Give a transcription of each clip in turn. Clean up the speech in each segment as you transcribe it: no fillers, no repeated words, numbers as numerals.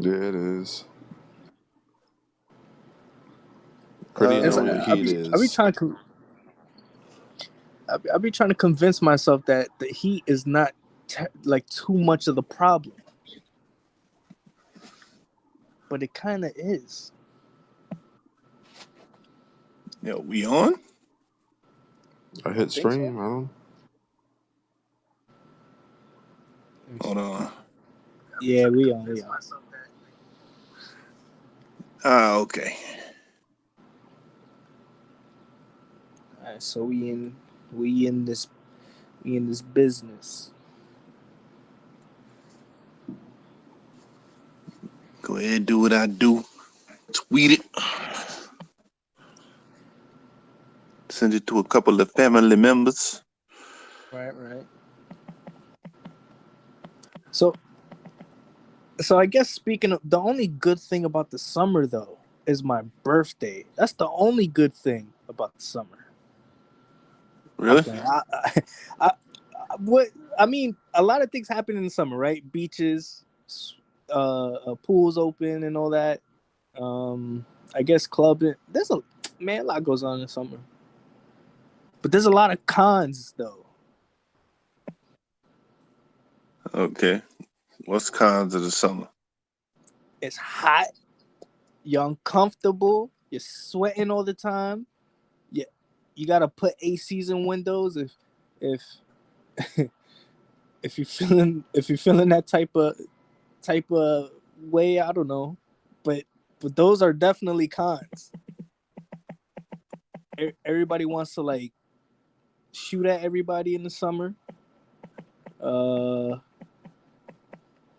Yeah, it is. Pretty It's know like, what the heat is. I be trying to convince myself that the heat is not like too much of the problem, but it kind of is. Yo, we on? I hit stream. So. I don't. Hold on. Yeah, we on. Okay. All right, so we in this business. Go ahead, do what I do. Tweet it. Send it to a couple of family members. Right. So I guess speaking of, the only good thing about the summer though is my birthday. That's the only good thing about the summer. Really? I mean, a lot of things happen in the summer, right? Beaches, pools open and all that. I guess clubbing. There's a lot goes on in the summer. But there's a lot of cons though. Okay. What's the cons of the summer? It's hot. You're uncomfortable. You're sweating all the time. You gotta put ACs in windows if if you're feeling that type of way. I don't know, but those are definitely cons. Everybody wants to like shoot at everybody in the summer.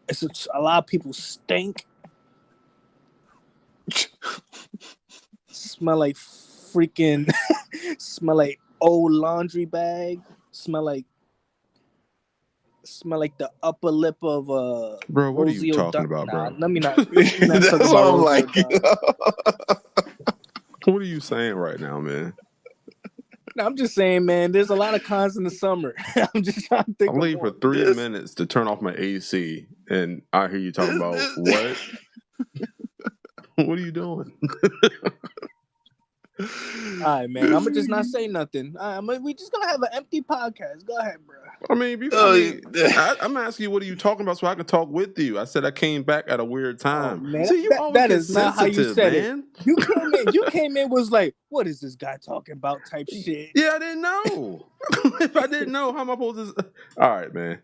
It's a lot of people stink. Smell like freaking smell like old laundry bag. Smell like the upper lip of Bro, what are you talking about, bro? Let me not talk about I'm like, what are you saying right now, man? No, I'm just saying, man, there's a lot of cons in the summer. I'm just trying to think. I'm waiting for 3 minutes to turn off my AC, and I hear you talking about what? What are you doing? All right, man. I'm gonna just not say nothing. We just gonna have an empty podcast. Go ahead, bro. I'm asking you, what are you talking about, so I can talk with you. I said I came back at a weird time. Oh, man. See, you always that get is not how you said man. it. You came in was like, what is this guy talking about? Type shit. Yeah, I didn't know. If I didn't know, how am I supposed to? All right, man.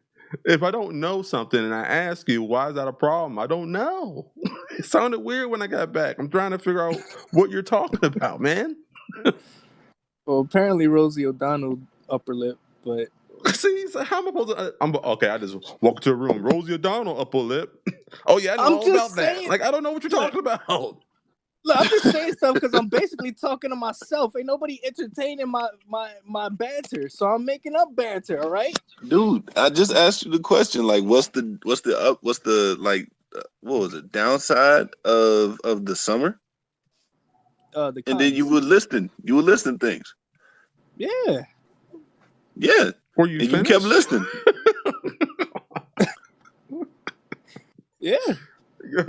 If I don't know something and I ask you, why is that a problem? I don't know. It sounded weird when I got back. I'm trying to figure out what you're talking about, man. Well, apparently Rosie O'Donnell upper lip, but see, so how am I supposed to? Okay, I just walked to a room. Rosie O'Donnell upper lip. Oh yeah, I know all about that. Like, I don't know what you're talking about. Look, I'm just saying stuff because I'm basically talking to myself. Ain't nobody entertaining my banter, so I'm making up banter. All right, dude. I just asked you the question. Like, what's the like? What was it? Downside of the summer? The and then you would listen. You would listen things. Yeah. Yeah. Were you? And finished? You kept listening. Yeah. Yo,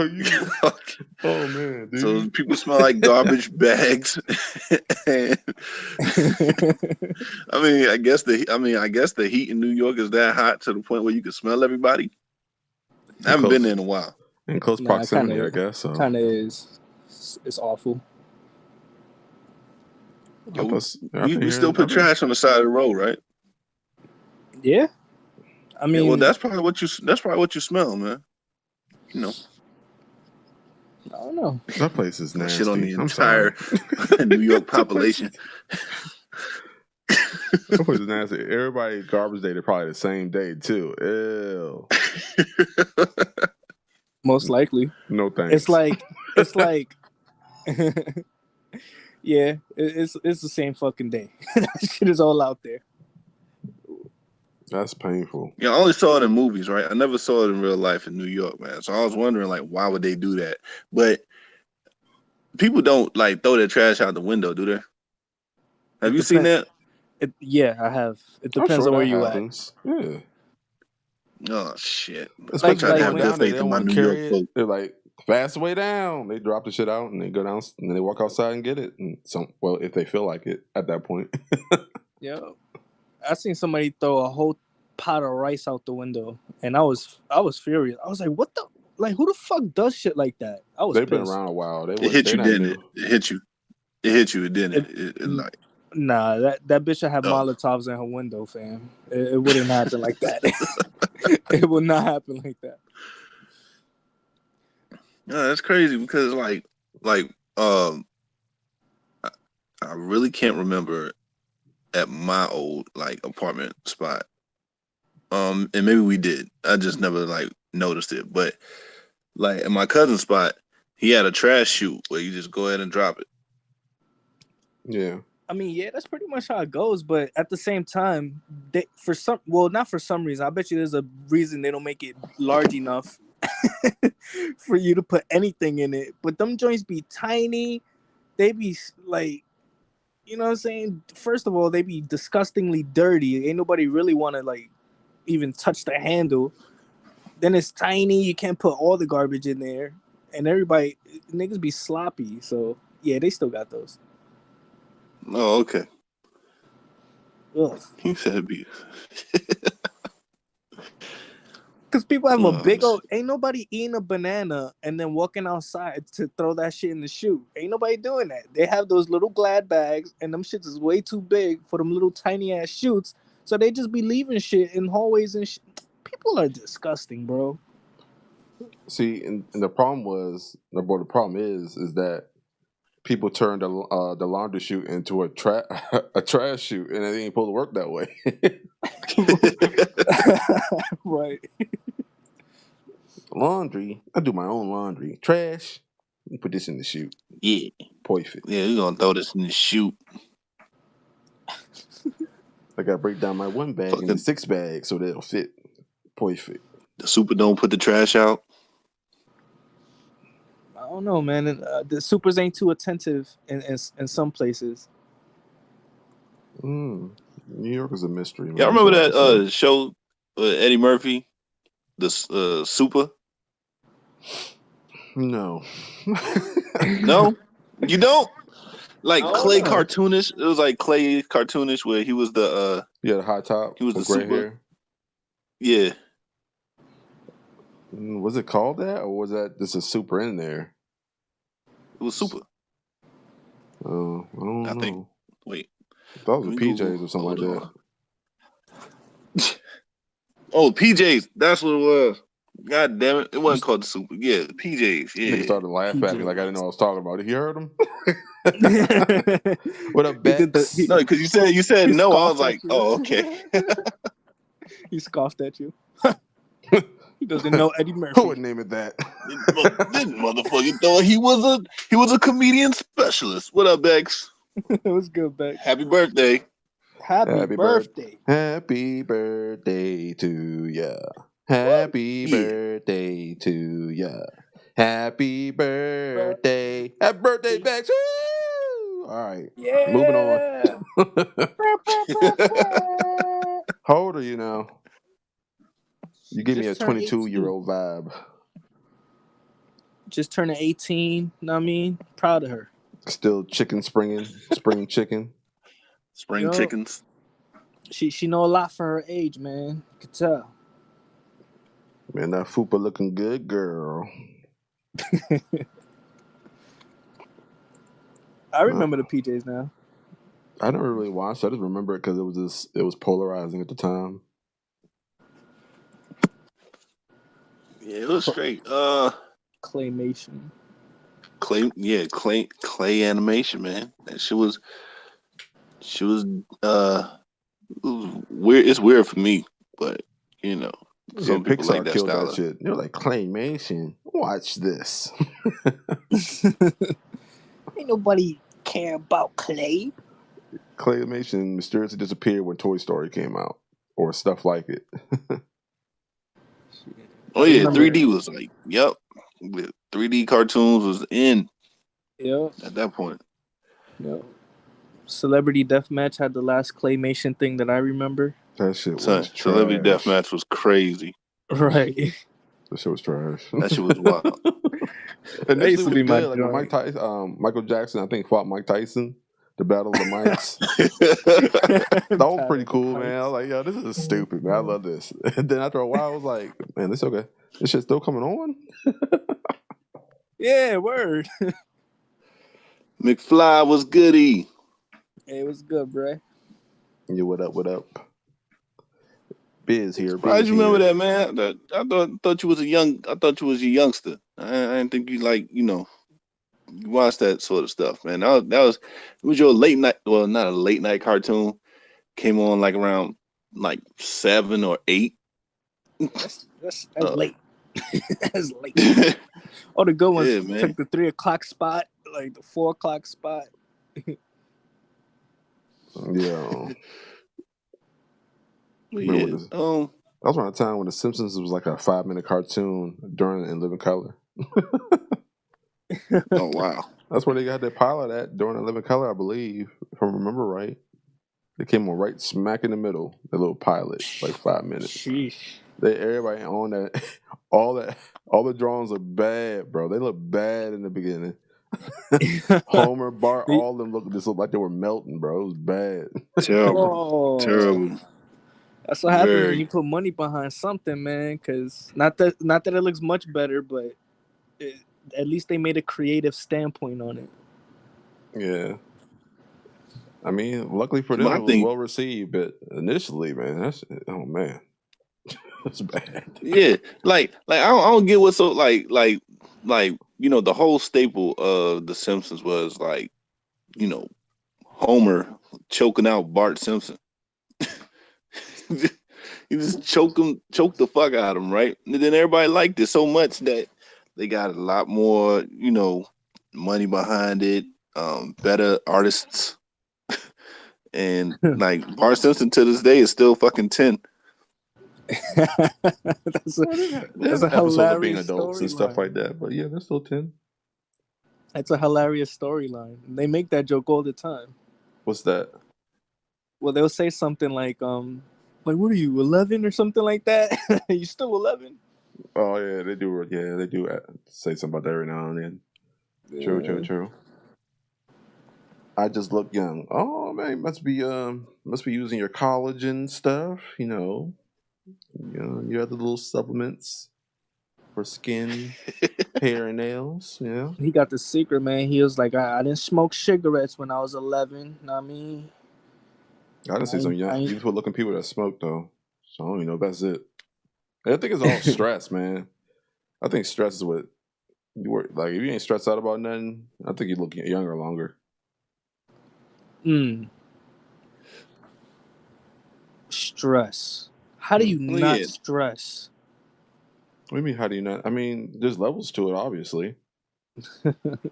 oh man, dude. So people smell like garbage bags. And, I guess the heat in New York is that hot to the point where you can smell everybody. I haven't been there in a while. In close proximity, I guess. So. Kind of is. It's awful. Yo, we still put trash on the side of the road, right? Yeah. I mean, well, that's probably what you smell, man. You know. I don't know. That place is nasty. Shit on the entire New York population. That place is nasty. Everybody garbage day, they're probably the same day too. Ew. Most likely. No thanks. It's like yeah, it's the same fucking day. That shit is all out there. That's painful. Yeah, I only saw it in movies, right? I never saw it in real life in New York, man. So I was wondering, like, why would they do that? But people don't like throw their trash out the window, do they? Have you seen that? Yeah, I have. It depends on where you at. Yeah. Oh shit! Especially like, down there, they don't want to carry it. They're like Fast way down. They drop the shit out and they go down and then they walk outside and get it. And well, if they feel like it at that point. Yo, I seen somebody throw a whole pot of rice out the window, and I was furious. I was like, "What the? Like, who the fuck does shit like that?" I was. They've pissed. been around a while. It hit you, didn't it? It hit you. It hit you, didn't it? It like. Nah, that bitch should have Molotovs in her window, fam. It wouldn't happen like that. It would not happen like that. Yeah, that's crazy because I really can't remember at my old apartment spot. And maybe we did. I just never noticed it. But at my cousin's spot, he had a trash chute where you just go ahead and drop it. Yeah. I mean, yeah, that's pretty much how it goes. But at the same time, not for some reason. I bet you there's a reason they don't make it large enough for you to put anything in it. But them joints be tiny. They be you know what I'm saying? First of all, they be disgustingly dirty. Ain't nobody really want to even touch the handle. Then it's tiny. You can't put all the garbage in there. And niggas be sloppy. So yeah, they still got those. Oh, okay. Ugh. He said be. Because people have a big old... Ain't nobody eating a banana and then walking outside to throw that shit in the chute. Ain't nobody doing that. They have those little Glad bags, and them shits is way too big for them little tiny-ass chutes, so they just be leaving shit in hallways and shit. People are disgusting, bro. See, and the problem is that people turned the laundry chute into a trash chute, and it ain't supposed to work that way. Right. Laundry. I do my own laundry. Trash. You put this in the chute. Yeah. Perfect. Yeah, you're gonna throw this in the chute. I gotta break down my one bag into 6 bags so they'll fit. Perfect. The super don't put the trash out. I don't know, man. The supers ain't too attentive in some places. New York is a mystery, man. Yeah, I remember that show Eddie Murphy, the Super. No. No, you don't. Clay know. cartoonish. It was Clay cartoonish where he was the the high top. He was the gray super. Hair. Yeah. Was it called that, or was that just a super in there? It was Super. Oh, I don't know. Think. Wait. I thought it was PJs or something like that. Oh, PJs. That's what it was. God damn it. It wasn't called the Super. Yeah, PJs. Yeah. Nigga started laughing at me like I didn't know what I was talking about. You heard him? What up, Bex? No, because you said no. I was like, oh, okay. He scoffed at you. He doesn't know Eddie Murphy. Who would name it that? This motherfucker thought he was a comedian specialist. What up, Bex? It was good, Bex. Happy birthday. Happy birthday. Happy birthday to ya. Happy birthday to ya. Happy birthday. Happy birthday, Bex. Woo! All right. Yeah. Moving on. How old are you now? You give me a 22-year-old vibe. Just turning 18, know what I mean? Proud of her. Still spring chicken. Spring chickens. She know a lot for her age, man. You could tell. Man, that fupa looking good, girl. I remember the PJs now. I never really watched. I just remember it because it was polarizing at the time. Yeah, it was straight. Claymation. Clay animation, man. That shit was weird. It's weird for me, but some people Pixar like that killed style. That shit. They're like, claymation. Watch this. Ain't nobody care about clay. Claymation mysteriously disappeared when Toy Story came out, or stuff like it. Oh yeah, 3D was yep. 3D cartoons was in. Yep. At that point. Yep. Celebrity Deathmatch had the last claymation thing that I remember. That shit was Celebrity Deathmatch was crazy. Right. That shit was trash. That shit was wild. That Initially, used it to was be my good. Like when joint. Michael Jackson, I think, fought Mike Tyson, the Battle of the Mics. That was pretty cool, man. I was like, yo, this is stupid, man. I love this. And then after a while, I was like, man, this okay. This shit's still coming on. Yeah, word. McFly was goody. Hey, it was good, bro. Yeah, what up? What up? Biz here. Surprised Biz you remember here. that, man. I thought you was a youngster. I didn't think you you watch that sort of stuff, man. It was your late night. Well, not a late night cartoon. Came on like around like 7 or 8. That's late. That's late. All the good ones Yeah, man. took the 3 o'clock spot, like the 4 o'clock spot. Yeah. Yeah. That was around the time when The Simpsons was like a 5-minute cartoon during In Living Color. Oh wow. That's where they got their pilot at during In Living Color, I believe, if I remember right. They came on right smack in the middle, the little pilot, like 5 minutes. Sheesh. Everybody on that, all the drawings are bad, bro. They look bad in the beginning. Homer, Bart, all of them looked like they were melting, bro. It was bad. Terrible. Oh. Terrible. That's what happens when Very. you put money behind something, man. Because not that it looks much better, but at least they made a creative standpoint on it. Yeah. I mean, luckily for them, My it was thing- well received, but initially, man, that's bad. Yeah, like I don't get what's so like the whole staple of The Simpsons was like Homer choking out Bart Simpson. You just choke the fuck out of him, right? And then everybody liked it so much that they got a lot more, money behind it, better artists, and like Bart Simpson to this day is still fucking 10. That's a episodes of being hilarious adults and stuff storyline. like that, but yeah, they're still 10. That's a hilarious storyline. They make that joke all the time. What's that? Well, they'll say something like what are you, 11 or something like that? You still 11? Oh yeah, they do. Yeah, they do say something about that every now and then. Yeah. True. I just look young. Oh man, must be using your collagen stuff. You have the little supplements for skin, hair, and nails. Yeah. He got the secret, man. He was like, I didn't smoke cigarettes when I was 11. Know what I mean? I didn't see some young, beautiful looking people that smoke though. So I don't even know if that's it. And I think it's all stress, man. I think stress is what you work like. If you ain't stressed out about nothing, I think you look younger longer. Stress. How do you not stress? What do you mean? How do you not? I mean, there's levels to it, obviously.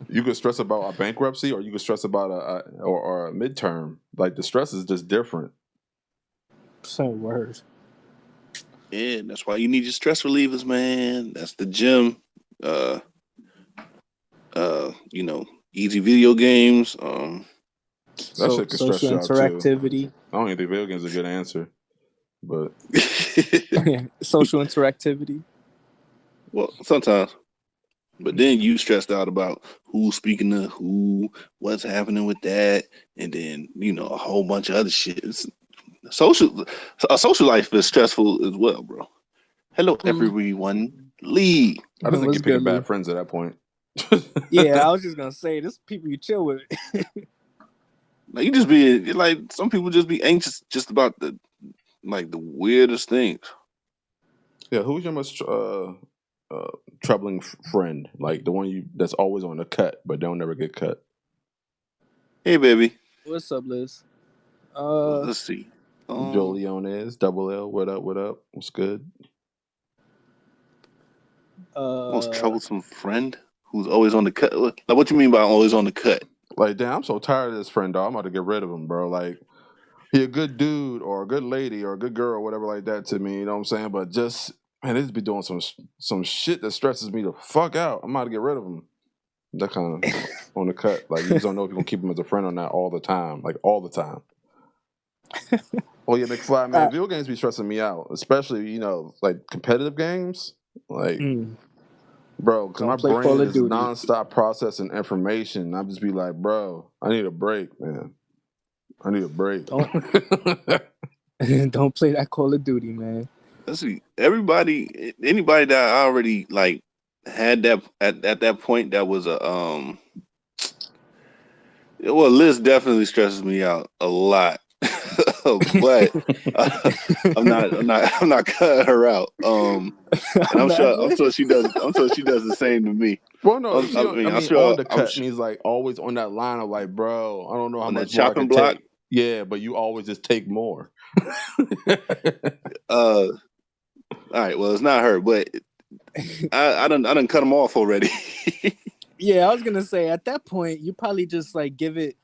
You could stress about a bankruptcy, or you could stress about a midterm. Like the stress is just different. Same words. Yeah, that's why you need your stress relievers, man. That's the gym. Easy video games. That shit could stress social you out too. interactivity. I don't even think video games is a good answer, but social interactivity. Well, sometimes. But then you stressed out about who's speaking to who, what's happening with that, and then a whole bunch of other shit. A social life is stressful as well, bro. Hello, everyone. Lee. I just think you're picking bad friends at that point. Yeah, I was just gonna say, this people you chill with. Like you just be like, some people just be anxious just about the weirdest things. Yeah, who's your most troubling friend? Like the one that's always on the cut, but don't never get cut. Hey, baby. What's up, Liz? Let's see. Joe Leones, Double L. What up? What up? What's good? Most troublesome friend who's always on the cut. Like, what you mean by always on the cut? Like, damn, I'm so tired of this friend, dog. I'm about to get rid of him, bro. Like, he a good dude or a good lady or a good girl or whatever like that to me. You know what I'm saying? But just, man, they just be doing some shit that stresses me the fuck out. I'm about to get rid of him. That kind of on the cut. Like, you just don't know if you're going to keep him as a friend or not all the time. Like, all the time. Oh, yeah, McFly, man. Video games be stressing me out. Especially, like, competitive games. Like, bro, because my Don't play Call brain of is Duty. nonstop processing information. I just be like, bro, I need a break, man. I need a break. Don't play that Call of Duty, man. Let's see. Anybody that I already like had that at that point that was a well, Liz definitely stresses me out a lot. But I'm not cutting her out. And I'm sure she does the same to me. Well, no, I'm on the cut, and he's like always on that line of like, bro, I don't know how on that much more I chopping can block. take. Yeah, but you always just take more. All right, well, it's not her, but I done cut them off already. Yeah, I was gonna say at that point you probably just like give it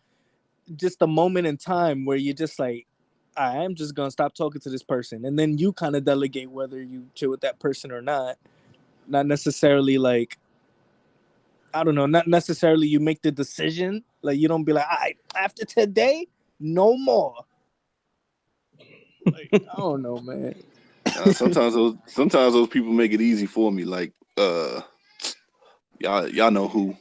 just a moment in time where you're just like, I'm just gonna stop talking to this person, and then you kind of delegate whether you chill with that person or not. Not necessarily like, I don't know, not necessarily you make the decision. Like you don't be like, all right, after today, no more. Like, I don't know, man. Sometimes those people make it easy for me. Like y'all know who.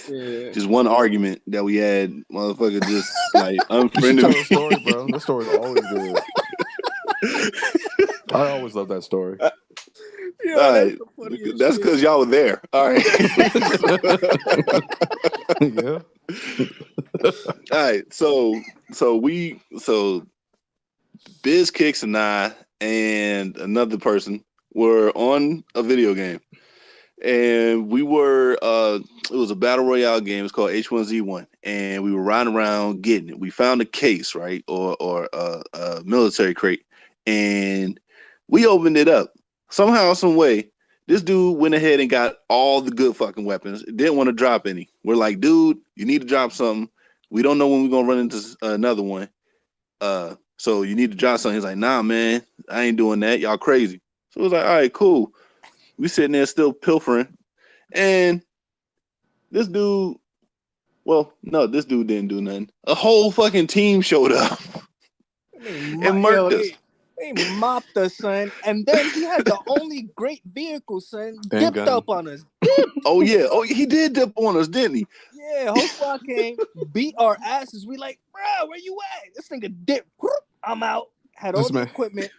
Yeah. Just one argument that we had, motherfucker, just like You should unfriended tell me. a story, bro. That story's always good. I always love that story. Yo, All that's right, the funniest that's shit. because y'all were there. All right. Yeah. All right. So Biz Kicks and I and another person were on a video game. And we were it was a battle royale game. It's called H1Z1, and we were riding around getting it. We found a case, right, or a military crate, and we opened it up. Somehow, some way, this dude went ahead and got all the good fucking weapons. Didn't want to drop any. We're like, dude, you need to drop something. We don't know when we're gonna run into another one. So you need to drop something. He's like, nah, man, I ain't doing that. Y'all crazy. So it was like, all right, cool. We sitting there still pilfering, and this dude, well, no, this dude didn't do nothing. A whole fucking team showed up and murked us. They mopped us, son, and then he had the only great vehicle, son, dipped up on us. Oh yeah, he did dip on us, didn't he? Yeah, whole squad came, beat our asses. We like, bro, where you at? This nigga dipped. I'm out. Had all the equipment,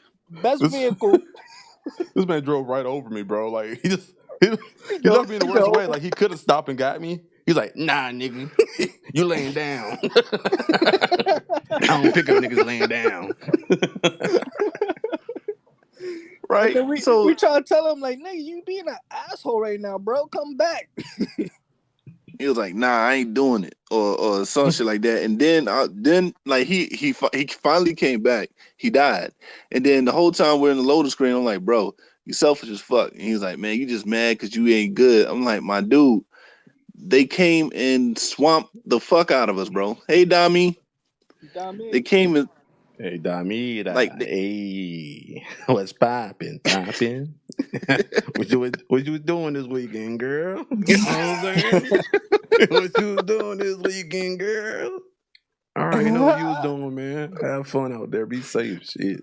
best vehicle. This man drove right over me, bro. Like he left me in the worst way. Like he could have stopped and got me. He's like, nah, nigga, you laying down. I don't pick up niggas laying down. Right. We try to tell him like, nigga, you being an asshole right now, bro. Come back. He was like, nah, I ain't doing it, or some shit like that. And then like he finally came back. He died, and then the whole time we're in the loading screen, I'm like, bro, you selfish as fuck. And he's like, man, you just mad because you ain't good. I'm like, my dude, they came and swamped the fuck out of us, bro. Hey, Dami. They came and hey, Dami, like hey, what's popping? What you was doing this weekend, girl? You know what I'm saying? What you was doing this weekend, girl? I already know what you was doing, man. Have fun out there. Be safe, shit.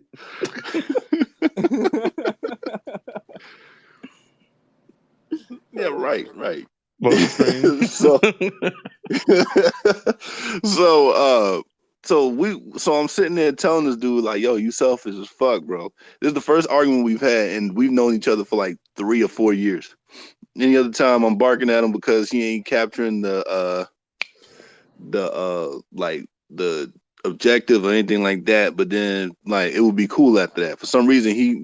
Yeah, right. So I'm sitting there telling this dude like, yo, you selfish as fuck, bro. This is the first argument we've had, and we've known each other for like 3 or 4 years. Any other time I'm barking at him because he ain't capturing the objective or anything like that. But then like it would be cool after that. For some reason he,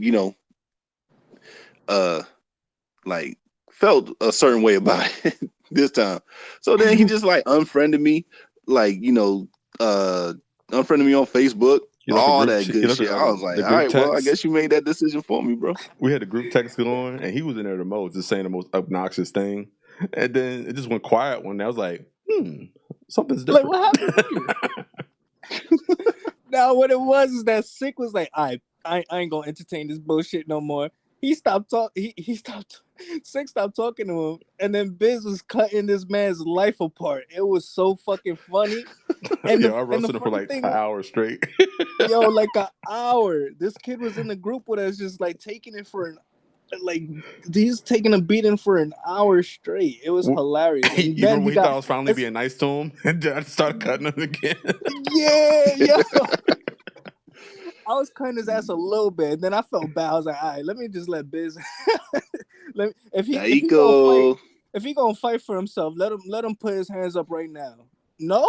like felt a certain way about it this time. So then he just like unfriended me, like, unfriended me on Facebook, all that good shit. I was like, all right, well, I guess you made that decision for me, bro. We had the group text going, and he was in there the most, just saying the most obnoxious thing. And then it just went quiet one day. I was like, something's different. Like, what happened? Now, what it was is that Sick was like, I ain't gonna entertain this bullshit no more. He stopped talking. Sick stopped talking to him, and then Biz was cutting this man's life apart. It was so fucking funny. And I wrestled him for like an hour straight. Yo, like an hour. This kid was in the group with us, just like taking it for like he's taking a beating for an hour straight. It was hilarious. You And then remember when he thought I was finally being nice to him, and I started cutting him again. Yeah. I was cutting his ass a little bit, and then I felt bad. I was like, all right, let me just let Biz. If he gonna fight for himself, let him put his hands up right now. No,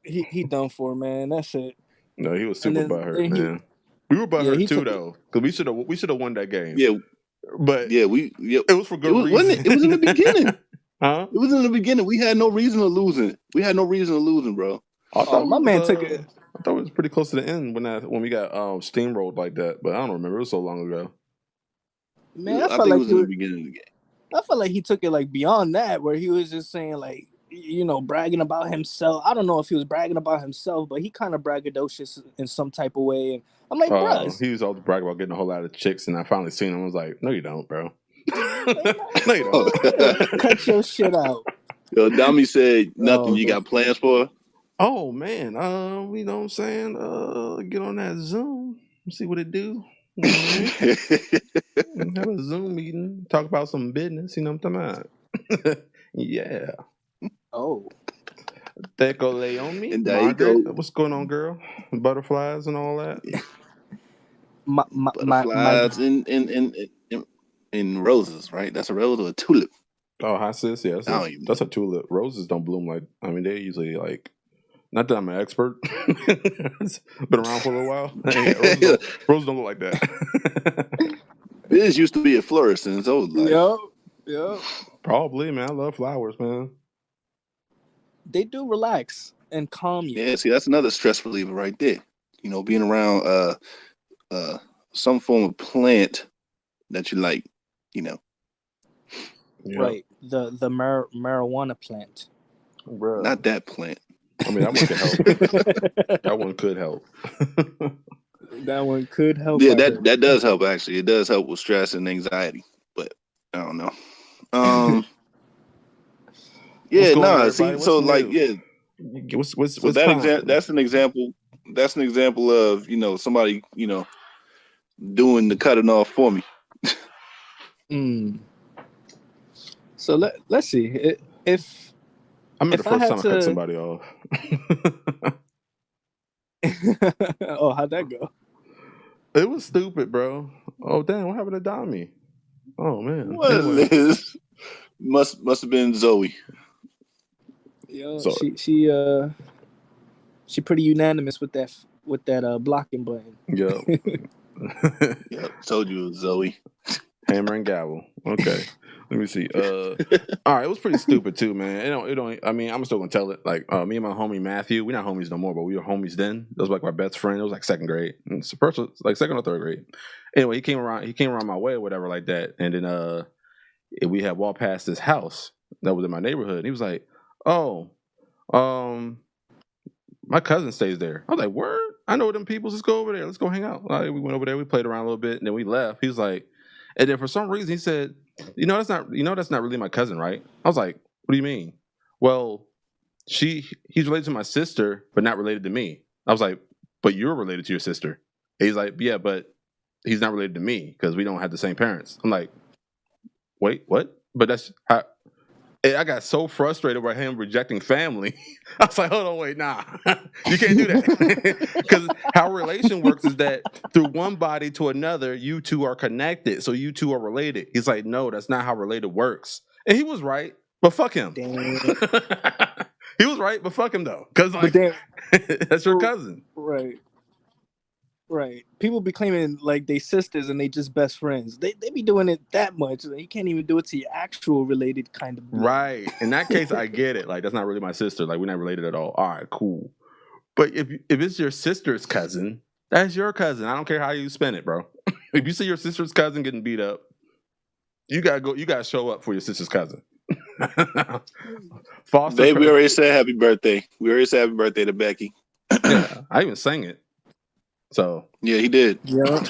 he done for, man. That's it. No, he was super butthurt, man. We were butthurt too, though, because we should have won that game. Yeah, but it was for good reason. It was in the beginning. Huh? It was in the beginning. We had no reason to losing. Bro. My man took it. I thought it was pretty close to the end when we got steamrolled like that, but I don't remember. It was so long ago. Man, I felt like it was in the beginning of the game. I felt like he took it like beyond that, where he was just saying like, bragging about himself. I don't know if he was bragging about himself, but he kind of braggadocious in some type of way. And I'm like, bro, he was always bragging about getting a whole lot of chicks, and I finally seen him. I was like, no, you don't, bro. No, you don't. Cut your shit out. Yo, Dami said nothing. You got plans for? Oh man, you know what I'm saying? Get on that Zoom, see what it do. Mm-hmm. Have a Zoom meeting, talk about some business. You know what I'm talking about? Yeah. Oh. Teco Leomi, and Margaret, what's going on, girl? Butterflies and all that. Butterflies in roses, right? That's a rose or a tulip. Oh, hi sis, yeah, that's a tulip. Roses don't bloom they're usually like. Not that I'm an expert. Been around for a little while. Roses don't look like that. Biz used to be a florist in his old life. Yep. Probably, man. I love flowers, man. They do relax and calm you. Yeah, see, that's another stress reliever right there. Being around some form of plant that you like, Yep. Right. The marijuana plant. Bruh. Not that plant. I mean, that one could help. That one could help. That one could help. Yeah, that does help, actually. It does help with stress and anxiety, but I don't know. Yeah, no. See, so new? Like, yeah. What's that's an example. That's an example of somebody doing the cutting off for me. So let's see if. I remember the first time I cut somebody off. Oh, how'd that go? It was stupid, bro. Oh, damn, what happened to Dami? Oh, man. What is this? Must have been Zoe. Yo, she pretty unanimous with that blocking button. Yeah. Yep, told you it was Zoe. Hammer and gavel. Okay. Let me see. All right, it was pretty stupid too, man. I mean, I'm still gonna tell it. Like, me and my homie Matthew, we're not homies no more, but we were homies then. That was like my best friend. It was like second grade. And it's first, like second or third grade. Anyway, he came around my way or whatever like that. And then we had walked past this house that was in my neighborhood. And he was like, "Oh, my cousin stays there." I was like, "Word? I know them people. Let's go over there. Let's go hang out." We went over there. We played around a little bit, and then we left. He was like, and then for some reason he said, that's not really my cousin, right? I was like, "What do you mean?" Well, he's related to my sister, but not related to me. I was like, "But you're related to your sister." And he's like, "Yeah, but he's not related to me because we don't have the same parents." I'm like, "Wait, what?" But that's how. And I got so frustrated by him rejecting family. I was like, hold on, wait, nah. You can't do that. Because how relation works is that through one body to another, you two are connected. So you two are related. He's like, no, that's not how related works. And he was right, but fuck him. He was right, but fuck him, though. Because that's your cousin. Right. People be claiming like they sisters and they just best friends. They be doing it that much. You can't even do it to your actual related kind of blood. Right. In that case, I get it. Like, that's not really my sister. Like, we're not related at all. All right, cool. But if it's your sister's cousin, that's your cousin. I don't care how you spin it, bro. If you see your sister's cousin getting beat up, you gotta show up for your sister's cousin. Babe, we already said happy birthday. We already said happy birthday to Becky. Yeah, I even sang it. So yeah, he did. Yep.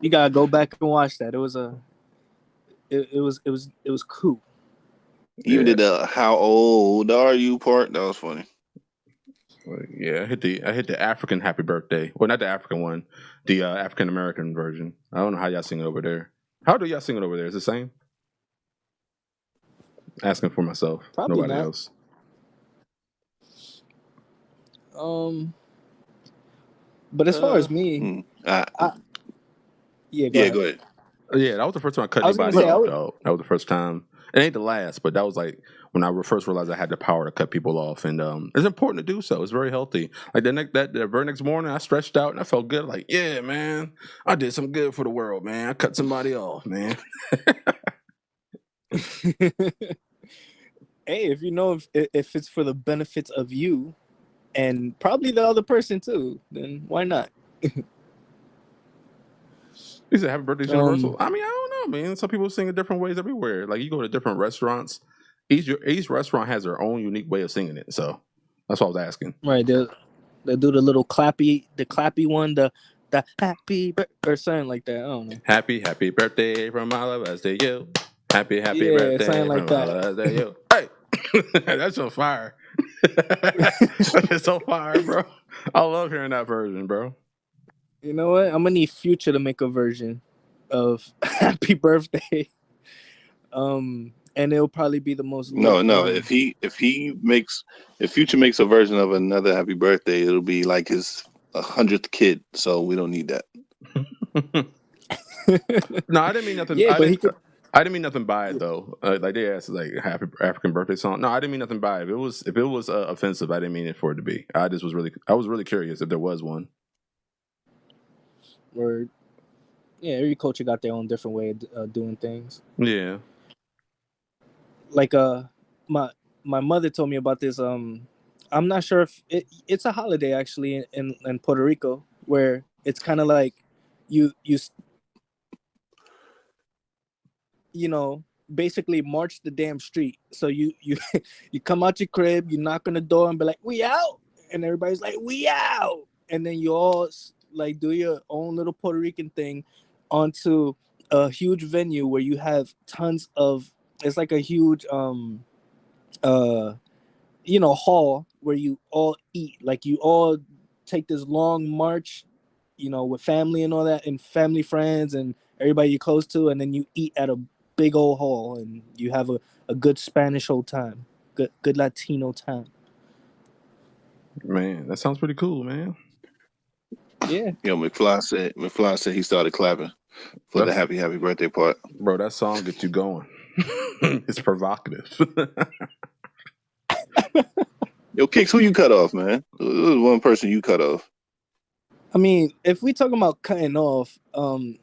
You gotta go back and watch that. It was cool. Even did the "How old are you" part. That was funny. Yeah, I hit the African happy birthday. Well, not the African one, the African American version. I don't know how y'all sing it over there. How do y'all sing it over there? Is it the same? Asking for myself, Probably nobody not. else. But as far as me, I, yeah, go yeah, ahead. go ahead. Yeah, that was the first time I cut I was gonna anybody say, off, dog. That was the first time. It ain't the last, but that was like when I first realized I had the power to cut people off, and it's important to do so. It's very healthy. Like the very next morning, I stretched out and I felt good. Like, yeah, man, I did some good for the world, man. I cut somebody off, man. hey, if you know if it's for the benefits of you and probably the other person too, then why not? He said, "Happy birthday, Universal." I mean, I don't know, man. Some people sing in different ways everywhere. Like you go to different restaurants. Each restaurant has their own unique way of singing it. So that's what I was asking. Right, they do the little clappy one, the happy or something like that. I don't know. Happy birthday from all of us to you. Happy Yeah, birthday something like from all that. of us to you. Hey, that's so fire. That's so fire, bro. I love hearing that version, bro. You know what? I'm gonna need Future to make a version of Happy Birthday. And it'll probably be the most lit No. one. If Future makes a version of another Happy Birthday, it'll be like his 100th kid. So we don't need that. No, I didn't mean nothing. Yeah, but he could. I didn't mean nothing by it though. Like they asked, like happy African birthday song. No, I didn't mean nothing by it. If it was offensive, I didn't mean it for it to be. I was really curious if there was one. Word. Yeah, every culture got their own different way of doing things. Yeah. Like my mother told me about this. I'm not sure if it's a holiday actually in Puerto Rico where it's kind of like you know, basically march the damn street. So you you come out your crib, you knock on the door and be like, "We out," and everybody's like, "We out," and then you all like do your own little Puerto Rican thing onto a huge venue where you have tons of. It's like a huge hall where you all eat. Like you all take this long march, with family and all that, and family, friends, and everybody you're close to, and then you eat at a big old hall, and you have a good Spanish old time, good Latino time. Man, that sounds pretty cool, man. Yeah. McFly said he started clapping for the happy birthday part. Bro, that song gets you going. It's provocative. Yo, Kicks, who you cut off, man? Who was one person you cut off? I mean, if we talking about cutting off, I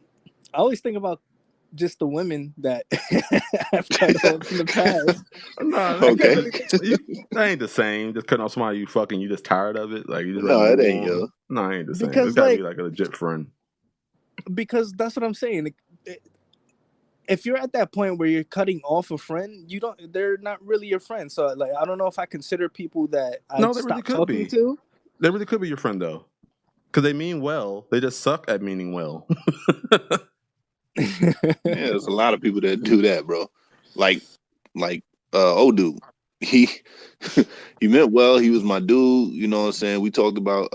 always think about just the women that have cut off in the past. No, okay. That ain't the same. Just cutting off somebody you fucking, you just tired of it. Like you just no, it ain't, yo. No, it ain't the same. Because It's gotta be like a legit friend. Because that's what I'm saying. If you're at that point where you're cutting off a friend, they're not really your friend. So like, I don't know if I consider people that I they really stopped could talking be. to. They really could be your friend though, because they mean well. They just suck at meaning well. Yeah, there's a lot of people that do that, bro. Like old dude. He meant well. He was my dude. You know what I'm saying? We talked about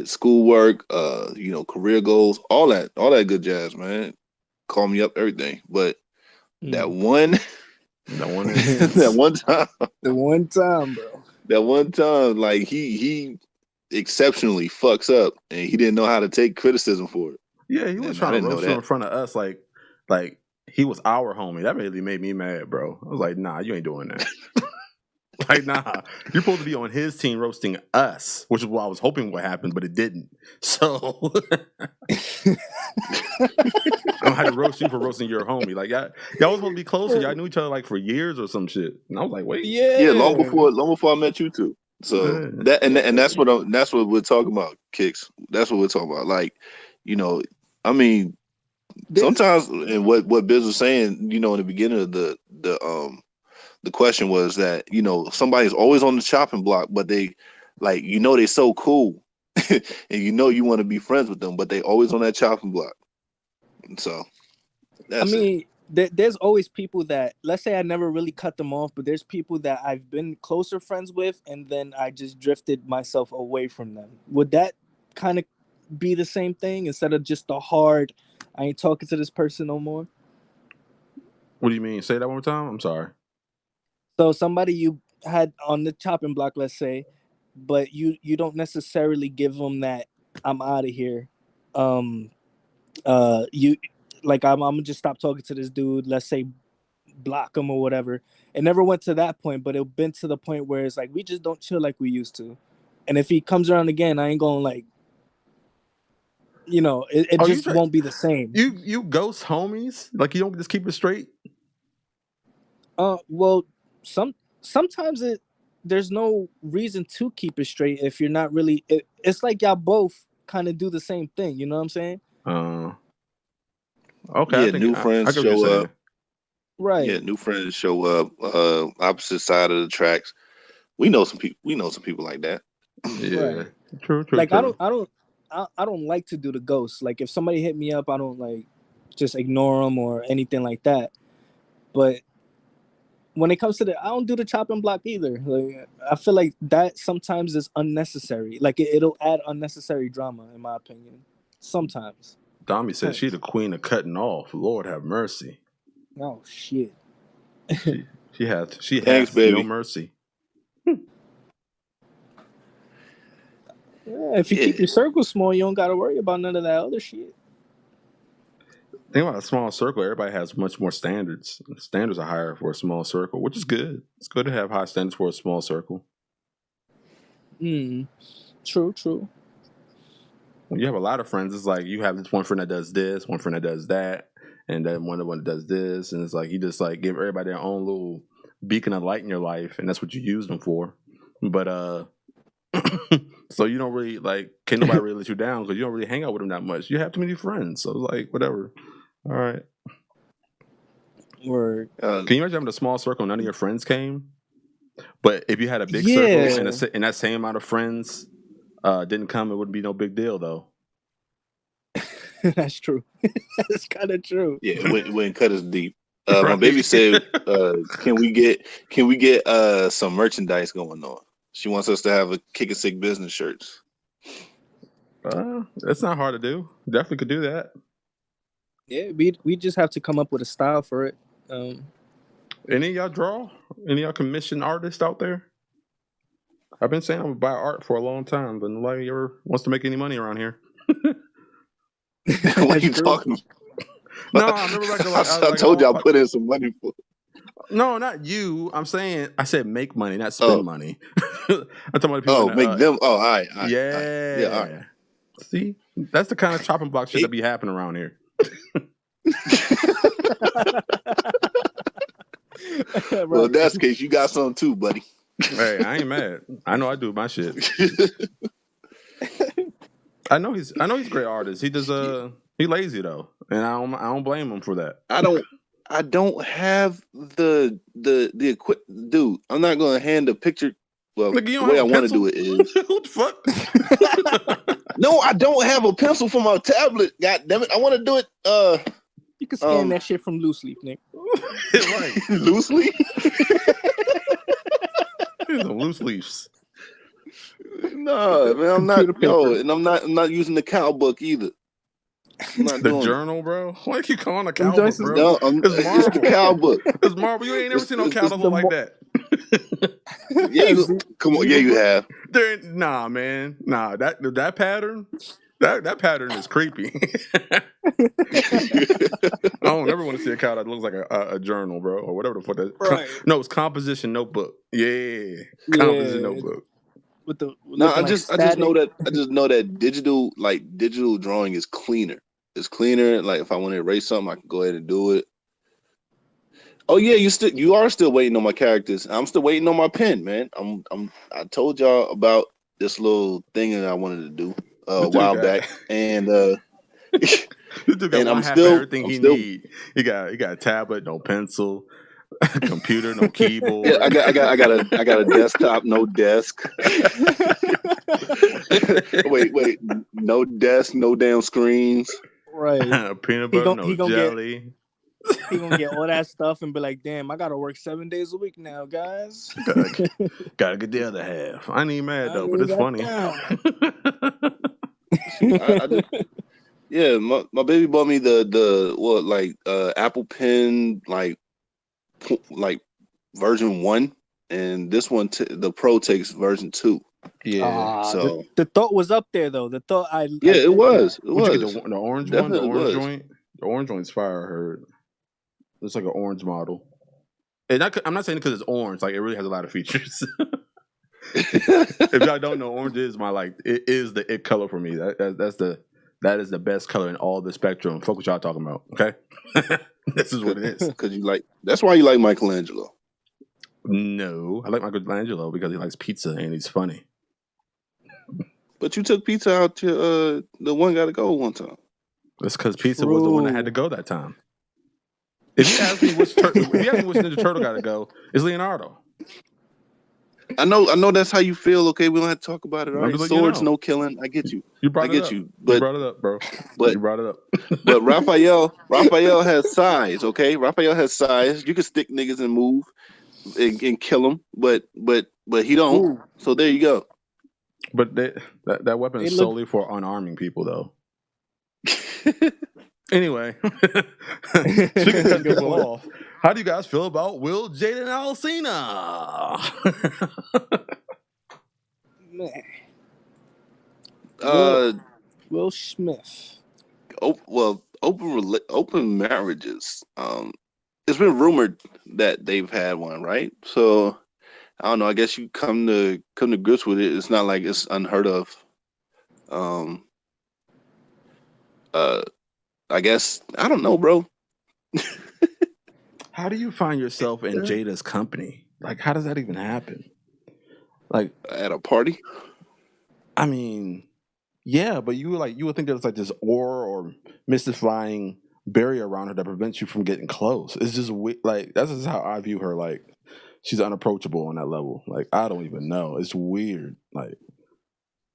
schoolwork, career goals, all that good jazz, man. Call me up, everything. But that one instance. that one time. The one time, bro. That one time, like he exceptionally fucks up and he didn't know how to take criticism for it. Yeah, he was trying to roast you in front of us like he was our homie. That really made me mad, bro. I was like, nah, you ain't doing that. Like, nah, you're supposed to be on his team roasting us, which is what I was hoping would happen, but it didn't. So I had to roast you for roasting your homie. Like, y'all was supposed to be closer. Y'all knew each other like for years or some shit. And I was like, wait, yeah, long before I met you two. So that's what we're talking about, Kicks. That's what we're talking about. Like, I mean, sometimes, and what Biz was saying, in the beginning of the question was that somebody's always on the chopping block, but they they're so cool, and you want to be friends with them, but they always on that chopping block. So that's there's always people that, let's say I never really cut them off, but there's people that I've been closer friends with, and then I just drifted myself away from them. Would that kind of be the same thing instead of just the hard, I ain't talking to this person no more? What do you mean? Say that one more time. I'm sorry. So somebody you had on the chopping block, let's say, but you don't necessarily give them that I'm out of here. You like I'm gonna just stop talking to this dude. Let's say block him or whatever. It never went to that point, but it been to the point where it's like we just don't chill like we used to. And if he comes around again, I ain't gonna like, it just won't be the same. You ghost homies? Like you don't just keep it straight? Well, sometimes there's no reason to keep it straight if you're not really. It's like y'all both kind of do the same thing. You know what I'm saying? Okay. Yeah, new friends show up. Right. Yeah, new friends show up. Opposite side of the tracks. We know some people. We know some people like that. Yeah. Right. True. Like true. I don't like to do the ghost. Like if somebody hit me up, I don't like just ignore them or anything like that. But when it comes to I don't do the chopping block either. Like I feel like that sometimes is unnecessary. Like it'll add unnecessary drama, in my opinion. Sometimes. Dami said she's the queen of cutting off. Lord have mercy. Oh shit. She has Thanks, baby. No mercy. Yeah, if you keep your circle small, you don't got to worry about none of that other shit. Think about a small circle. Everybody has much more standards. Standards are higher for a small circle, which is good. It's good to have high standards for a small circle. True. When you have a lot of friends, it's like you have this one friend that does this, one friend that does that, and then one that does this, and it's like you just like give everybody their own little beacon of light in your life, and that's what you use them for. But so you don't really like, can nobody really let you down because you don't really hang out with them that much. You have too many friends, so like whatever. All right. Word. Can you imagine having a small circle? None of your friends came, but if you had a big circle and that same amount of friends didn't come, it wouldn't be no big deal though. That's true. That's kind of true. Yeah, it wouldn't cut us deep. My baby said, "Can we get some merchandise going on?" She wants us to have a Kickin' Sick BizZness shirts. That's not hard to do. Definitely could do that. Yeah, we just have to come up with a style for it. Any of y'all draw? Any of y'all commission artists out there? I've been saying I'm gonna buy art for a long time, but nobody ever wants to make any money around here. What are you talking about? No, I remember I told you I put in some money for. No, not you. I said make money, not spend money. I'm talking about people. Make them. Oh, all right. Yeah. Yeah. All right. See, that's the kind of chopping block shit that be happening around here. Well, if that's the case, you got some too, buddy. Hey, I ain't mad. I know I do my shit. I know he's a great artist. He does he lazy though, and I don't blame him for that. I don't have the equipment, dude. I'm not gonna hand a picture. Well, the way I want to do it is. What the fuck? No, I don't have a pencil for my tablet. God damn it! I want to do it. You can scan that shit from Loose Leaf, Nick. Right, Loose Leaf. Here's some loose leaves. No, man, I'm not. Yo, and I'm not using the cow book either. I'm not the doing journal, bro. Why you calling a cow book, bro? No, it's the cow book. It's marble. You ain't never seen no cow that look like that. Yeah, come on. Yeah, you have. Nah, man. Nah, that pattern. That pattern is creepy. I don't ever want to see a cow that looks like a journal, bro, or whatever the fuck that. Right. No, it's composition notebook. Yeah, composition notebook. I just know that digital drawing is cleaner. It's cleaner. Like if I want to erase something, I can go ahead and do it. Oh yeah, you are still waiting on my characters. I'm still waiting on my pen, man. I told y'all about this little thing that I wanted to do a while back, and and I'm still everything he need. He got a tablet, no pencil, computer, no keyboard. Yeah, I got a desktop, no desk. wait, no desk, no damn screens. Right. Peanut butter, no jelly. He gonna get all that stuff and be like, "Damn, I gotta work 7 days a week now, guys." Gotta get the other half. I ain't even mad though, but need it's funny. I just, yeah, my baby bought me the Apple Pen like version 1, and this one the Pro takes version 2. Yeah. So the thought was up there though. The thought yeah, it was. Would you get the orange one? The Definitely orange was. joint? The orange joint's fire, I heard. It's like an orange model. And I'm not saying because it's orange, like it really has a lot of features. If y'all don't know, orange is it is the it color for me. That is the best color in all the spectrum. Fuck what y'all talking about, okay? This is what it is. Because that's why you like Michelangelo. No, I like Michelangelo because he likes pizza and he's funny. But you took pizza out to the One Gotta Go one time. That's because pizza was the one that had to go that time. If you ask me which Ninja Turtle gotta go, it's Leonardo. I know that's how you feel. Okay, we don't have to talk about it. All right, swords, no killing. I get you. I get you. But you brought it up, bro. You brought it up. But Raphael has size. Okay, Raphael has size. You can stick niggas and move and kill them. But he don't. Ooh. So there you go. But that weapon is solely for unarming people, though. Anyway, speaking of cutting people off, how do you guys feel about Will, Jada, and Alcina? Will Smith. Open marriages. It's been rumored that they've had one, right? So I don't know. I guess you come to grips with it. It's not like it's unheard of. I guess I don't know, bro. How do you find yourself in Jada's company? Like, how does that even happen? Like at a party? I mean, yeah, but you would think there's like this aura or mystifying barrier around her that prevents you from getting close. It's just like that's just how I view her. Like she's unapproachable on that level. Like I don't even know. It's weird. Like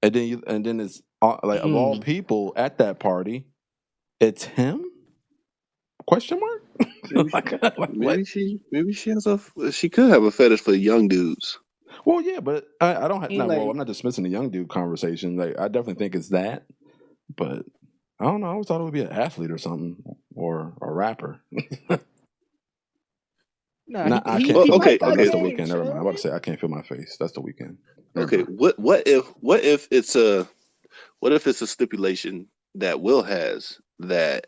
and then it's like of all people at that party, it's him? Question mark? Maybe she could have a fetish for young dudes. Well, yeah, but I don't have. I'm not dismissing the young dude conversation. Like, I definitely think it's that, but I don't know. I always thought it would be an athlete or something, or a rapper. Okay. That's the weekend. Never mind. I'm about to say I can't feel my face. That's the weekend. Okay. What if it's a stipulation that Will has that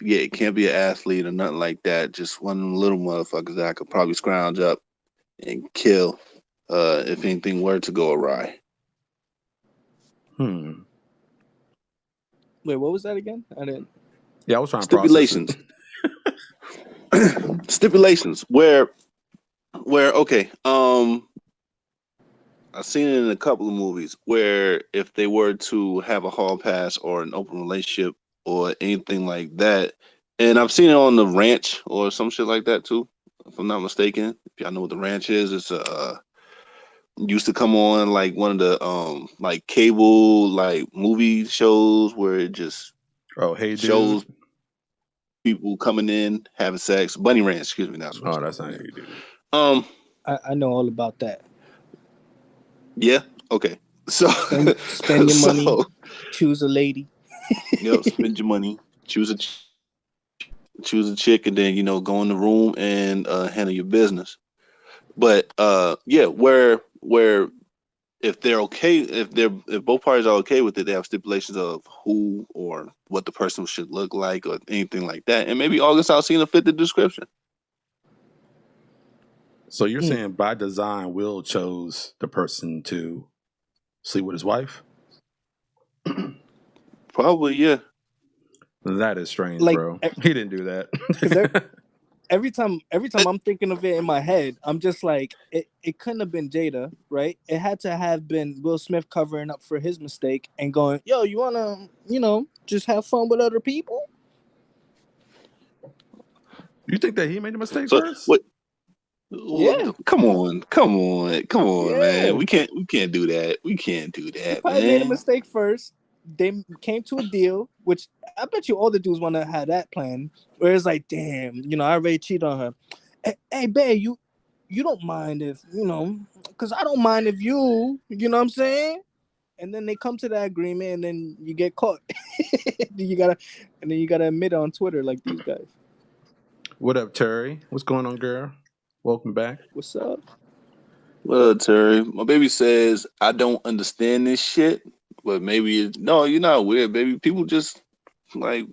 it can't be an athlete or nothing like that. Just one of them little motherfuckers that I could probably scrounge up and kill if anything were to go awry. Wait, what was that again? I didn't. Yeah, I was trying to stipulations. Stipulations where okay. I've seen it in a couple of movies where if they were to have a hall pass or an open relationship or anything like that, and I've seen it on the ranch or some shit like that too, if I'm not mistaken. If y'all know what the ranch is, it's used to come on like one of the like cable like movie shows where it just shows people coming in having sex. Bunny Ranch, excuse me. That's what that's not Hey Dude. I know all about that. Yeah. Okay. So spend your money, choose a lady. Spend your money, choose a chick, and then go in the room and handle your business. But where if they're okay, if both parties are okay with it, they have stipulations of who or what the person should look like or anything like that, and maybe August Alsina fit the description. So you're saying by design, Will chose the person to sleep with his wife? Probably, yeah. That is strange, bro. He didn't do that. Every time I'm thinking of it in my head, I'm just like, it couldn't have been Jada, right? It had to have been Will Smith covering up for his mistake and going, yo, you wanna, just have fun with other people? You think that he made a mistake first? What? Yeah. Come on, yeah. Man. We can't do that. We can't do that. He probably made a mistake first, they came to a deal, which I bet you all the dudes want to have that plan. Where it's like, damn, I already cheated on her. Hey, babe, you don't mind if because I don't mind if you know what I'm saying. And then they come to that agreement, and then you get caught. you gotta admit it on Twitter like these guys. What up, Terry? What's going on, girl? Welcome back. What's up? Well, Terry, my baby says I don't understand this shit, but maybe no, you're not weird, baby. People just like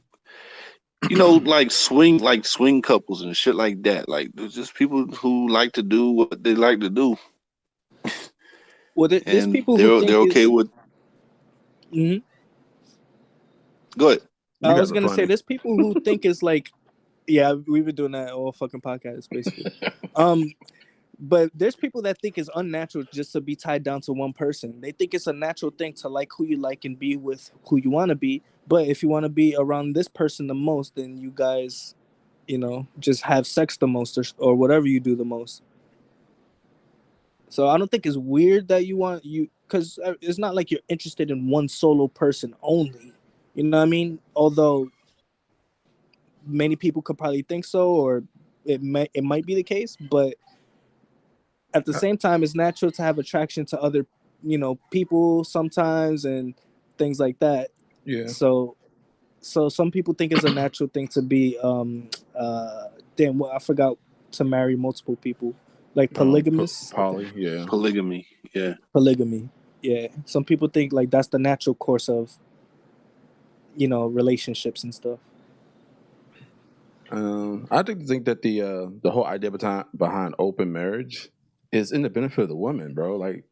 like swing couples and shit like that. Like there's just people who like to do what they like to do, Well, there's and people who they're think okay it's. with. Mhm. Go ahead. You I guys was are gonna say funny. there's people who think it's like, yeah, we've been doing that all fucking podcast basically. But there's people that think it's unnatural just to be tied down to one person. They think it's a natural thing to like who you like and be with who you want to be. But if you want to be around this person the most, then you guys, just have sex the most or whatever you do the most. So I don't think it's weird that because it's not like you're interested in one solo person only. You know what I mean? Although many people could probably think so, or it might be the case, but at the same time, it's natural to have attraction to other, people sometimes and things like that. Yeah. So some people think it's a natural thing to be, I forgot, to marry multiple people, like polygamous. Poly, yeah. Polygamy, yeah. Polygamy, yeah. Some people think like that's the natural course of, relationships and stuff. I think that the whole idea behind open marriage is in the benefit of the woman, bro. Like,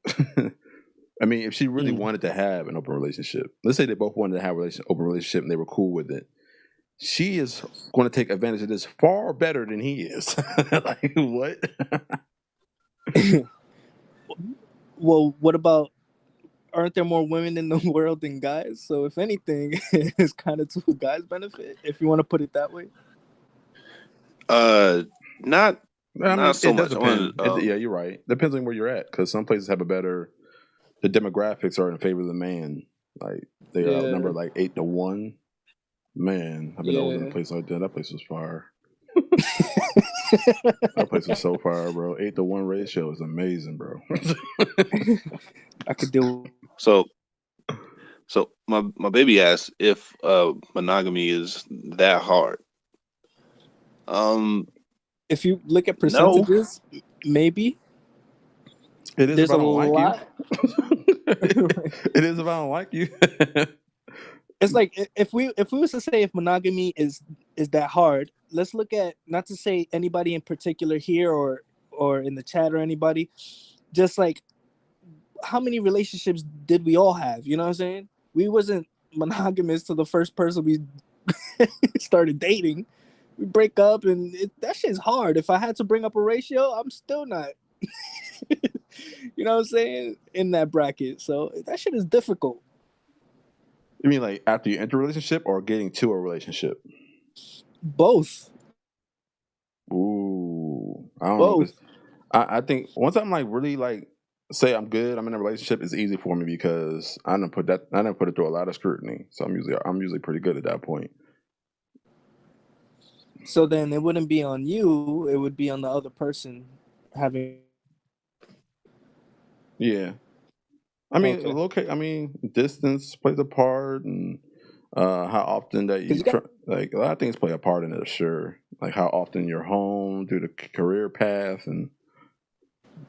I mean, if she really wanted to have an open relationship, let's say they both wanted to have an open relationship and they were cool with it, she is going to take advantage of this far better than he is. Like, what? Well, what about? Aren't there more women in the world than guys? So if anything, it's kind of to a guy's benefit, if you want to put it that way. Not I mean, not so it does much. depend. Yeah, you're right. Depends on where you're at, because some places have the demographics are in favor of the man. Like they outnumber like 8-1. Man, I've been over in a place like that. That place was fire. That place was so fire, bro. 8-1 ratio is amazing, bro. I could do. So my baby asked if monogamy is that hard. If you look at percentages, maybe it is. There's if I don't like lot. you. It is if I don't like you. It's like if we was to say if monogamy is that hard, let's look at, not to say anybody in particular here or in the chat or anybody, just like how many relationships did we all have? You know what I'm saying? We wasn't monogamous to the first person we started dating. We break up and that shit's hard. If I had to bring up a ratio, I'm still not. You know what I'm saying? In that bracket. So that shit is difficult. You mean like after you enter a relationship or getting to a relationship? Both. Ooh, I don't know. I think once I'm like really like say I'm good, I'm in a relationship, it's easy for me because I didn't put it through a lot of scrutiny. So I'm usually pretty good at that point. So then it wouldn't be on you, it would be on the other person having. Yeah. I mean, I mean, distance plays a part, and how often that like a lot of things play a part in it. Sure, like how often you're home, through the career path, and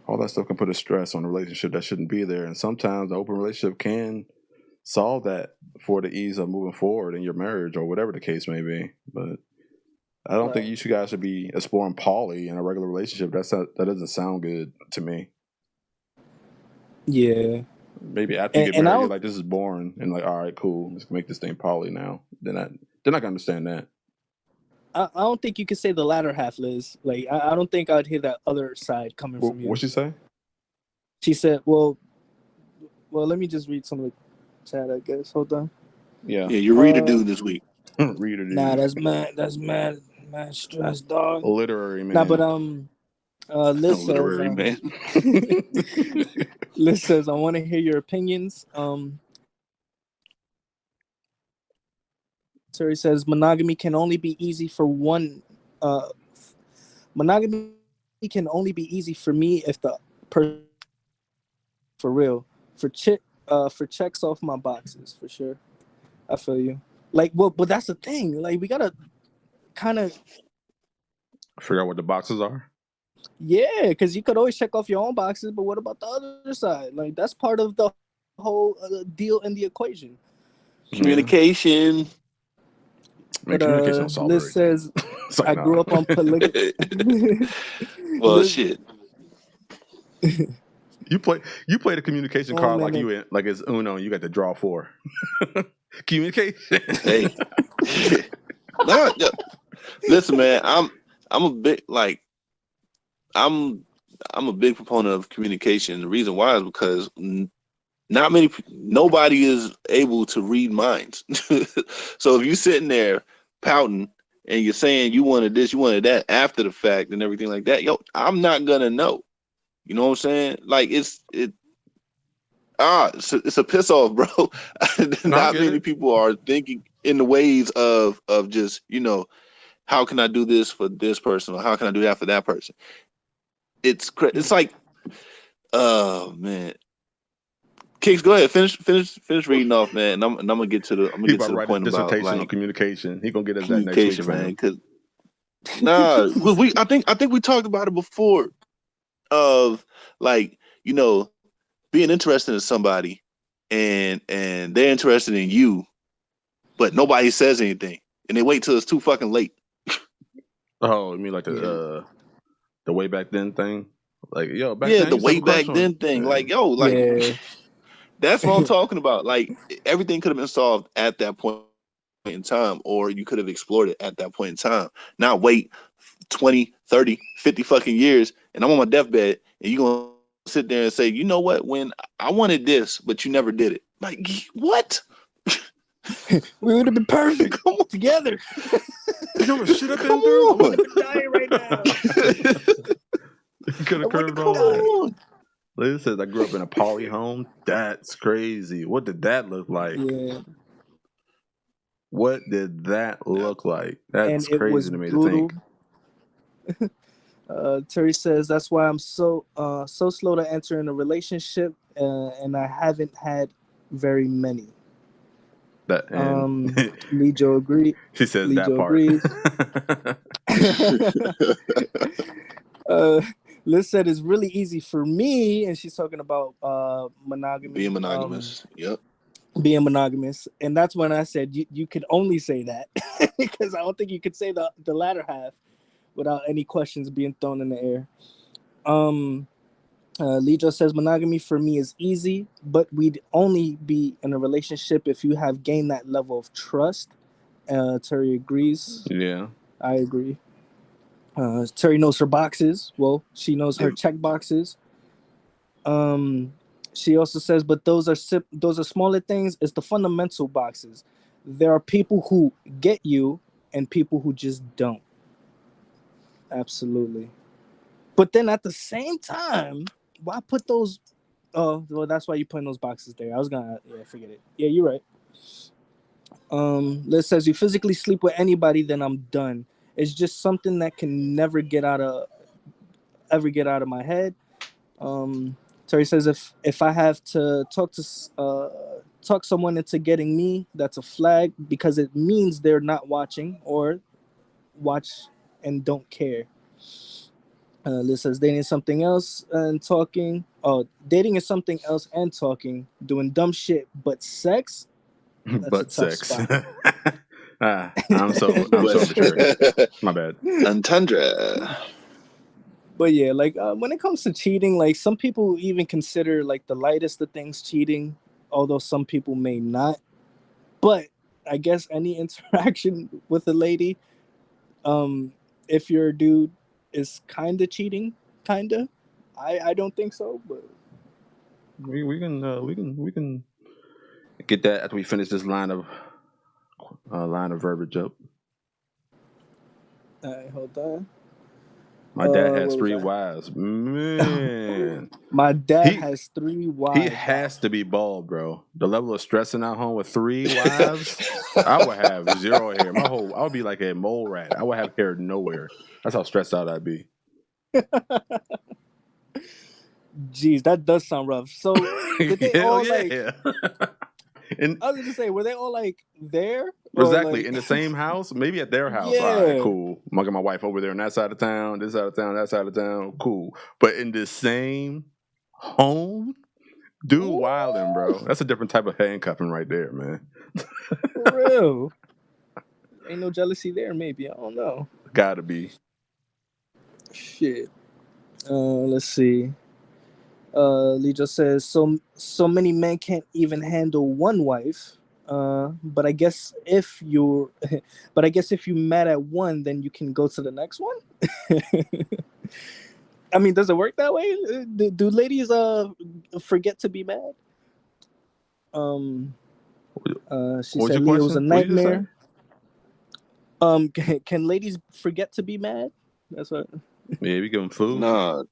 all that stuff can put a stress on a relationship that shouldn't be there. And sometimes the open relationship can solve that for the ease of moving forward in your marriage or whatever the case may be. But I don't think you guys should be exploring poly in a regular relationship. That doesn't sound good to me. Yeah. Maybe after you get married, you're like, this is boring, and like, all right, cool, let's make this thing poly now. Then I can understand that. I don't think you could say the latter half, Liz. Like, I don't think I'd hear that other side coming from you. What'd she say? She said, well, let me just read some of the chat, I guess. Hold on. Yeah, you reader dude this week. Reader dude. Nah, that's mad stress, dog. Literary man. Nah, but Liz literary man. Liz says, I want to hear your opinions. Terry says monogamy can only be easy for one. Monogamy can only be easy for me if the person for real for checks off my boxes for sure. I feel you. Like, well, but that's the thing. Like, we gotta kind of Figure out what the boxes are. yeah, because you could always check off your own boxes, but what about the other side? Like, that's part of the whole deal in the equation. Communication. Man, But communication don't solve Liz everything. says It's like, I grew up on polygamy. Well, Liz, shit. You play the communication Oh, card man, like it's Uno and you got to draw 4. Communication. Hey. No, listen, man. I'm a big I'm a big proponent of communication. The reason why is because nobody is able to read minds. So if you're sitting there pouting and you're saying you wanted this, you wanted that after the fact and everything like that, I'm not gonna know. You know what I'm saying? Like it's a piss off, bro. Not many people are thinking in the ways of just, how can I do this for this person or how can I do that for that person? It's like, oh man. Kicks, go ahead, finish reading off, man. And I'm gonna get to the point about dissertation on communication. He gonna get us that next week, man. Because I think we talked about it before. Of like, being interested in somebody, and they're interested in you, but nobody says anything, and they wait till it's too fucking late. Oh, you mean like the way back then thing? Like, yo, back yeah, then the way back then thing. Like, yo, like that's what I'm talking about. Like, everything could have been solved at that point in time, or you could have explored it at that point in time. Not wait 20, 30, 50 fucking years, and I'm on my deathbed, and you're gonna sit there and say, you know what, when I wanted this, but you never did it. Like, what? We would have been perfect together. You know what shit I've been through? I would have been dying right now. Could have curved on. Liz says I grew up in a poly home. That's crazy. What did that look like? Yeah. What did that look like? That's and crazy to me to think. Terry says that's why I'm so slow to enter in a relationship, and I haven't had very many. Lee Joe agreed. She says Lee that Joe part. Liz said it's really easy for me, and she's talking about monogamy. Being monogamous. Yep. Being monogamous, and that's when I said you could only say that because I don't think you could say the latter half without any questions being thrown in the air. Lidra says monogamy for me is easy, but we'd only be in a relationship if you have gained that level of trust. Terry agrees. Yeah, I agree. Terry knows her boxes. Well, she knows her check boxes. She also says, but those are smaller things. It's the fundamental boxes. There are people who get you and people who just don't. Absolutely. But then at the same time, why put those? Oh, well, that's why you put in those boxes there. I was gonna, forget it. Yeah, you're right. Liz says, you physically sleep with anybody, then I'm done. It's just something that can never get out of my head. Terry says, if I have to talk someone into getting me, that's a flag because it means they're not watching or watch and don't care. Liz says, dating is something else and talking. Oh, dating is something else and talking. Doing dumb shit, but sex. But sex. I'm so mature. My bad. Entendre. But yeah, like when it comes to cheating, like some people even consider like the lightest of things cheating, although some people may not. But I guess any interaction with a lady, if you're a dude, is kind of cheating, kinda. I don't think so, but we can get that after we finish this line of verbiage up. All right, hold on. My dad has Where was 3 I? wives. Man. My dad He has 3 he wives. Wow. has to be bald, bro. The level of stressing out home with 3 wives, I would have 0 hair. I would be like a mole rat. I would have hair nowhere. That's how stressed out I'd be. Jeez, that does sound rough. So did they Hell all like? yeah. And I was gonna say, were they all like there or exactly like? in the same house, maybe at their house. All right, Yeah. cool. I'm gonna get my wife over there on that side of town, this side of town, that side of town. Cool. But in the same home, dude, Ooh, wildin', bro. That's a different type of handcuffing right there, man. for real. Ain't no jealousy there. Maybe I don't know. Gotta be. Shit. Let's see. Lee just says so many men can't even handle one wife. But I guess if you're, but I guess if you mad at one, then you can go to the next one. I mean, does it work that way? Do ladies forget to be mad? She What was said your Leo was a question? What did you just say? Can ladies forget to be mad? That's what. Yeah, we give them food. Nah.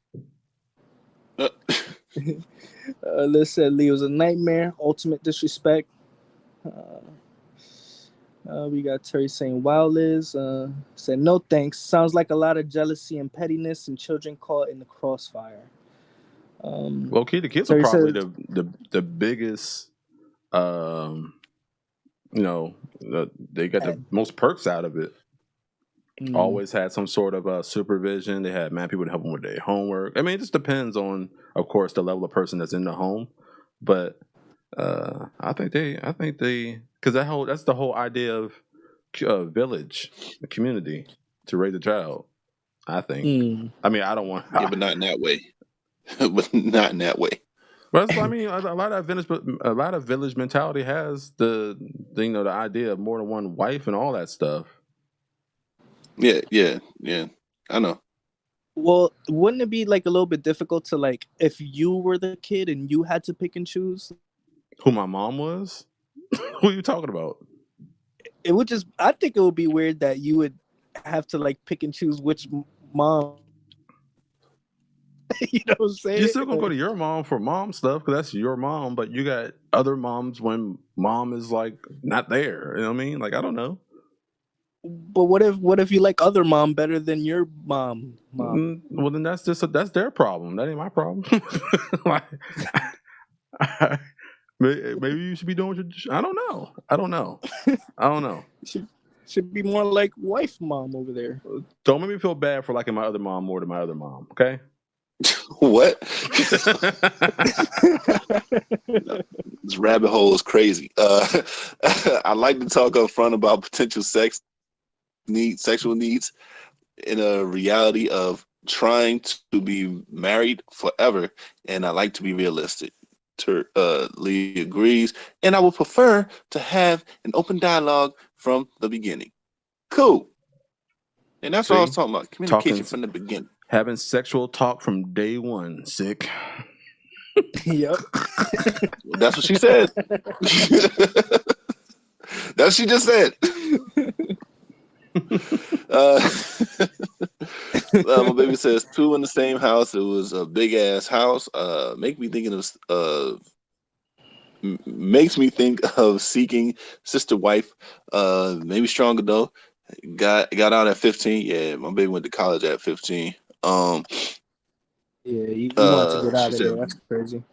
Let's say Leo's a nightmare, ultimate disrespect. We got Terry saying, "Wow, Liz." Said, "No thanks. Sounds like a lot of jealousy and pettiness, and children caught in the crossfire." Well, key, the kids are Terry probably said, the biggest. They got the most perks out of it. Always had some sort of supervision. They had people to help them with their homework. I mean, it just depends on, of course, the level of person that's in the home. But I think they, because that's the whole idea of village, a community to raise a child. I think. I mean, I don't want. Yeah, but not in that way. But not in that way. But I mean, a lot of village mentality has the idea of more than one wife and all that stuff. Yeah. I know. well, wouldn't it be like a little bit difficult to like if you were the kid and you had to pick and choose? Who my mom was? Who are you talking about? It would just. I think it would be weird that you would have to like pick and choose which mom. You know what I'm saying? You're still gonna go to your mom for mom stuff because that's your mom, but you got other moms when mom is like not there. You know what I mean? Like I don't know. But what if you like other mom better than your mom? Well, then that's that's their problem. That ain't my problem. Like, maybe you should be doing what I don't know. I don't know. Should be more like wife mom over there. Don't make me feel bad for liking my other mom more than my other mom. Okay. What? This rabbit hole is crazy. I like to talk up front about potential sexual needs in a reality of trying to be married forever, and I like to be realistic. Lee agrees, and I would prefer to have an open dialogue from the beginning. Cool. And that's what I was talking about. Communication from the beginning. Having sexual talk from day one. Sick. Yep. That's what she said. That's what she just said. My baby says 2 in the same house. It was a big ass house. Makes me think of seeking sister wife. Maybe stronger though. Got out at 15. Yeah, my baby went to college at 15. Yeah, you wanted to get out of there. That's crazy.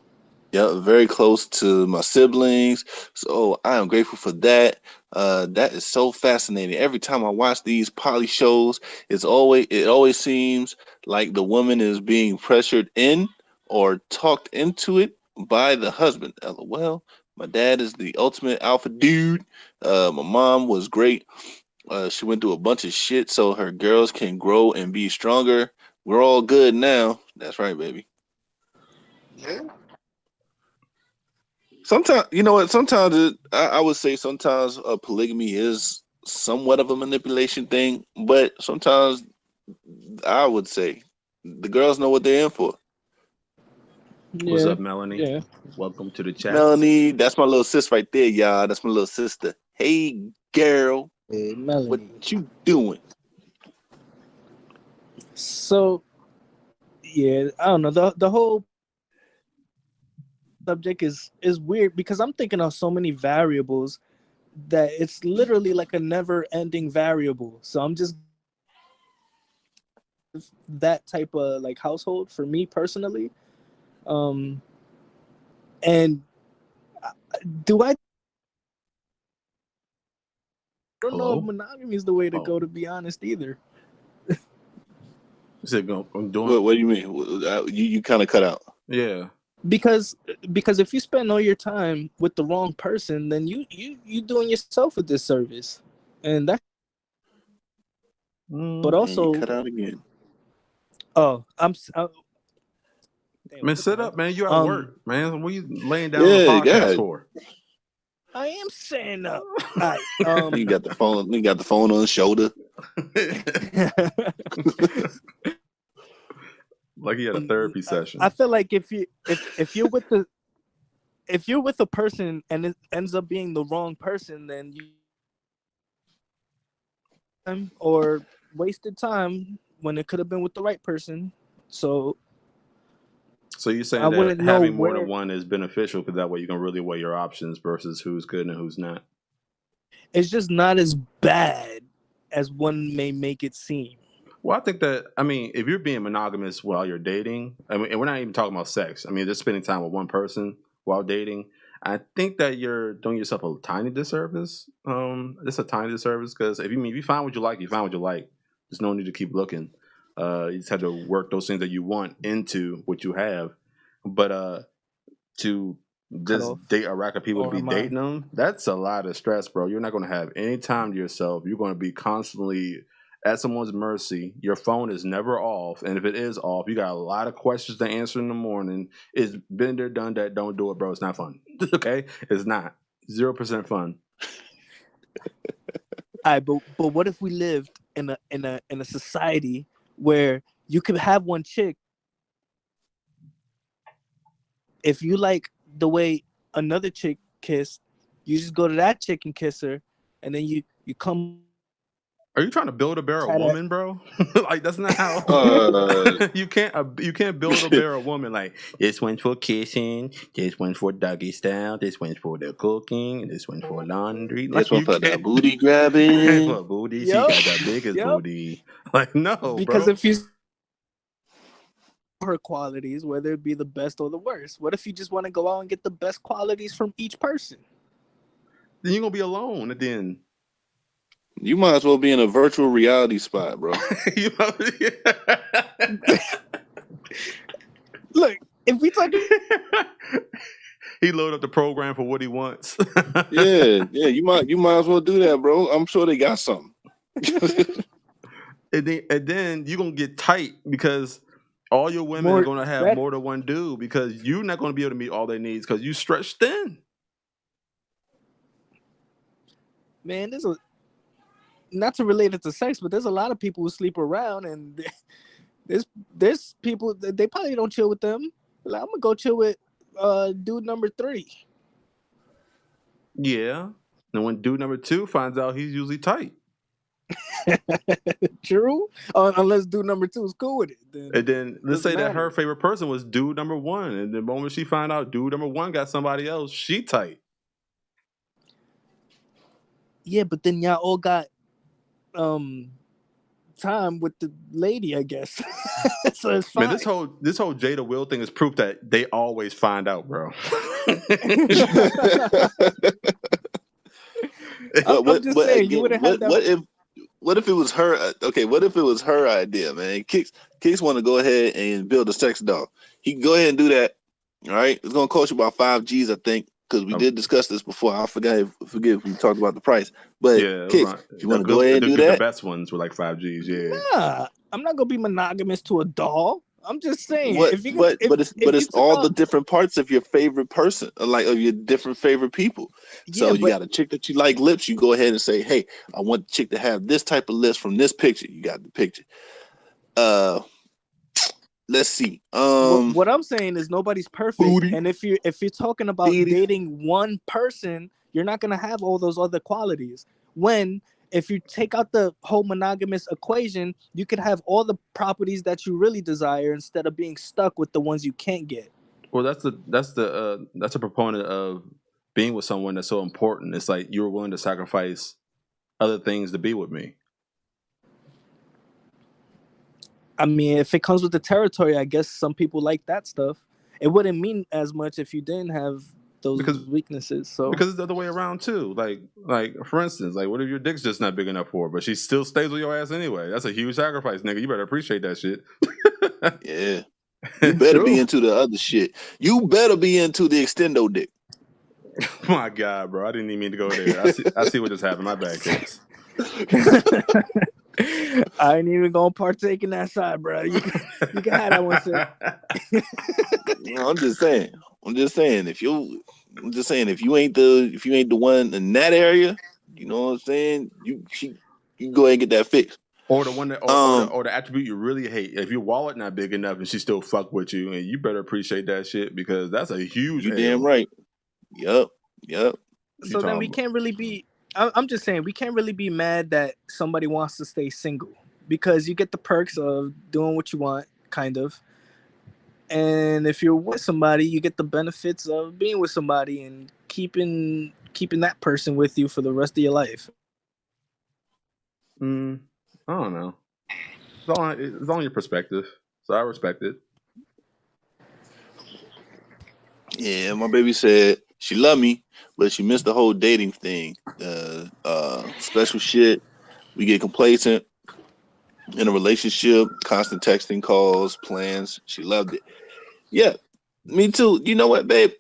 Yeah, very close to my siblings. So I am grateful for that. That is so fascinating. Every time I watch these poly shows, it always seems like the woman is being pressured in or talked into it by the husband. LOL. My dad is the ultimate alpha dude. My mom was great. She went through a bunch of shit so her girls can grow and be stronger. We're all good now. That's right, baby. Yeah. Sometimes, you know what? Sometimes I would say sometimes polygamy is somewhat of a manipulation thing, but sometimes I would say the girls know what they're in for. Yeah. What's up, Melanie? Yeah. Welcome to the chat. Melanie, that's my little sis right there, y'all. That's my little sister. Hey, girl. Hey, Melanie. What you doing? So yeah, I don't know. The whole subject is weird because I'm thinking of so many variables that it's literally like a never-ending variable. So I'm just that type of like household for me personally. Um, and do I don't know if Hello? monogamy is the way to Oh, go, to be honest, either. you said I'm doing. What do you mean? You kind of cut out. Yeah. Because if you spend all your time with the wrong person, then you doing yourself a disservice, and that. But And you also, cut out again. oh, damn, Man, what the sit hell? up, man. You at work, man. What you laying down on the Yeah, podcast God. for? I am saying up. All right. You got the phone. You got the phone on the shoulder. Like he had a therapy session. I feel like if you're with a person and it ends up being the wrong person, then you or wasted time when it could have been with the right person. So So you're I saying that wouldn't know having more than where. one is beneficial because that way you can really weigh your options versus who's good and who's not. It's just not as bad as one may make it seem. Well, I think that if you're being monogamous while you're dating, and we're not even talking about sex. Just spending time with one person while dating. I think that you're doing yourself a tiny disservice. Just a tiny disservice because if you find what you like, you find what you like. There's no need to keep looking. You just have to work those things that you want into what you have. But to Cut just off, date a rack of people to or be am I? dating them, that's a lot of stress, bro. You're not going to have any time to yourself. You're going to be constantly at someone's mercy. Your phone is never off, and if it is off, you got a lot of questions to answer in the morning. It's been there, done that. Don't do it, bro. It's not fun. Okay, it's not 0% fun. All right, but what if we lived in a society where you could have one chick if you like the way another chick kissed, you just go to that chick and kiss her, and then you come Are you trying to build a bear a try to. woman, bro? Like that's not how Uh, you can't build a bear a woman. Like this one's for kissing, this one's for doggy style, this one's for the cooking, and this one's for laundry. this Like one you for the can't. booty For grabbing. booty, she Yep, got the biggest yep. booty. Like no, Because bro. if you her qualities, whether it be the best or the worst, what if you just want to go out and get the best qualities from each person? Then you're gonna be alone at the end. You might as well be in a virtual reality spot, bro. You know? Look, if we talk. He load up the program for what he wants. Yeah. You might as well do that, bro. I'm sure they got something. and then you're gonna get tight because all your women are gonna have more than one dude because you're not gonna be able to meet all their needs because you stretched thin. Man, not to relate it to sex, but there's a lot of people who sleep around, and there's people they probably don't chill with them. Like, I'm gonna go chill with dude number 3. Yeah. And when dude number 2 finds out, he's usually tight. True. Unless dude number 2 is cool with it. And then let's say that her matter. favorite person was dude number 1. And the moment she find out dude number 1 got somebody else, she tight. Yeah, but then y'all all got time with the lady, I guess. So it's fine. Man, this whole Jada Will thing is proof that they always find out, bro. I'm just saying, again, you would have had that. What if it was her? Okay, what if it was her idea, man? Kicks want to go ahead and build a sex doll. He can go ahead and do that. All right, it's gonna cost you about $5,000, I think, because we did discuss this before. I forget if we talked about the price. But yeah, Kicks, right. if you want to go ahead and do that, the best ones were like $5,000. Yeah. Nah, I'm not gonna be monogamous to a doll. I'm just saying. But it's all the different parts of your favorite person, like of your different favorite people. So you got a chick that you like lips, you go ahead and say, hey, I want the chick to have this type of lips from this picture. You got the picture. Let's see. What I'm saying is nobody's perfect, booty. And if you're talking about dating one person, you're not gonna have all those other qualities. When if you take out the whole monogamous equation, you could have all the properties that you really desire instead of being stuck with the ones you can't get. Well, that's a proponent of being with someone that's so important. It's like you were willing to sacrifice other things to be with me. I mean, if it comes with the territory, I guess some people like that stuff. It wouldn't mean as much if you didn't have those weaknesses. So because it's the other way around too. Like for instance, like what if your dick's just not big enough for her, but she still stays with your ass anyway? That's a huge sacrifice, nigga. You better appreciate that shit. Yeah. You better be into the other shit. You better be into the extendo dick. My God, bro. I didn't even mean to go there. I see what just happened. My bad, kids. I ain't even gonna partake in that side, bro. You can have that one, sir. I'm just saying. If you ain't the one in that area, you know what I'm saying? You can go ahead and get that fixed. Or the one that, or the attribute you really hate. If your wallet not big enough and she still fuck with you, and you better appreciate that shit because that's a huge. You damn right. Yep. So then we can't really be. I'm just saying we can't really be mad that somebody wants to stay single because you get the perks of doing what you want, kind of. And if you're with somebody, you get the benefits of being with somebody and keeping that person with you for the rest of your life. I don't know. It's on your perspective, so I respect it. Yeah, my baby said she loved me, but she missed the whole dating thing. Special shit. We get complacent in a relationship, constant texting, calls, plans. She loved it. Yeah, me too. You know what, babe?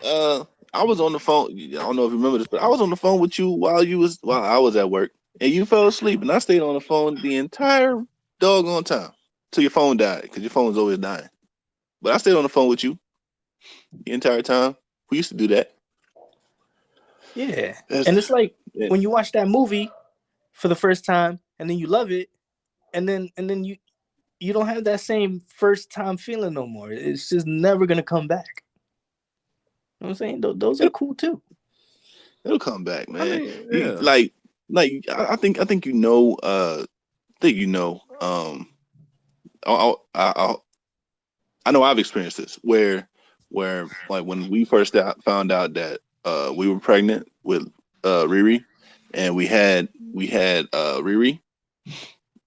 I was on the phone. I don't know if you remember this, but I was on the phone with you while I was at work, and you fell asleep, and I stayed on the phone the entire doggone time till your phone died, because your phone's always dying. But I stayed on the phone with you the entire time. We used to do that. Yeah, and it's like when you watch that movie for the first time, and then you love it, and then you don't have that same first time feeling no more. It's just never gonna come back. You know what I'm saying? Those are cool too. It'll come back, man. I mean, yeah. I think you know. I know I've experienced this where like when we first found out that we were pregnant with Riri, and we had Riri.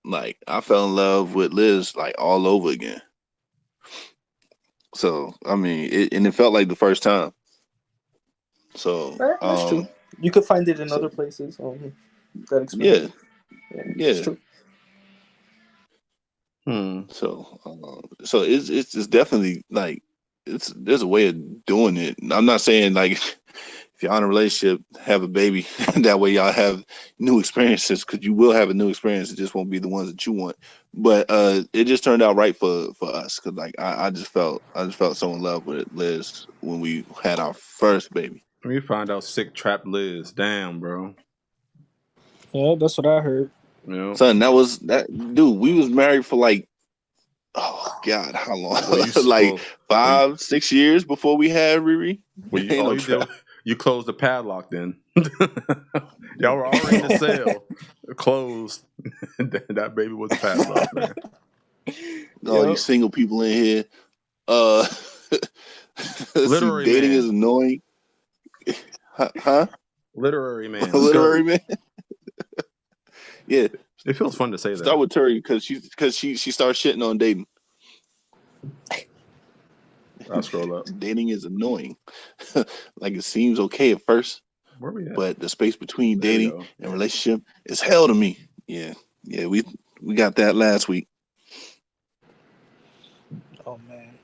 Like I fell in love with Liz like all over again. So I mean, it felt like the first time. So that's true. You could find it in other places. That experience. Yeah. True. So it's definitely like there's a way of doing it. I'm not saying like if you're in a relationship, have a baby. That way y'all have new experiences, because you will have a new experience. It just won't be the ones that you want. But it just turned out right for us, because like I just felt so in love with Liz when we had our first baby. We found out sick trapped Liz. Damn, bro. Yeah, that's what I heard. Yeah. Son, dude, we was married for like, oh God, how long? Like 5-6 years before we had Riri. You closed the padlock then. Y'all were already in the cell. Closed. That baby was a padlock, man. You single people in here. Literary dating man. is annoying. Huh? Literary man. Literary man. Yeah. It feels fun to say that. Start with Turi, because she starts shitting on dating. I'll scroll up. Dating is annoying. Like it seems okay at first, where we at? But the space between dating and relationship is hell to me. Yeah, we got that last week. Oh man,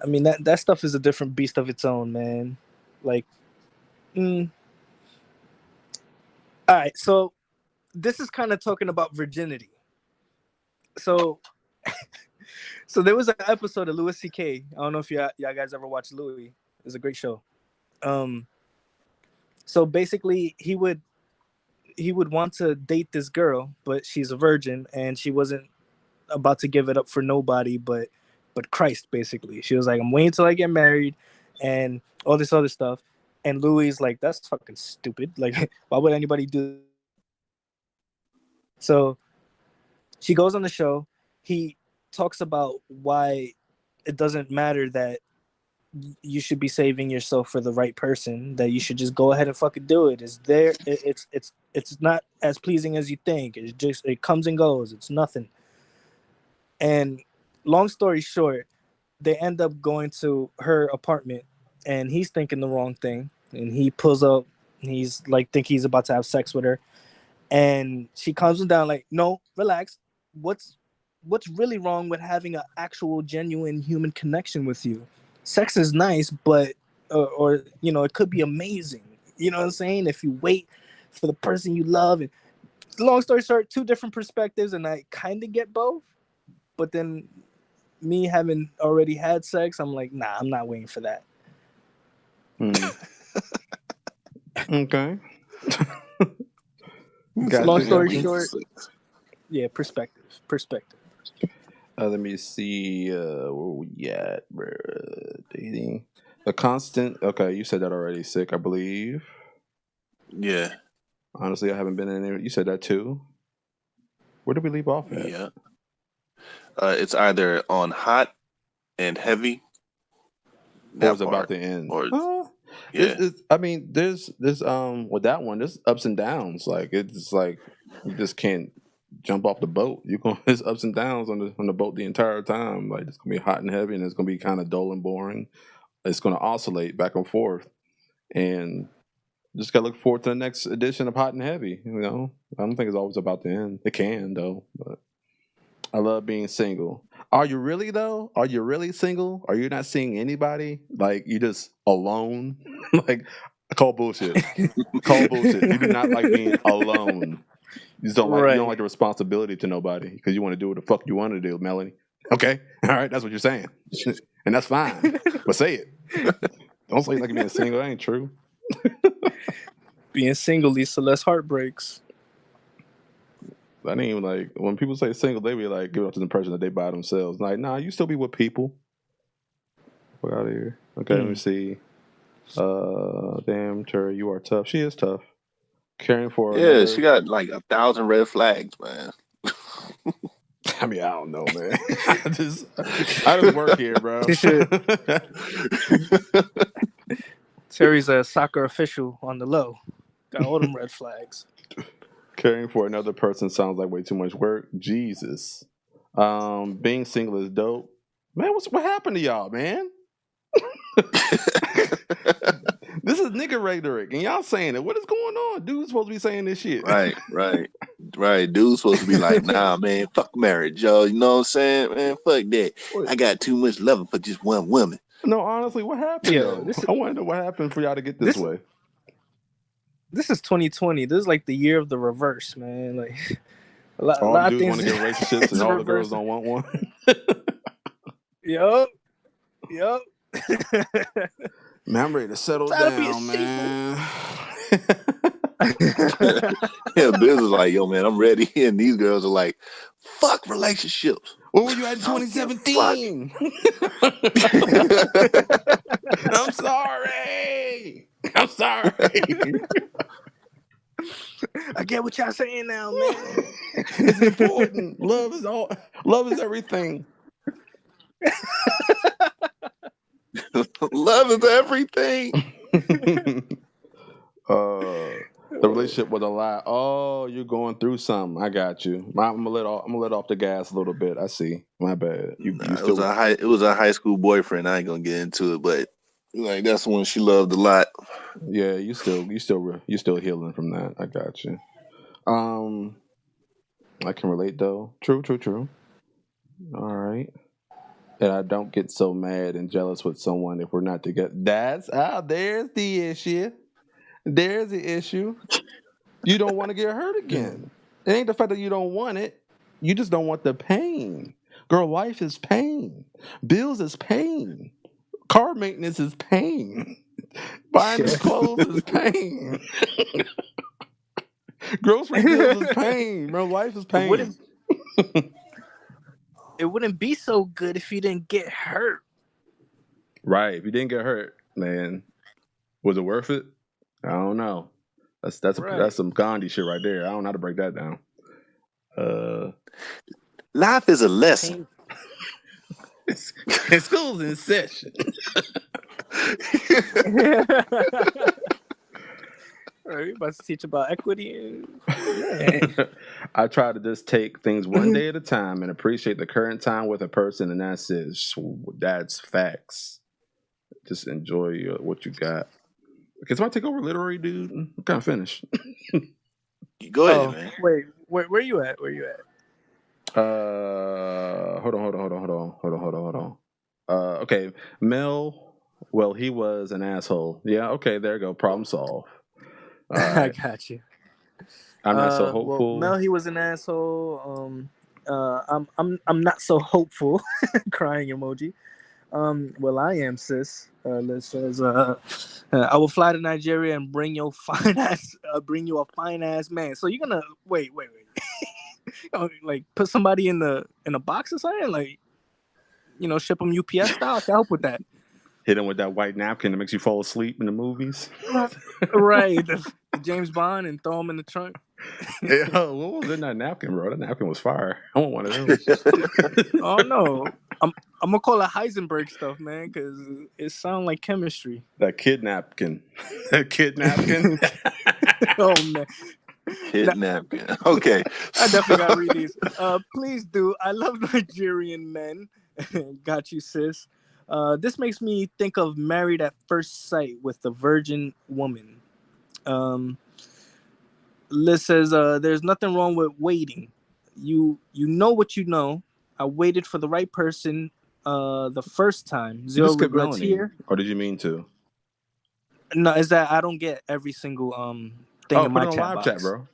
I mean that stuff is a different beast of its own, man. Like, all right, so this is kind of talking about virginity. So there was an episode of Louis C.K. I don't know if y'all guys ever watched Louis. It's a great show. So basically, he would want to date this girl, but she's a virgin, and she wasn't about to give it up for nobody but Christ. Basically, she was like, "I'm waiting till I get married," and all this other stuff. And Louis like, that's fucking stupid. Like, why would anybody do that? So she goes on the show. He talks about why it doesn't matter that you should be saving yourself for the right person, that you should just go ahead and fucking do it. It's there. It's not as pleasing as you think. It comes and goes. It's nothing. And long story short, they end up going to her apartment, and he's thinking the wrong thing. And he pulls up. He's like, think he's about to have sex with her, and she calms him down. Like, no, relax. What's really wrong with having an actual, genuine human connection with you? Sex is nice, but or you know, it could be amazing. You know what I'm saying? If you wait for the person you love. And long story short, two different perspectives, and I kind of get both. But then, me having already had sex, I'm like, nah, I'm not waiting for that. Okay. Long story short, yeah, perspective. Let me see. Where we at? Dating. A constant. Okay, you said that already. Sick, I believe. Yeah. Honestly, I haven't been in there. You said that too. Where did we leave off at? Yeah. It's either on hot and heavy. Or it's about to end. Or yeah. I mean, there's with that one, there's ups and downs. Like it's like you just can't jump off the boat. There's ups and downs on the boat the entire time. Like it's gonna be hot and heavy, and it's gonna be kind of dull and boring. It's gonna oscillate back and forth, and just gotta look forward to the next edition of Hot and Heavy. You know, I don't think it's always about to end. It can though, but I love being single. Are you really though? Are you really single? Are you not seeing anybody? Like you just alone? Like call bullshit. Call bullshit. You do not like being alone. You just don't like you don't like the responsibility to nobody because you want to do what the fuck you want to do, Melanie. Okay, all right, that's what you're saying, and that's fine. But say it. Don't say like being single. That ain't true. Being single leads to less heartbreaks. I ain't even like when people say single, they be like giving up to the impression that they by themselves. Like, nah, you still be with people. We're out of here. Okay, let me see. Damn, Cherry, you are tough. She is tough. Caring for another... she got like 1,000 red flags, man. I mean, I don't know, man. I just work here, bro. Terry's a soccer official on the low. Got all them red flags. Caring for another person sounds like way too much work. Jesus. Being single is dope. Man, what happened to y'all, man? This is nigga rhetoric, and y'all saying it. What is going on? Dude's supposed to be saying this shit. Right. Dude's supposed to be like, nah, man, fuck marriage, yo. You know what I'm saying? Man, fuck that. I got too much love for just one woman. No, honestly, what happened? I want to know what happened for y'all to get this way. This is 2020. This is like the year of the reverse, man. Like all the dudes want to get relationships, and all the girls don't want one. Yup. Man, I'm ready to settle down, man. Yeah, Biz is like, yo, man, I'm ready. And these girls are like, fuck relationships. What were you at in 2017? I'm sorry. I get what y'all saying now, man. It's important. Love is everything. Love is everything. The relationship was a lie. Oh, you're going through something. I got you. I'm gonna let off the gas a little bit. I see. My bad. It was a high school boyfriend. I ain't gonna get into it, but like that's one she loved a lot. Yeah, you still healing from that. I got you. I can relate though. True. All right. And I don't get so mad and jealous with someone if we're not together. There's the issue. There's the issue. You don't want to get hurt again. It ain't the fact that you don't want it. You just don't want the pain. Girl, life is pain. Bills is pain. Car maintenance is pain. Buying new clothes is pain. Grocery bills is pain. Bro, life is pain. It wouldn't be so good if you didn't get hurt. Right. If you didn't get hurt, man. Was it worth it? I don't know. Right. That's some Gandhi shit right there. I don't know how to break that down. Life is a lesson. School's in session. Are you about to teach about equity? Man. I try to just take things one day at a time and appreciate the current time with a person, and that's it. That's facts. Just enjoy what you got. Can somebody take over literary, dude? I'm kind of finished. Go ahead, man. Wait, where you at? Where you at? Hold on. Okay, Mel. Well, he was an asshole. Yeah. Okay, there you go. Problem solved. All I right. got you. I'm not so hopeful. Well, Mel, he was an asshole. I'm not so hopeful. Crying emoji. Well, I am, sis. Liz says, I will fly to Nigeria and bring you a fine ass man. So you're gonna wait. Like put somebody in a box or something, like, ship them UPS style. I can help with that. Hit him with that white napkin that makes you fall asleep in the movies. Right, the James Bond, and throw him in the trunk. What was in that napkin, bro? That napkin was fire. I want one of those. Oh no, I'm gonna call it Heisenberg stuff, man, because it sounds like chemistry. That kid napkin. Oh man. Kid napkin. Okay. I definitely gotta read these. Please do. I love Nigerian men. Got you, sis. This makes me think of Married at First Sight with the virgin woman. Liz says, there's nothing wrong with waiting. You know what you know. I waited for the right person the first time. Zero regrets here. Or did you mean to? No, is that I don't get every single thing in my chat box. Chat, bro.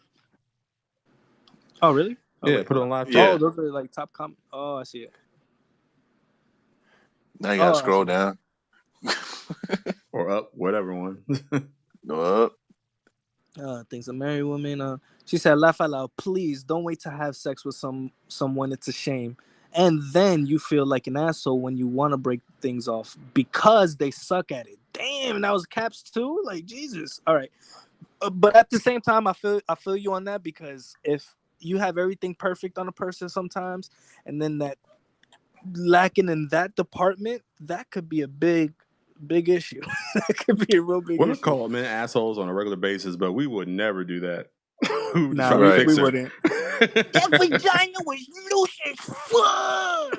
Oh, really? Oh, yeah, wait, put it on live chat. Yeah. Oh, those are like top comment. Oh, I see it. Now you gotta scroll down. Or up, whatever one. No, up. Things a married woman. She said, laugh out loud, please don't wait to have sex with someone. It's a shame. And then you feel like an asshole when you want to break things off because they suck at it. Damn, that was caps too? Like, Jesus. All right. But at the same time, I feel you on that, because if you have everything perfect on a person sometimes, and then that lacking in that department, that could be a big issue. That could be a real big issue. We're called men assholes on a regular basis, but we would never do that. Nah, we wouldn't. That vagina was loose as fuck.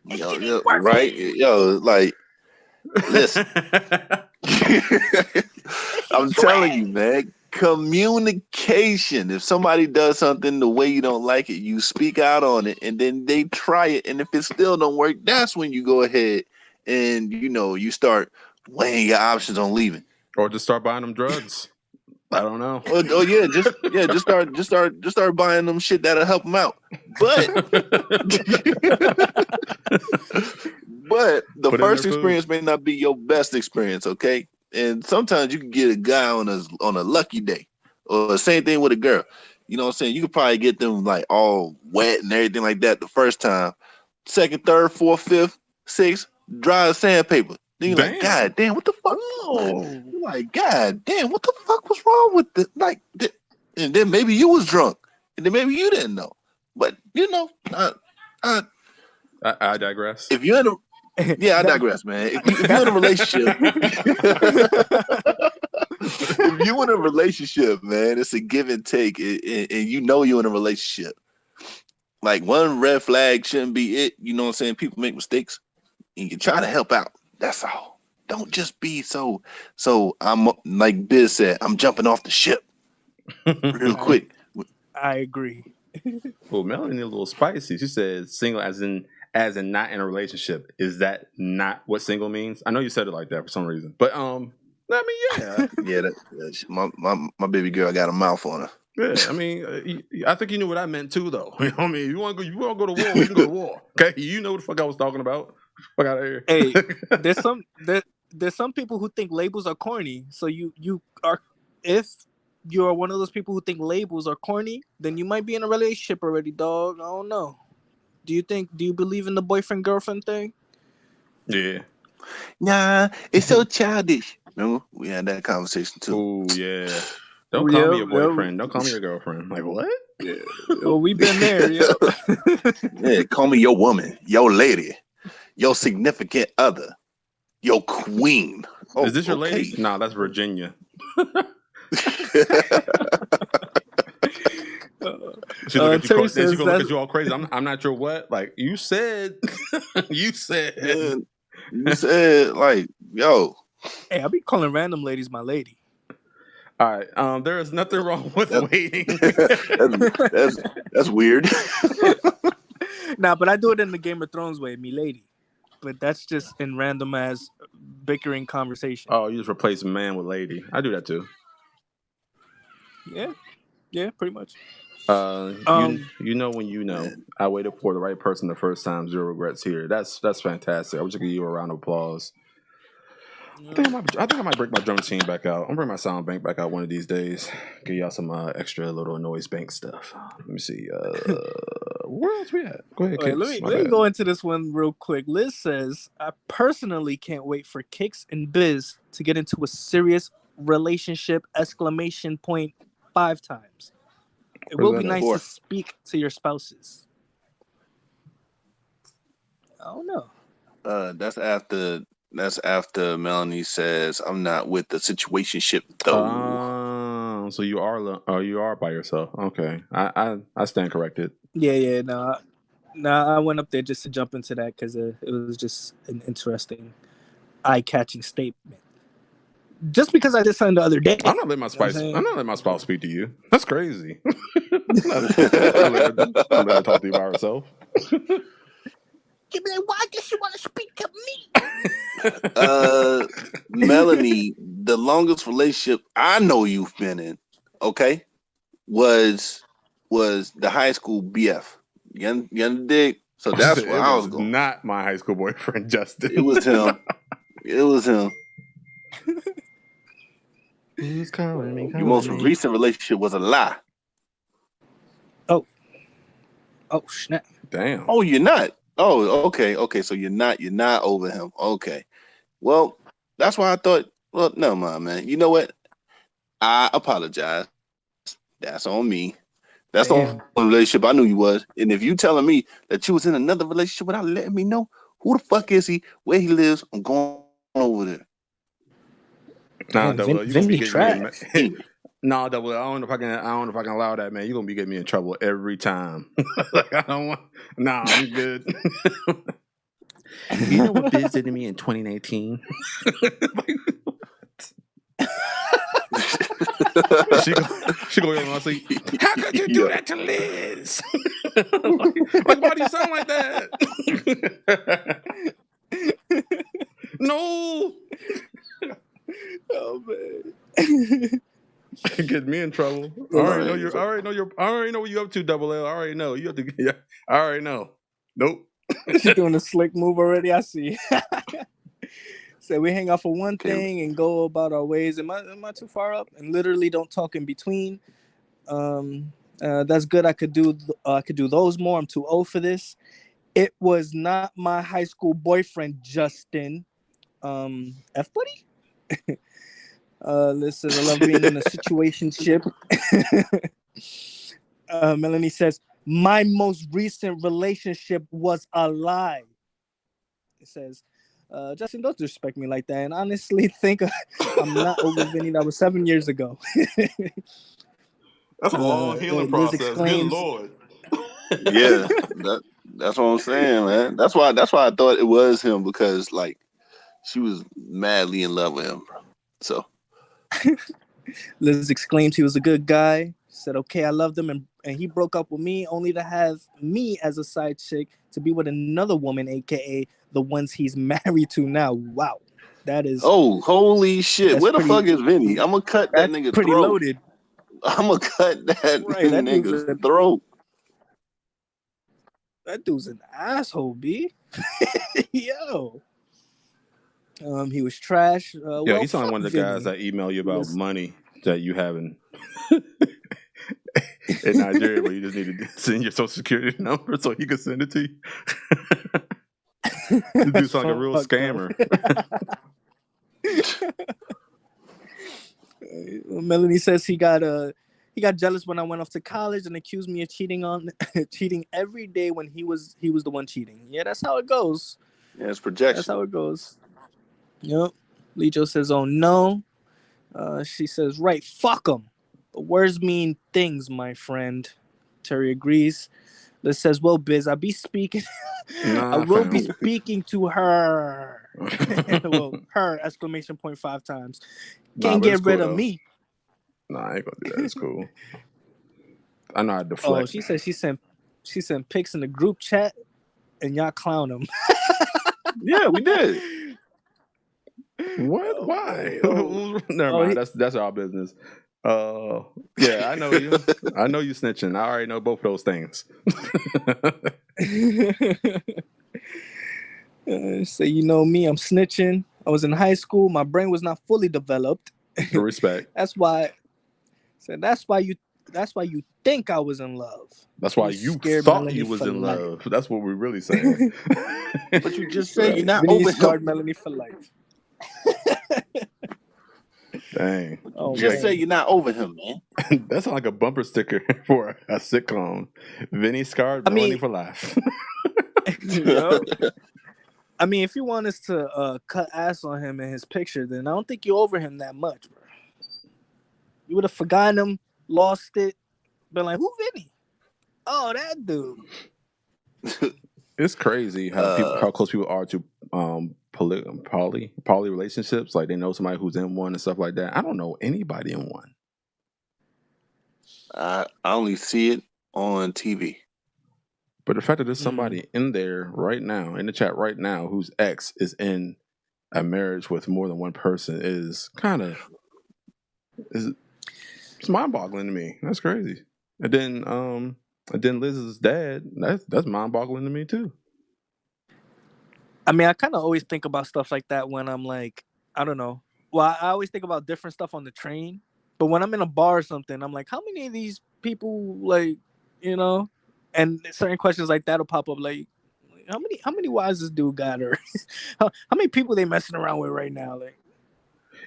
Yo, right? Yo, like, listen. I'm telling you, man. Communication. If somebody does something the way you don't like it, you speak out on it, and then they try it, and if it still don't work, that's when you go ahead and you start weighing your options on leaving, or just start buying them drugs. I don't know. Just start buying them shit that'll help them out. But the first experience may not be your best experience, okay? And sometimes you can get a guy on a lucky day, or the same thing with a girl. You know what I'm saying? You could probably get them like all wet and everything like that the first time. Second, third, fourth, fifth, sixth, dry as sandpaper. Then you're like, God damn, what the fuck? Oh. You're like, God damn, what the fuck was wrong with this? Like, and then maybe you was drunk, and then maybe you didn't know. But I digress. If you're in a I digress, man. If you're in a relationship, if you're in a relationship, man, it's a give and take, and you're in a relationship. Like, one red flag shouldn't be it. You know what I'm saying? People make mistakes, and you try to help out. That's all. Don't just be so. I'm like Biz said. I'm jumping off the ship real quick. I agree. Well, Melanie a little spicy. She said single as in not in a relationship. Is that not what single means? I know you said it like that for some reason, but I mean, yeah, my baby girl got a mouth on her. Yeah, I mean, I think you knew what I meant too, though. You know what I mean? You want to go to war? We can go to war. Okay, you know what the fuck I was talking about. Fuck out of here. Hey, there's some people who think labels are corny. So you are, if you're one of those people who think labels are corny, then you might be in a relationship already, dog. I don't know. Do you believe in the boyfriend girlfriend thing? Yeah. Nah, it's so childish. Remember, we had that conversation too. Oh yeah. Don't call me your boyfriend. Don't call me your girlfriend. Like what? Yeah. Well, we've been there, yo. Yeah, call me your woman, your lady, your significant other, your queen. Oh, Is this your okay. lady? Nah, that's Virginia. She look at you. Terry Then she says gonna look that's at you all crazy. I'm not your what? Like you said. You said. Man, you said like, yo, hey, I be calling random ladies my lady. All right. There is nothing wrong with waiting. that's weird. Nah, but I do it in the Game of Thrones way, me lady. But that's just in random ass bickering conversation. Oh, you just replace man with lady. I do that too. Yeah, pretty much. You know when you know. Man. I waited for the right person the first time. Zero regrets here. That's fantastic. I wish I could give you a round of applause. I think I might break my drum team back out. I'm bring my sound bank back out one of these days. Give y'all some extra little noise bank stuff. Let me see. Where else we at? Go ahead, Wait, Kicks. let me go into this one real quick. Liz says, I personally can't wait for Kicks and Biz to get into a serious relationship, exclamation point 5 times. It will be nice to speak to your spouses. I don't know. That's after Melanie says, I'm not with the situationship though. So you are by yourself. Okay. I stand corrected. Yeah, no. I went up there just to jump into that because it was just an interesting, eye-catching statement. Just because I did something the other day. I'm not letting my spouse speak to you. That's crazy. I'm letting her talk to you by herself. You'd be like, why does she want to speak to me? Melanie, the longest relationship I know you've been in, okay, was the high school BF. You dig? So that's where I was going. Not my high school boyfriend, Justin. It was him. Who's calling me? Your most recent relationship was a lie. Oh snap! Damn. Oh, you're not. Oh, okay. So you're not over him. Okay. Well, that's why I thought. Well, never mind, man. You know what? I apologize. That's on me. That's the only relationship I knew you was. And if you telling me that you was in another relationship without letting me know, who the fuck is he? Where he lives? I'm going over there. Nah, Double L, you gonna be getting me. Nah, Double L, I don't know if I can allow that, man. You gonna be getting me in trouble every time. Like I don't want. Nah, I'm good. You know what Biz did to me in 2019? she go yell and say, "How could you do that to Liz?" like, why do you sound like that? No. Oh man. Get me in trouble. I already know what you up to, Double L. I already know. You have to. Yeah, I already know. Nope. She's doing a slick move already. I see. So we hang out for one thing and go about our ways. Am I too far up? And literally don't talk in between. That's good. I could do those more. I'm too old for this. It was not my high school boyfriend, Justin. F buddy. Listen, I love being in a situationship. Melanie says, my most recent relationship was a lie. It says, Justin, don't disrespect me like that. And honestly, think I'm not over Vinny. That was 7 years ago. That's a long healing process. Exclaims, good Lord. Yeah, that's what I'm saying, man. That's why I thought it was him, because like she was madly in love with him, bro. So Liz exclaimed he was a good guy. Said, okay, I loved him, and he broke up with me only to have me as a side chick to be with another woman, aka the ones he's married to now. Wow. That is holy shit. Where the fuck is Vinny? I'm gonna cut that nigga pretty throat. Loaded. I'm gonna cut that nigga's throat. That dude's an asshole, B. Yo. He was trash. Yo, he's on one of the guys that email you about money that you haven't in Nigeria, but you just need to send your social security number so he can send it to you. This dude sound like a real Fucked up. scammer. Melanie says he got jealous when I went off to college and accused me of cheating every day when he was the one cheating. Yeah, that's how it goes. Yeah, it's projection. That's how it goes. Yep. Lijo says, "Oh no." She says, "Right, fuck him." But words mean things, my friend. Terry agrees. Liz says, "Well, Biz, I will be speaking to her." Well, her ! 5 times. Can't get rid of me. Nah, I ain't gonna do that. It's cool. I know how to deflect. Oh, she said she sent pics in the group chat, and y'all clown him. Yeah, we did. What? Oh, why? oh. Never mind. That's our business. Yeah, I know you. I know you snitching. I already know both of those things. So you know me, I'm snitching. I was in high school. My brain was not fully developed. Respect. That's why you think I was in love. That's why you thought you was in love. That's what we're really saying. But you just said you're not Vinny over scarred him. Melanie for life. Dang. Just say you're not over him, man. That sounds like a bumper sticker for a sitcom. Vinny scarred Melanie for life. I mean, if you want us to cut ass on him in his picture, then I don't think you're over him that much, bro. You would have forgotten him, lost it, been like, who Vinny? Oh, that dude. It's crazy how close people are to poly relationships. Like they know somebody who's in one and stuff like that. I don't know anybody in one. I only see it on TV. But the fact that there's somebody in there right now, in the chat right now, whose ex is in a marriage with more than one person is it's mind-boggling to me. That's crazy. And then Liz's dad, that's mind-boggling to me too. I mean, I kind of always think about stuff like that when I'm like, I don't know. Well, I always think about different stuff on the train. But when I'm in a bar or something, I'm like, how many of these people, like, you know? And certain questions like that will pop up, like, how many wives this dude got, or how many people they messing around with right now? Like,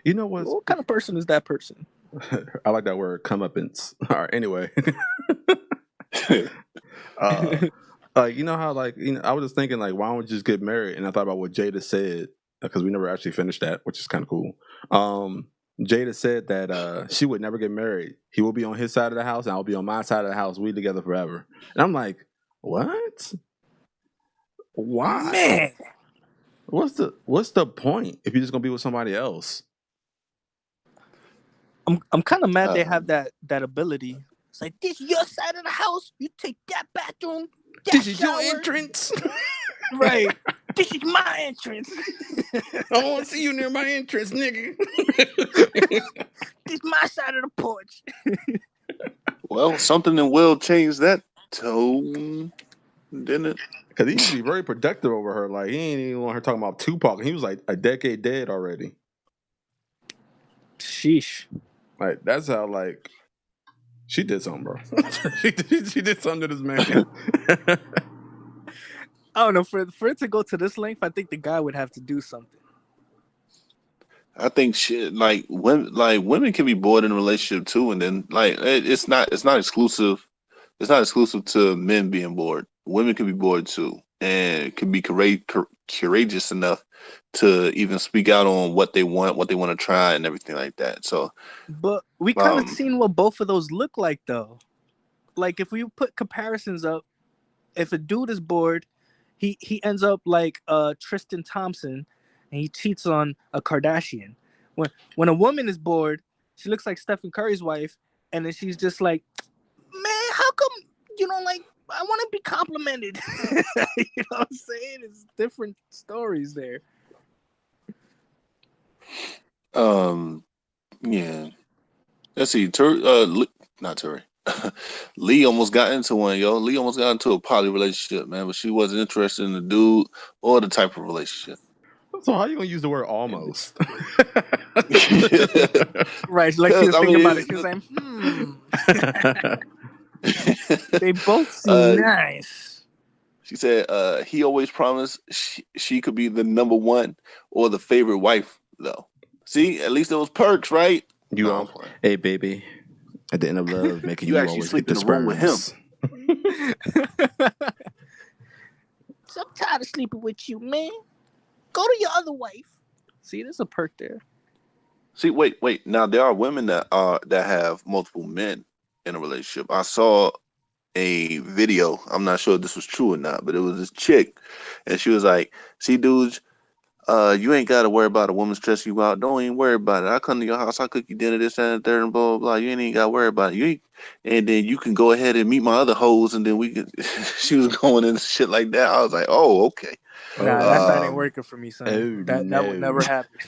you know what kind of person is that person? I like that word, comeuppance. All right, anyway. You know how, like, you know, I was just thinking, like, why don't we just get married? And I thought about what Jada said, because we never actually finished that, which is kind of cool. Jada said that she would never get married. He will be on his side of the house, and I'll be on my side of the house. We together forever. And I'm like, what? Why? Man, what's the point if you're just gonna be with somebody else? I'm kind of mad they have that ability. It's like, this is your side of the house. You take that bathroom. This is your entrance. Right. This is my entrance. I don't want to see you near my entrance, nigga. This is my side of the porch. Well, something in Will changed that tone, didn't it? Because he used to be very protective over her. Like, he ain't even want her talking about Tupac. He was like a decade dead already. Sheesh. Like, that's how, like, she did something, bro. she did something to this man. I don't know. For it to go to this length, I think the guy would have to do something. I think shit like women can be bored in a relationship too, and then like it's not exclusive. It's not exclusive to men being bored. Women can be bored too, and can be courageous enough to even speak out on what they want to try, and everything like that. So, but we kind of seen what both of those look like, though. Like if we put comparisons up, if a dude is bored, he ends up like Tristan Thompson, and he cheats on a Kardashian. When a woman is bored, she looks like Stephen Curry's wife, and then she's just like, man, how come you don't like? I want to be complimented. You know what I'm saying? It's different stories there. Yeah. Let's see. Not Terry. Lee almost got into one, yo. Lee almost got into a poly relationship, man, but she wasn't interested in the dude or the type of relationship. So how you gonna use the word almost? Right, like she was thinking about it. She was like, They both seem nice. She said he always promised she could be the number one or the favorite wife, though. See, at least those perks, right? You on? Hey, baby. At the end of love, making You you actually always sleep get the in the room with him. sperms. So I'm tired of sleeping with you, man. Go to your other wife. See, there's a perk there. See, wait. Now there are women that have multiple men in a relationship. I saw a video. I'm not sure if this was true or not, but it was this chick, and she was like, "See, dudes, you ain't got to worry about a woman stressing you out. Don't even worry about it. I come to your house, I cook you dinner, this and that, third, and blah blah blah. You ain't even got to worry about it. And then you can go ahead and meet my other hoes, and then we can." She was going into shit like that. I was like, "Oh, okay." Nah, that ain't working for me, son. That would never happen.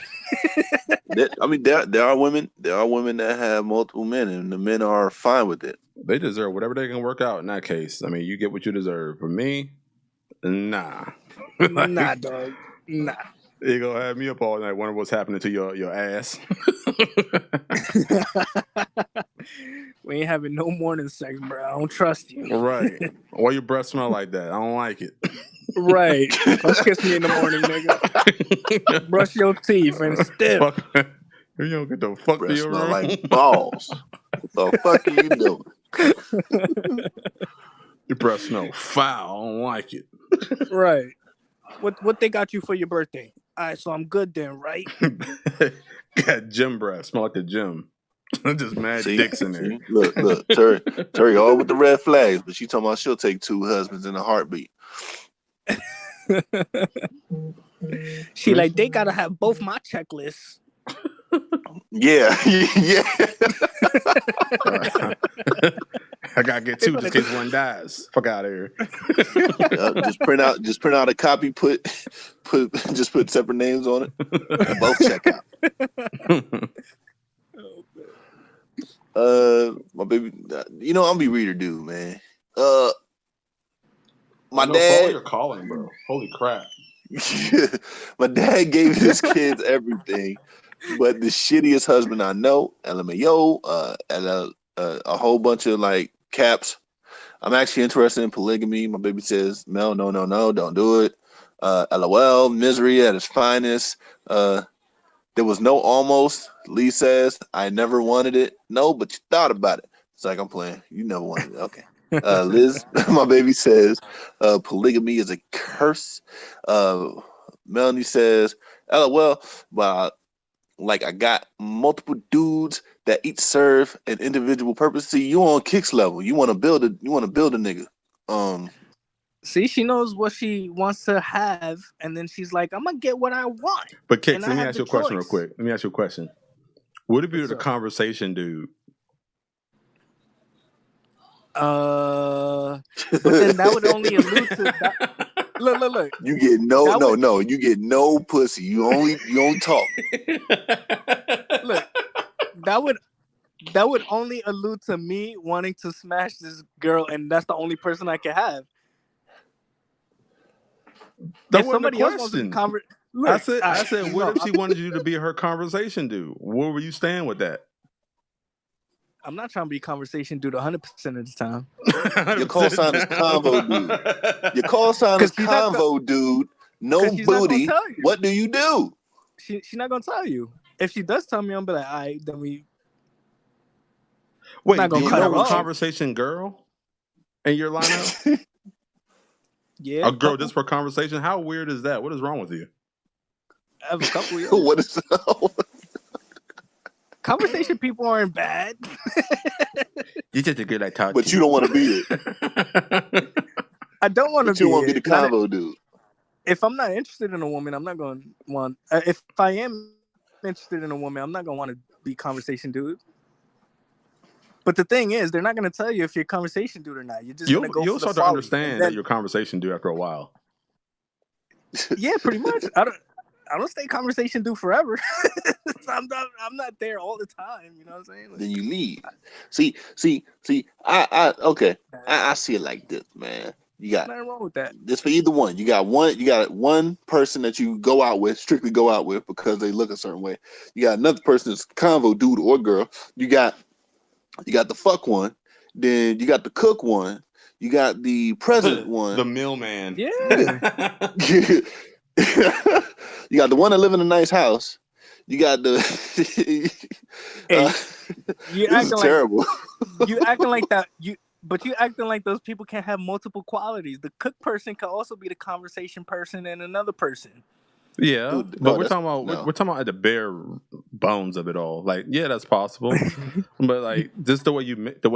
I mean, there are women that have multiple men, and the men are fine with it. They deserve whatever they can work out in that case. I mean, you get what you deserve. For me, nah. Nah, dog. Nah. You gonna have me up all night wondering what's happening to your ass. We ain't having no morning sex, bro. I don't trust you. Right. Why your breath smell like that? I don't like it. Right. Come kiss me in the morning, nigga. Brush your teeth and still. You don't get the fuck to your smell room. like balls. What the fuck are you doing? Your breath smell foul. I don't like it. Right. What they got you for your birthday? All right, so I'm good then, right? Got gym breath. Smell like the gym. Just mad dicks in there. Look, Terry, all with the red flags, but she talking about she'll take 2 husbands in a heartbeat. She like, they gotta have both my checklists. Yeah. I gotta get 2 just in case one dies. Fuck out of here. Just print out a copy. Put separate names on it. Both check out. My baby, I'm be reader dude, man. My dad. You're calling, bro. Holy crap. My dad gave his kids everything, but the shittiest husband I know. LMAO. And a whole bunch of like caps. I'm actually interested in polygamy. My baby says, no, don't do it. LOL, misery at its finest. There was no almost. Lee says, I never wanted it. No, but you thought about it. It's like, I'm playing. You never wanted it. Okay. Liz, my baby says, polygamy is a curse. Melanie says, LOL, but like I got multiple dudes that each serve an individual purpose. See, you on Kicks level. You want to build a nigga. See, she knows what she wants to have, and then she's like, I'm gonna get what I want. But Kicks, let me ask you a question real quick. Let me ask you a question. Would it be the conversation dude? But then that would only allude to that. Look. You get no. You get no pussy. You only talk. Look, that would only allude to me wanting to smash this girl, and that's the only person I can have. That wasn't the question. I said, what if she wanted you to be her conversation dude? Where were you staying with that? I'm not trying to be conversation dude 100% of the time. Your call sign is convo dude. Your call sign is convo dude. No booty. What do you do? She's not gonna tell you. If she does tell me, I'm be like, all right, then we. Wait, do you have a conversation girl in your lineup? Yeah, a girl just for conversation. How weird is that? What is wrong with you? I have a couple. Yeah. What is conversation people aren't bad. You're just a good at talking. But you don't want to be it. I don't want to be. You want to be the convo dude. If I'm not interested in a woman, I'm not going to want. If I am interested in a woman, I'm not going to want to be conversation dude. But the thing is, they're not going to tell you if you're a conversation dude or not. You're just going to go. You'll start to understand that you're a conversation dude after a while. Yeah, pretty much. I don't stay conversation dude forever. I'm not there all the time. You know what I'm saying? Then you leave. See. I see it like this, man. You got nothing wrong with that. This for either one. You got one person that you go out with, strictly go out with because they look a certain way. You got another person that's convo dude or girl. You got the fuck one. Then you got the cook one. You got the president one. The millman. Yeah. You got the one that live in a nice house. You got the. Hey, you this is acting terrible. you acting like that. But you acting like those people can't have multiple qualities. The cook person can also be the conversation person and another person. Yeah, Dude, but no, we're talking about we're talking about the bare bones of it all. Like, yeah, that's possible, but like just the way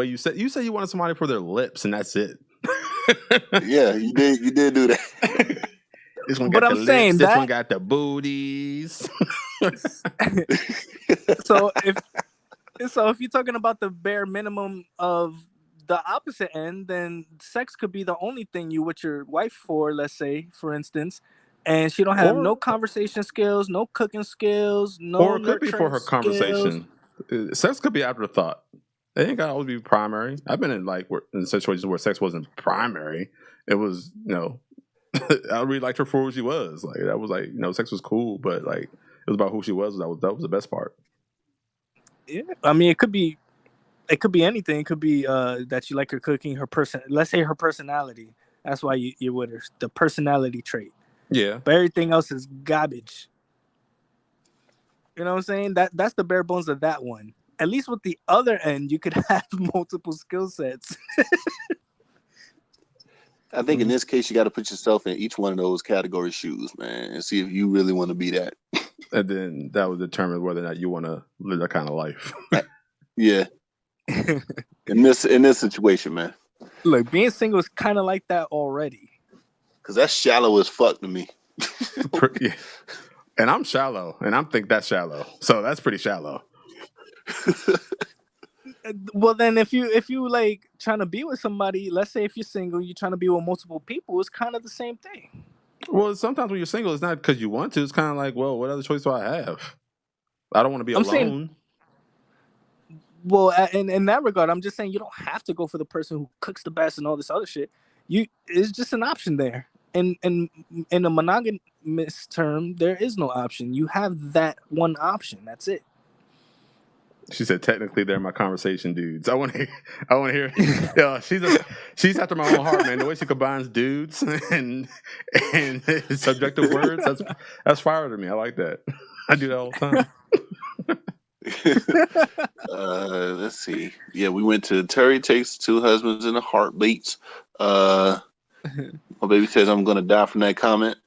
you said you wanted somebody for their lips and that's it. Yeah, you did do that. This one But got I'm the lips. saying This that- one got the booties. So if you're talking about the bare minimum of the opposite end, then sex could be the only thing you with your wife for, let's say, for instance, and she don't have no conversation skills, no cooking skills, no or it could be for nurturing her skills. conversation. Sex could be afterthought. It ain't gotta always be primary. I've been in situations where sex wasn't primary. It was, I really liked her for who she was. Like that was like, sex was cool, but like it was about who she was. That was the best part. Yeah, I mean, it could be anything. It could be that you like her cooking, her person. Let's say her personality. That's why you're with her. The personality trait. Yeah, But everything else is garbage. You know what I'm saying? That's the bare bones of that one. At least with the other end, you could have multiple skill sets. I think in this case, you got to put yourself in each one of those category shoes, man, and see if you really want to be that. and then that would determine whether or not you want to live that kind of life. Yeah. In this situation, man. Look, being single is kind of like that already. Because that's shallow as fuck to me. Yeah. And I'm shallow, and I think that's shallow. So that's pretty shallow. Well, then if you like trying to be with somebody, let's say if you're single, you're trying to be with multiple people, it's kind of the same thing. Well, sometimes when you're single, it's not because you want to. It's kind of like, well, what other choice do I have? I don't want to be alone. Well, in that regard, I'm just saying you don't have to go for the person who cooks the best and all this other shit. It's just an option there. And in a monogamous term, there is no option. You have that one option. That's it. She said, "Technically, they're my conversation dudes." I want to hear. Yeah, she's after my own heart, man. The way she combines dudes and subjective words, that's fire to me. I like that. I do that all the time. Let's see. Yeah, we went to Terry Takes Two Husbands and a Heartbeats. My baby says I'm gonna die from that comment.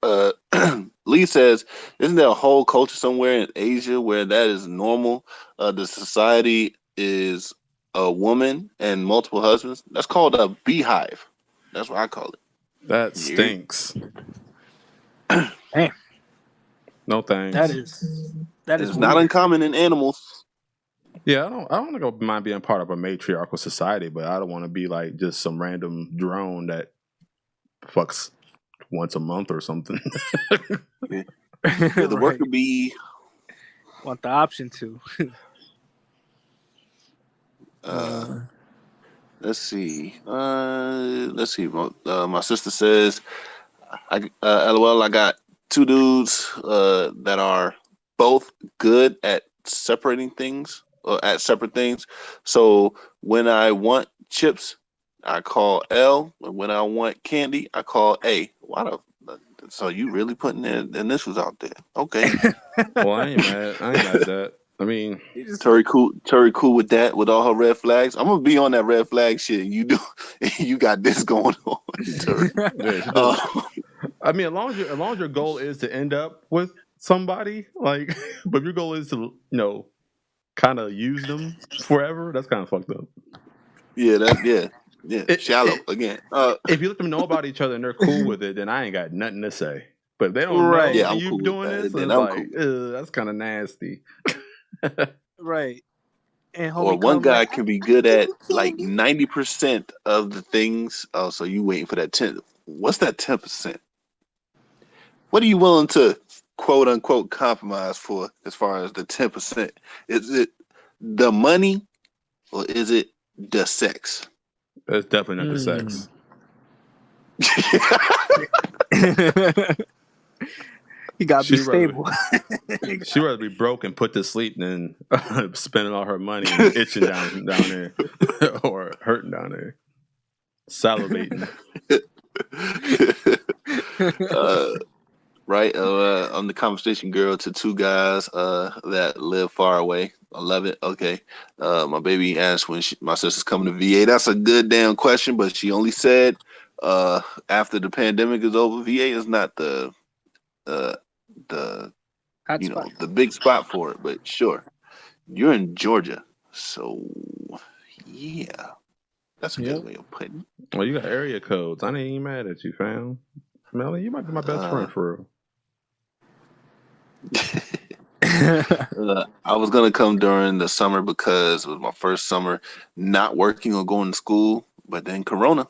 Lee says, isn't there a whole culture somewhere in Asia where that is normal? The society is a woman and multiple husbands. That's called a beehive. That's what I call it. That stinks. Damn. No thanks. That is not uncommon in animals. Yeah, I don't mind being part of a matriarchal society, but I don't want to be like just some random drone that fucks once a month or something. Yeah, the worker bee. Want the option to. Let's see. My sister says, LOL, I got two dudes that are both good at separating things, or at separate things. So when I want chips, I call L, and when I want candy, I call A. So you really putting the initials out there? Okay. Well, I ain't mad at that. I mean, Terry cool with that, with all her red flags. I'm gonna be on that red flag shit. You got this going on. Yeah, I mean, as long as your goal is to end up with somebody, like, but if your goal is to kind of use them forever, that's kind of fucked up. Yeah, shallow again. If you let them know about each other and they're cool with it, then I ain't got nothing to say. But if they don't know you cool doing this, then it's I'm like, cool. That's kind of nasty. Right. And or one guy can be good at like 90% of the things. Oh, so you waiting for that 10? What's that 10%? What are you willing to quote unquote compromise for as far as the 10%? Is it the money or is it the sex? It's definitely not the sex. You gotta be stable. She rather be broke and put to sleep than spending all her money and itching down there or hurting down there. Salivating. Right. I'm the conversation girl to two guys that live far away. I love it. Okay. My baby asked when my sister's coming to VA. That's a good damn question, but she only said after the pandemic is over, VA is not the Hot spot. the big spot for it. But sure, you're in Georgia, so yeah, that's a good way of putting it. Well, you got area codes. I ain't even mad at you, fam. Melly, you might be my best friend for real. I was gonna come during the summer because it was my first summer not working or going to school, but then Corona,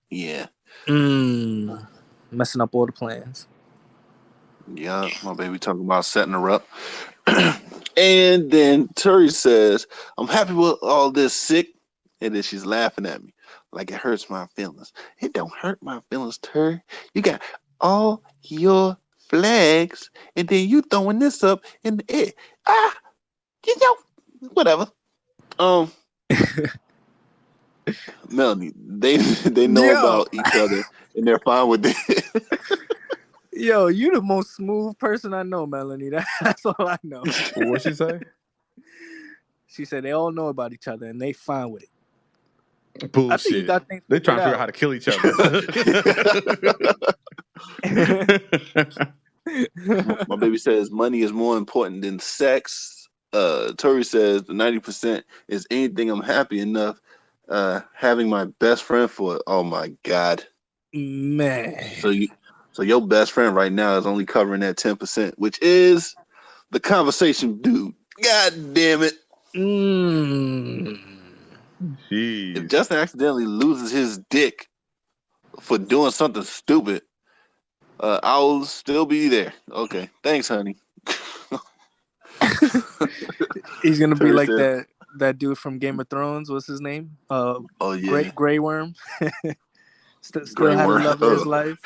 yeah, messing up all the plans. Yeah, my baby talking about setting her up. And then Turi says, I'm happy with all this sick. And then she's laughing at me like it hurts my feelings. It don't hurt my feelings, Turi. You got all your flags and then you throwing this up in the air. Whatever. Melanie, they know about each other and they're fine with it. Yo, you the most smooth person I know, Melanie. That's all I know. What'd she say? She said they all know about each other and they fine with it. Bullshit. They trying to figure out how to kill each other. My baby says money is more important than sex. Tori says the 90% is anything I'm happy enough having my best friend for it. Oh my God. Man. So your best friend right now is only covering that 10%, which is the conversation dude. God damn it. Jeez. If Justin accidentally loses his dick for doing something stupid, I'll still be there. Okay. Thanks, honey. He's gonna be like that dude from Game of Thrones. What's his name? Oh yeah, Grey Worm. still Grey had Worm. the love of his life.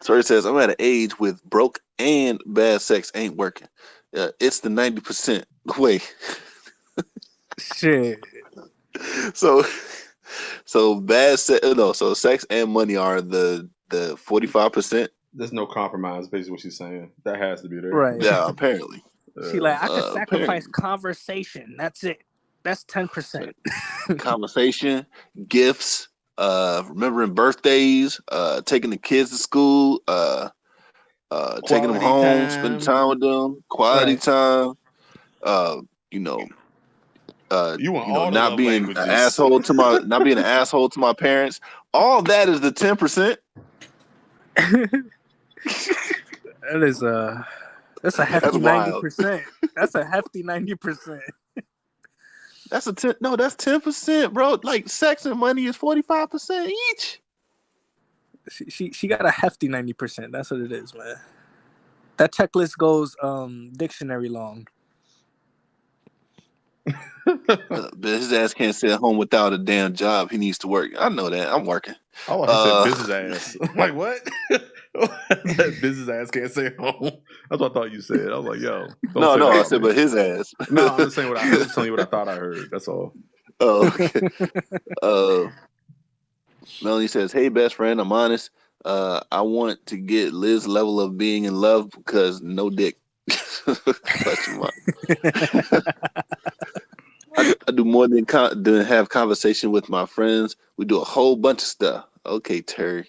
Sorry, says I'm at an age with broke and bad sex ain't working. It's the 90%. Wait. Shit. So bad sex. No, so sex and money are the 45%. There's no compromise, basically what she's saying. That has to be there. Right. Yeah, apparently. She like, I could sacrifice conversation. That's it. That's 10%. Conversation, gifts, remembering birthdays, taking the kids to school, taking them home, spending time with them, quality time, not being an asshole to my parents. All that is the 10%. That's a hefty 90%. That's a hefty 90%. That's 10%, bro. Like sex and money is 45% each. She got a hefty 90%. That's what it is, man. That checklist goes dictionary long. But his ass can't sit at home without a damn job. He needs to work. I know that. I'm working. Oh, I said business ass. I'm like, what? That business ass can't stay home. That's what I thought you said. I was like, yo. No, I said, but his ass. No, I'm just saying I'm just telling you what I thought I heard. That's all. Oh, okay. Melanie says, hey, best friend, I'm honest. I want to get Liz's level of being in love because no dick. I do more than have conversation with my friends. We do a whole bunch of stuff. Okay, Terry.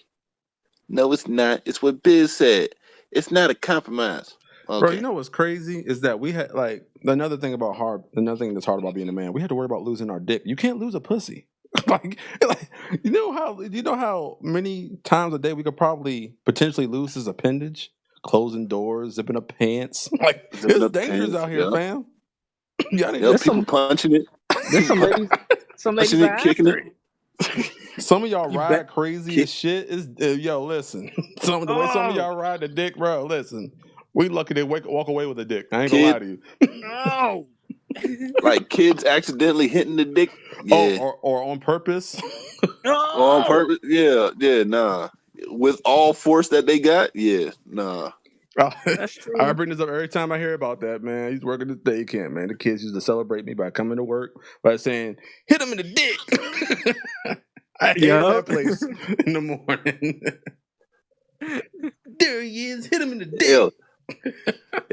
No, it's not. It's what Biz said. It's not a compromise. Okay. Bro, you know what's crazy is that we had another thing that's hard about being a man. We had to worry about losing our dick. You can't lose a pussy. like you know how many times a day we could probably potentially lose his appendage, closing doors, zipping up pants. Like it's dangerous out here, fam. There's people punching it. There's some ladies it, kicking it. Some of y'all ride crazy as shit. Listen. The way some of y'all ride the dick, bro. Listen, we lucky to walk away with a dick. I ain't gonna lie to you. No. Like kids accidentally hitting the dick. Yeah. Or on purpose. On purpose. Yeah, nah. With all force that they got, yeah, nah. That's I true. bring this up every time I hear about that, man. He's working this day camp, man. The kids used to celebrate me by coming to work by saying, hit him in the dick. I hated Yup. that place in the morning. There he is, hit him in the dick.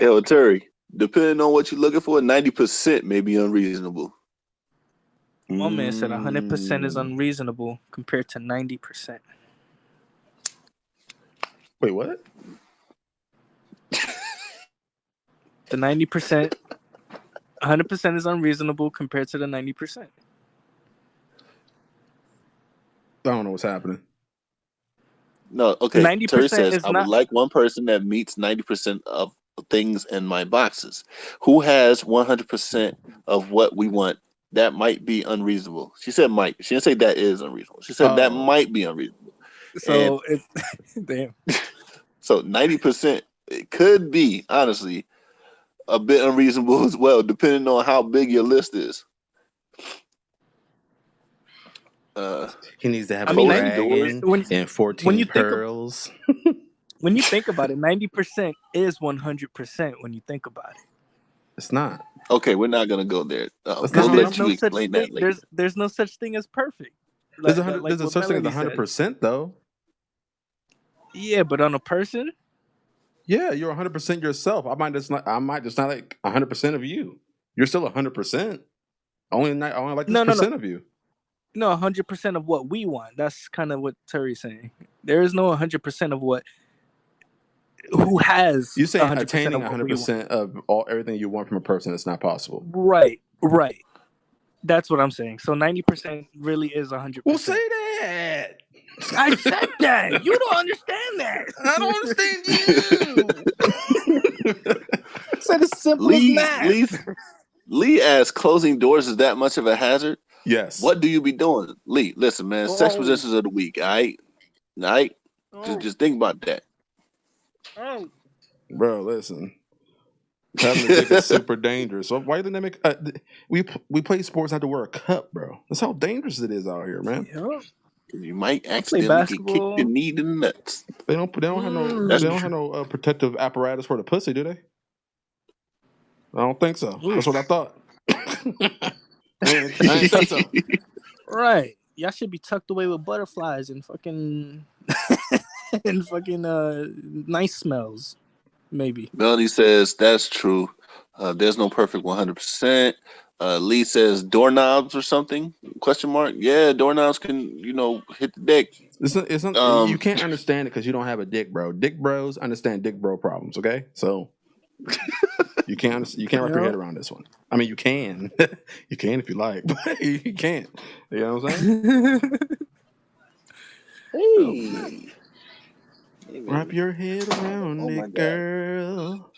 Yo, Terry, depending on what you're looking for, 90% may be unreasonable. My man said 100% is unreasonable compared to 90%. Wait, what? The 90%, 100% is unreasonable compared to the 90%. I don't know what's happening. No, okay. 90% Terry says, is I would not. like one person that meets 90% of things in my boxes. Who has 100% of what we want? That might be unreasonable. She said might. She didn't say that is unreasonable. She said that might be unreasonable. So it's damn. So 90%, it could be, honestly, a bit unreasonable as well, depending on how big your list is. He needs to have I a mean, dragon and 14 you think pearls. when you think about it, 90% is 100% when you think about it. It's not. Okay, we're not gonna go there. That's We'll not let how you explain that later. There's no such thing as perfect. There's Like a what such thing as Melody 100% though. Yeah, but on a person, Yeah, you're 100% yourself. I might just not like 100% of you. You're still 100%. Only like this percent of you. no, 100% of what we want. That's kind of what Terry's saying. There is no 100% of what who has. You saying 100% attaining of what we 100% of everything you want from a person is not possible. Right. That's what I'm saying. So 90% really is 100%. Well, say that. I said that. You don't understand that. I don't understand you. Said it's simple as math. Lee asks, closing doors is that much of a hazard? Yes. What do you be doing? Lee, listen, man, sex positions of the week, all right? Just think about that. Bro, listen. Having a dick is super dangerous. So why didn't they make? We play sports, have to wear a cup, bro. That's how dangerous it is out here, man. Yep. You might accidentally get kicked your knee in the nuts. They don't have no protective apparatus for the pussy, do they? I don't think so. That's what I thought. I ain't said so. Right. Y'all should be tucked away with butterflies and fucking nice smells. Maybe. Melody says that's true. There's no perfect 100%. Lee says doorknobs or something? Question mark. Yeah, doorknobs can hit the dick. It's not, you can't understand it because you don't have a dick, bro. Dick bros understand dick bro problems. Okay, so you can't wrap your head around this one. I mean, you can, you can if you like, but you can't. You know what I'm saying? Hey. Wrap your head around it, girl.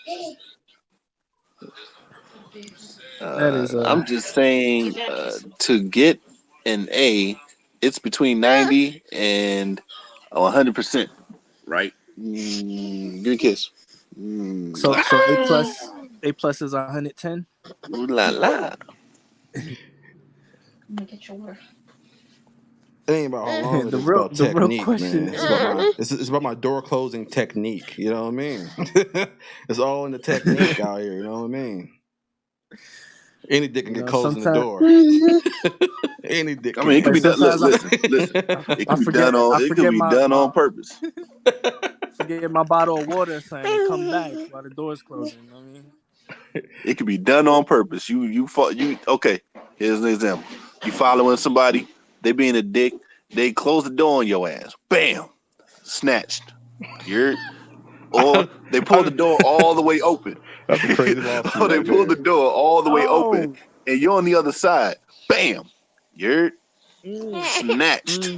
That is. I'm just saying, to get an A, it's between 90 and 100%, right? Give me a kiss. So A plus is 110. Ooh la la. It ain't about how long it is. It's about technique, man. It's about my door closing technique. You know what I mean? It's all in the technique out here. You know what I mean? Any dick can get closed in the door. Any dick. I mean, it could be done. Listen. It could be done on purpose. Forget my bottle of water, saying come back while the door's closing. You know what I mean? It could be done on purpose. Okay. Here's an example. You following somebody, they being a dick, they close the door on your ass. Bam, snatched. Or they pull the door all the way open. That's a crazy lawsuit. Or they pull the door all the way open, and you're on the other side. Bam, you're snatched.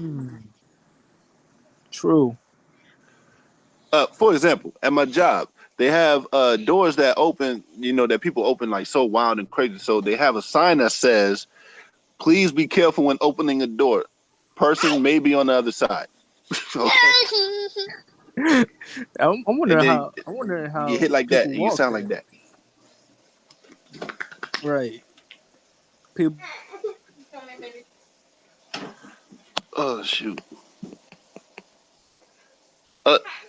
True. For example, at my job, they have doors that open, that people open like so wild and crazy. So they have a sign that says, please be careful when opening a door. Person may be on the other side. I'm wondering how you hit like that and you sound like that. Right. People. Oh shoot.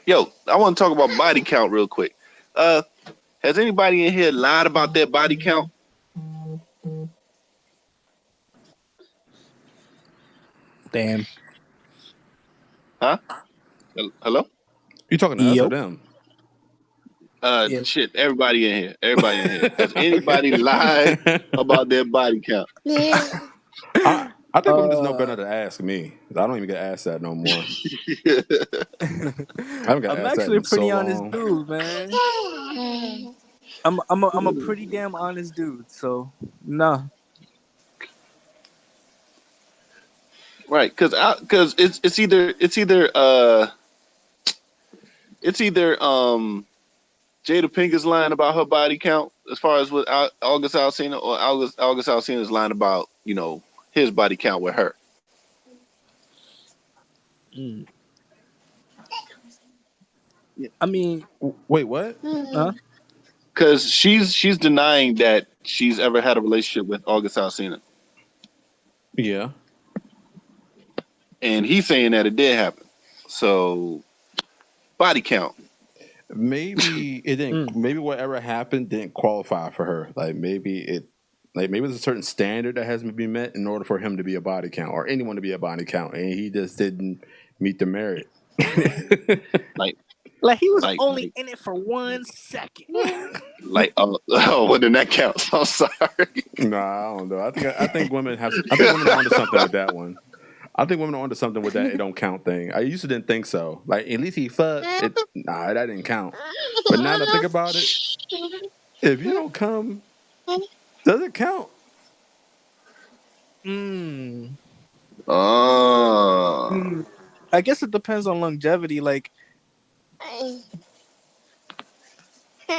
Yo, I want to talk about body count real quick. Has anybody in here lied about their body count? Damn. Huh? Hello? You talking to us or Yep. them? Yeah. Shit. Everybody in here. Everybody in here. Has anybody lied about their body count? I think women just know better to ask me. I don't even get asked that no more. I haven't got I'm asked that actually a in so pretty honest long. dude, man. I'm a pretty damn honest dude. So nah. Right, because it's either Jada Pinkett lying about her body count as far as with August Alsina, or August Alsina's lying about his body count with her. Mm. I mean, Wait, what? huh? Because she's denying that she's ever had a relationship with August Alsina, Yeah. and he's saying that it did happen. So body count. Maybe it didn't. Maybe whatever happened didn't qualify for her. Maybe there's a certain standard that has to be met in order for him to be a body count or anyone to be a body count, and he just didn't meet the merit. Like he was only in it for 1 second. Well, then that counts. I'm sorry. No, I don't know. I think women have. I think women are onto something with that one. I think women are onto something with that it don't count thing. I used to didn't think so. Like at least he fucked. Nah, that didn't count. But now that I think about it, if you don't come, does it count? I guess it depends on longevity. Like,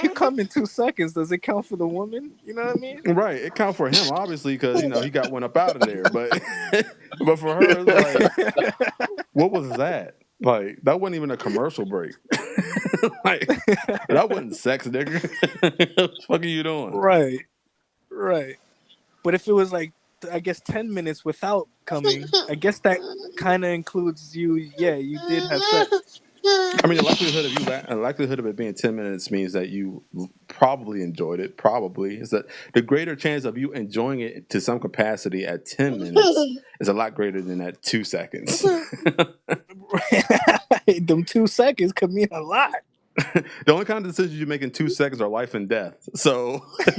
you come in 2 seconds, does it count for the woman? You know what I mean? Right, it count for him obviously because he got one up out of there. But but for her, it's like, what was that? Like that wasn't even a commercial break. Like that wasn't sex, nigga. What the fuck are you doing? Right. But if it was like, I guess 10 minutes without coming, I guess that kind of includes you. Yeah, you did have sex. I mean, the likelihood of it being 10 minutes means that you probably enjoyed it. Probably is that the greater chance of you enjoying it to some capacity at 10 minutes is a lot greater than at 2 seconds. Them 2 seconds could mean a lot. The only kind of decisions you make in 2 seconds are life and death. So the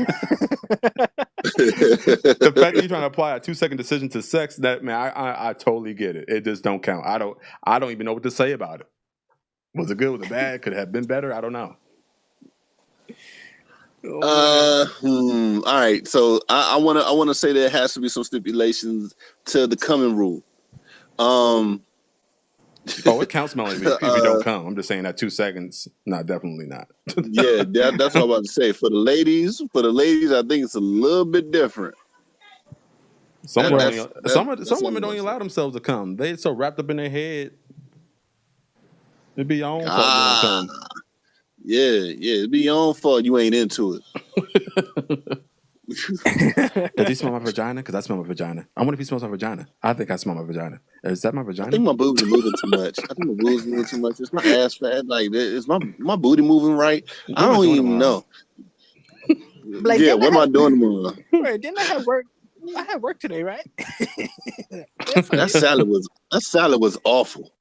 fact that you're trying to apply a 2-second decision to sex, that man, I totally get it. It just don't count. I don't even know what to say about it. Was it good? Was it bad? Could it have been better? I don't know. All right. So I wanna say there has to be some stipulations to the coming rule. It counts, Melanie, if you don't come. I'm just saying that 2 seconds. No, definitely not. Yeah, that's what I'm about to say. For the ladies, I think it's a little bit different. Some women don't even allow themselves to come. They so wrapped up in their head. It'd be your own fault you don't come. Yeah, it'd be your own fault you ain't into it. Does he smell my vagina? Because I smell my vagina. I wonder if he smells my vagina. I think I smell my vagina. Is that my vagina? I think my boobs are moving too much. It's my ass fat. Like, is my booty moving right? I don't even know. Like, yeah, what am I doing tomorrow? Right, didn't I have work? I had work today, right? That salad was awful.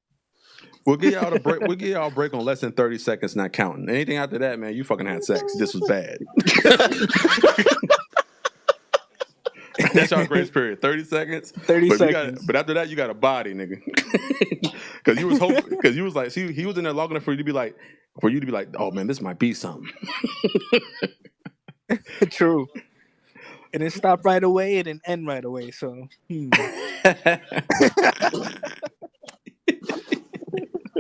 We'll give y'all a break. We'll give y'all a break on less than 30 seconds, not counting. Anything after that, man, you fucking had sex. This was bad. That's our grace period. 30 seconds. 30 seconds. But after that, you got a body, nigga. Because you was hoping. Because you was like, he was in there long enough for you to be like, oh man, this might be something. True. And it stopped right away. It didn't end right away. So.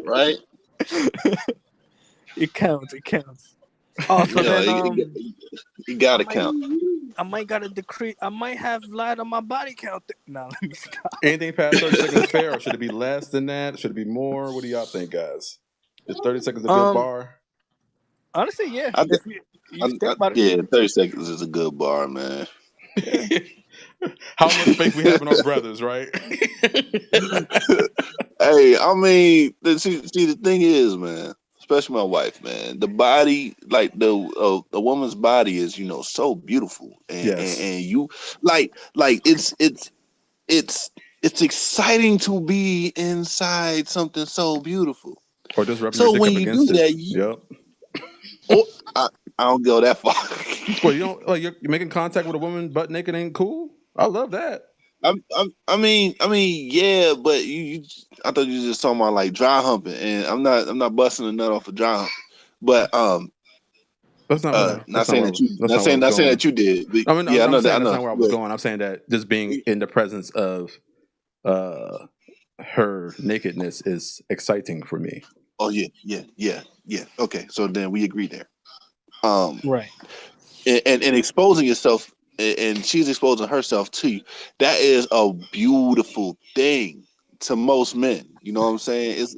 Right? It counts. Oh, so you gotta count. I might got a decree. I might have lied on my body count. Nah, let me stop. Anything past 30 seconds fair, or should it be less than that? Should it be more? What do y'all think, guys? Is 30 seconds a good bar? Honestly, yeah. 30 seconds is a good bar, man. How much faith we have in our brothers, right? Hey, I mean, see, the thing is, man, especially my wife, man. The body, like the woman's body, is so beautiful, Yes. and you like it's exciting to be inside something so beautiful. Or just rubbing your So dick when up you do against it. that, Yep. oh, I don't go that far. Well, you don't like you're making contact with a woman butt naked ain't cool. I love that. I mean, yeah, but I thought you were just talking about like dry humping, and I'm not busting a nut off a dry hump, but That's not what I. not saying that you, That's not where I was not saying going. that you did, but I mean, yeah, I I'm know that, saying I that's know, not where I was but going. I'm saying that just being in the presence of her nakedness is exciting for me. oh yeah. Okay, so then we agree there. Um, Right. and exposing yourself, and she's exposing herself to you. That is a beautiful thing to most men. You know what I'm saying? It's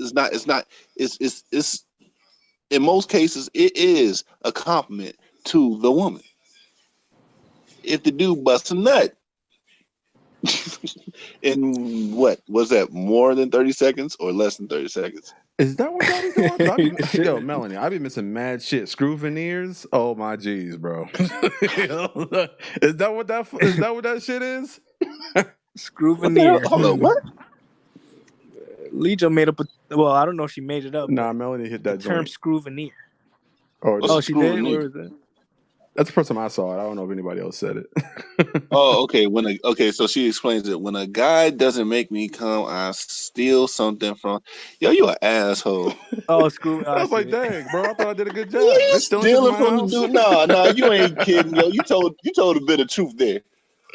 in most cases it is a compliment to the woman. If the dude busts a nut in what was that, more than 30 seconds or less than 30 seconds? Is that what y'all be doing? Yo, Melanie, I be missing mad shit. Screw veneers. Oh my jeez, bro. Is that what that shit is? Screw What the hell? veneer. Hold on, what? Legion made up well, I don't know if she made it up, Nah, but Melanie hit the that term joint. screw veneer. Or What's Oh, a she screw did? veneer? Where was it? that's the first time I saw it. I don't know if anybody else said it. Oh, okay. So she explains it. When a guy doesn't make me come, I steal something from. Yo, you an asshole. Oh, screw. I I was see like, it. dang, bro, I thought I did a good job. You They stealing shit from stealing my from the house. dude? Nah, you ain't kidding, yo. You told a bit of truth there.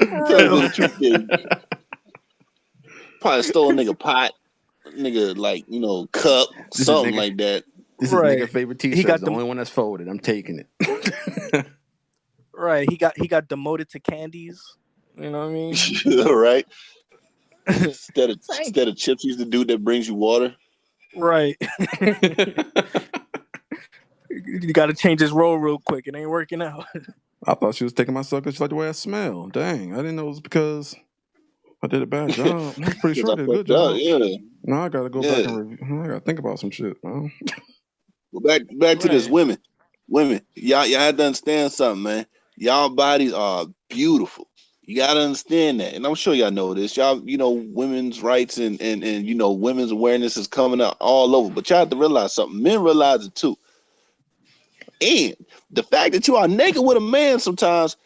You For told a bit real. of truth there. Probably stole a nigga pot, nigga, like cup, This is something nigga. like that. This is Right. nigga favorite He T-shirt. got It's the only one that's folded. I'm taking it. Right. He got demoted to candies. You know what I mean? Right? Instead of Thank- instead of chips, he's the dude that brings you water. Right. You got to change his role real quick. It ain't working out. I thought she was taking my sucker. She liked the way I smell. Dang, I didn't know it was because I did a bad job. I'm pretty Because sure I I did a good fucked up. job. Yeah, Now I gotta go back yeah. and review. I gotta think about some shit, man. Well, back to this, Right. women. Y'all have to understand something, man. Y'all bodies are beautiful. You gotta understand that, and I'm sure y'all know this. Y'all, women's rights and women's awareness is coming up all over. But y'all have to realize something. Men realize it too. And the fact that you are naked with a man sometimes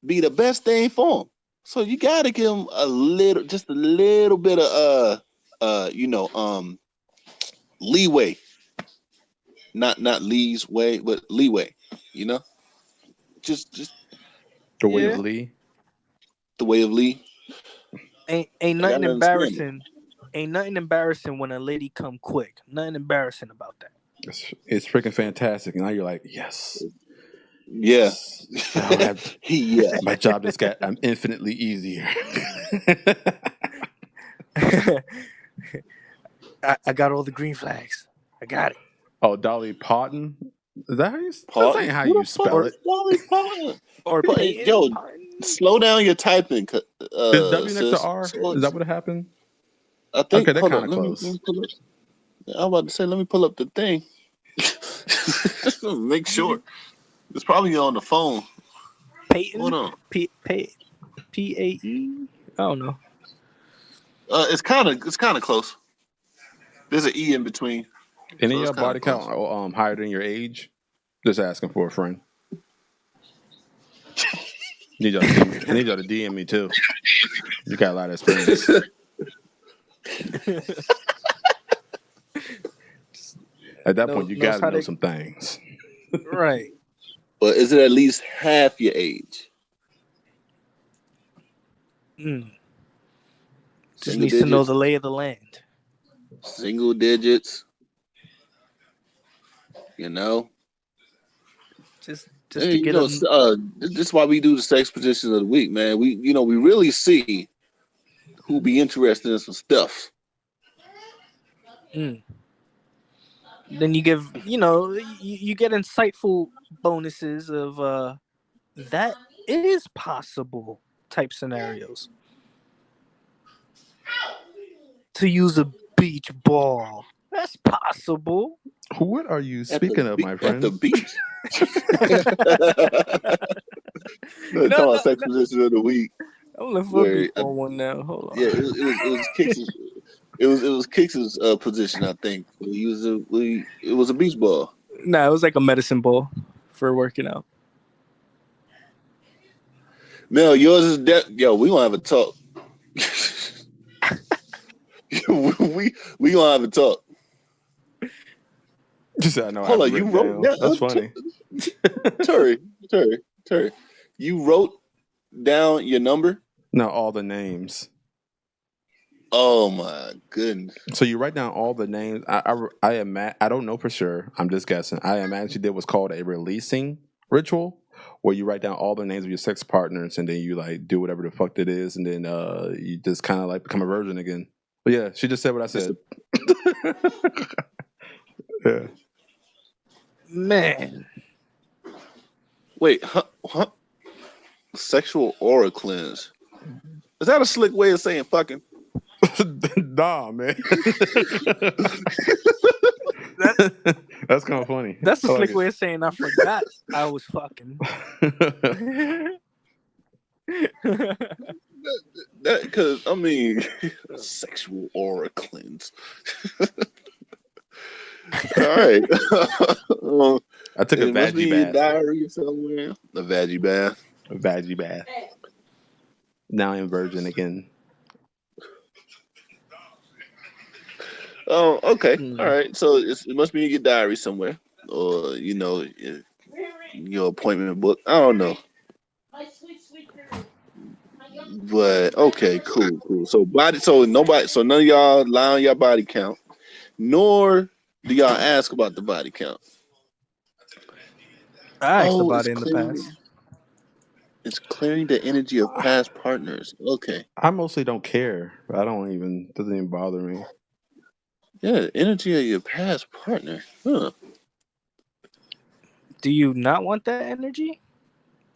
be the best thing for him. So you gotta give him just a little bit of leeway. Not Lee's way, but leeway. You know, just The way of Yeah. Lee. the way of Lee. Ain't I nothing gotta understand it. embarrassing. Ain't nothing embarrassing when a lady come quick. Nothing embarrassing about that. It's freaking fantastic. And now you're like, yes. Yeah. I don't have Yeah. my job just got infinitely easier. I got all the green flags. I got it. Oh, Dolly Parton. Is that how you? This Parton? ain't how Who you the fuck spell Or is it. Dolly Parton? or Peyton. Yo, slow down your typing, Is W next to sis. R? So Is that what happened? I think. Okay, they're Hold kind on. of Let me close. pull up. I'm about to say, let me pull up the thing. Make sure. It's probably on the phone. Hold Peyton. on. Pae. I don't know. It's kind of close. There's an E in between, Any of so it's your kind body of close. count higher than your age? Just asking for a friend. I need y'all to DM me too. You got a lot of experience. At that point, you got Knows to how know to some things. right. But is it at least half your age? Just Single needs to know digits. the lay of the land. Single digits. You know. Just Hey, to get them. this is why we do the sex positions of the week, man. We really see who be interested in some stuff. Then you give you get insightful bonuses of that is possible type scenarios. To use a beach ball. That's possible. What are you speaking of, my friend? At the beach. No, Talking about no, sex no. position of the week. I'm looking for a Where beach ball one now. Hold on. yeah, it was Kicks. It was Kicks' position, I think. It was a beach ball. Nah, it was like a medicine ball for working out. Mel, yours is yo. We gonna have a talk. we gonna have a talk. Just I know. Hold I on, have it you written wrote down. down. That's funny. Terry, you wrote down your number. No, all the names. Oh my goodness! So you write down all the names. I don't know for sure. I'm just guessing. I imagine you did what's called a releasing ritual, where you write down all the names of your sex partners, and then you like do whatever the fuck it is, and then you just kind of like become a virgin again. But yeah, she just said what I said. Yeah. Man, Wait, huh? Sexual aura cleanse. Is that a slick way of saying fucking? Nah, man. That's kind of funny. that's a I slick like way of saying I forgot I was fucking. That because I mean, sexual aura cleanse. All right. I took a It must be veggie in your bath. diary somewhere. A veggie bath. A veggie bath. Now I'm virgin again. Oh, okay. All right. So it must be in your diary somewhere, or your appointment book. I don't know. But okay, cool. So none of y'all lie on your body count, nor do y'all ask about the body count. I asked about It's it in the clearing. past. It's clearing the energy of past partners. Okay. I mostly don't care. Doesn't even bother me. Yeah, energy of your past partner. Huh. Do you not want that energy?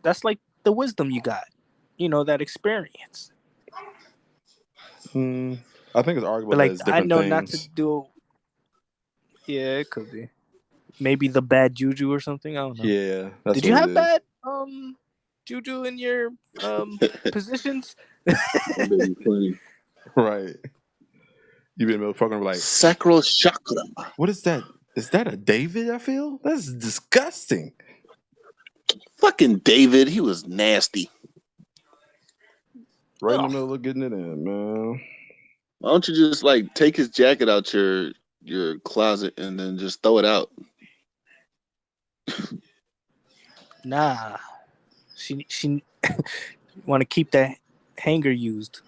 That's like the wisdom you got. That experience. I think it's arguable But that like it's I different know things. not to do. Yeah, it could be. Maybe the bad juju or something. I don't know. Yeah, that's Did you what have it is. bad juju in your positions? Right. You've been fucking like Sacral chakra. What is that? Is that a David? I feel that's disgusting. Fucking David, he was nasty. Right in the middle of getting it in, man. Why don't you just like take his jacket out your closet and then just throw it out? Nah, she want to keep that hanger used.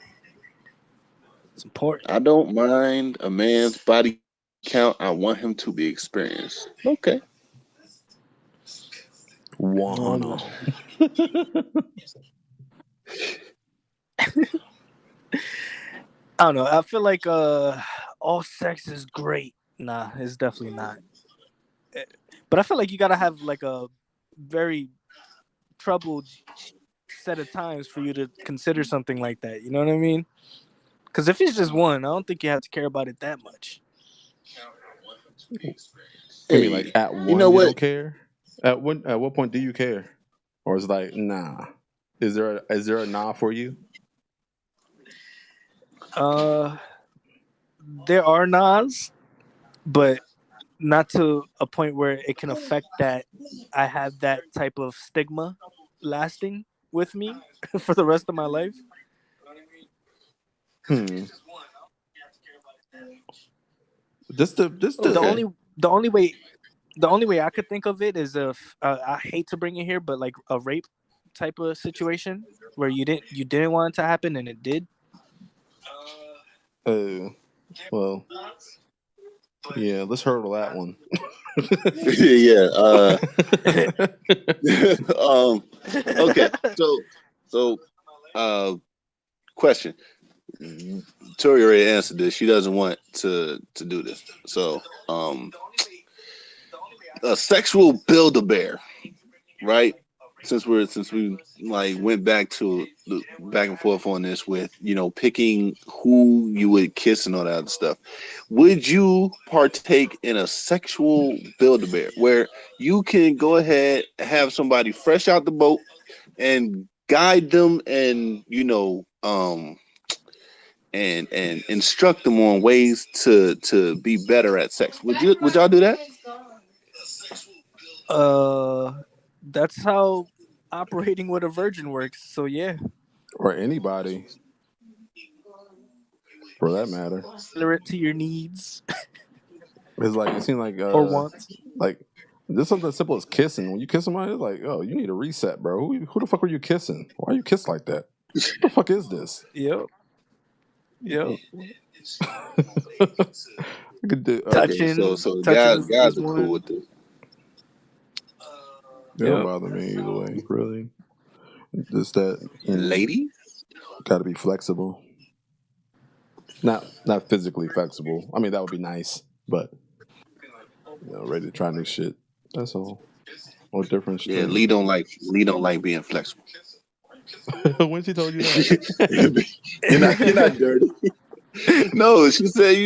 It's important. I don't mind a man's body count. I want him to be experienced. Okay. One. I don't know. I feel like all sex is great. Nah, it's definitely not. But I feel like you gotta have like a very troubled set of times for you to consider something like that. You know what I mean? Because if it's just one, I don't think you have to care about it that much. I mean, like at one, you know you what? don't care. At what point do you care, or is it like nah? Is there a nah for you? There are nods, but not to a point where it can affect that I have that type of stigma lasting with me for the rest of my life. The only way I could think of it is if I hate to bring it here, but like a rape type of situation where you didn't want it to happen and it did. Well, yeah. Let's hurdle that one. Yeah. Okay. So, question. Tori already answered this. She doesn't want to do this. So, a sexual Build-A-Bear, right? since we like went back to the back and forth on this with picking who you would kiss and all that other stuff, would you partake in a sexual build-a-bear where you can go ahead have somebody fresh out the boat and guide them and and instruct them on ways to be better at sex? Would y'all do that? That's how operating with a virgin works. So yeah, Or anybody, for that matter. tailor it to your needs It's like it seems or wants. like just something as simple as kissing. When you kiss somebody, it's like, oh, you need a reset, bro. Who the fuck were you kissing? Why you kiss like that? What the fuck is this? Yep. Yep. I could do, Touching. So Touching guys is are one. cool with this. It don't bother me either way, really. Just that Lady? gotta be flexible. Not physically flexible. I mean that would be nice, but ready to try new shit. That's all. No difference. Yeah, Lee don't like being flexible. When she told you that? you're not dirty. No, she said,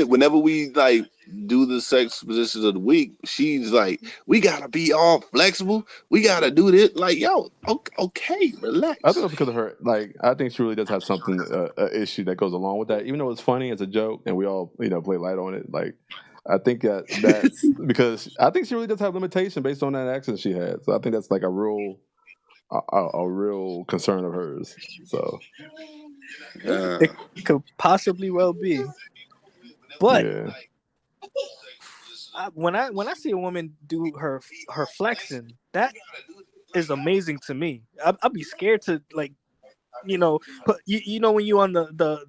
whenever we like do the sex positions of the week, she's like, we gotta be all flexible. We gotta do this. Like, yo, okay, relax. I think it's because of her. Like, I think she really does have something, an issue that goes along with that. Even though it's funny as a joke, and we all, play light on it. Like, I think that's because I think she really does have limitation based on that accent she had. So I think that's like a real concern of hers. So it could possibly well be, but yeah. when I see a woman do her flexing, that is amazing to me. I'd be scared to but when you on the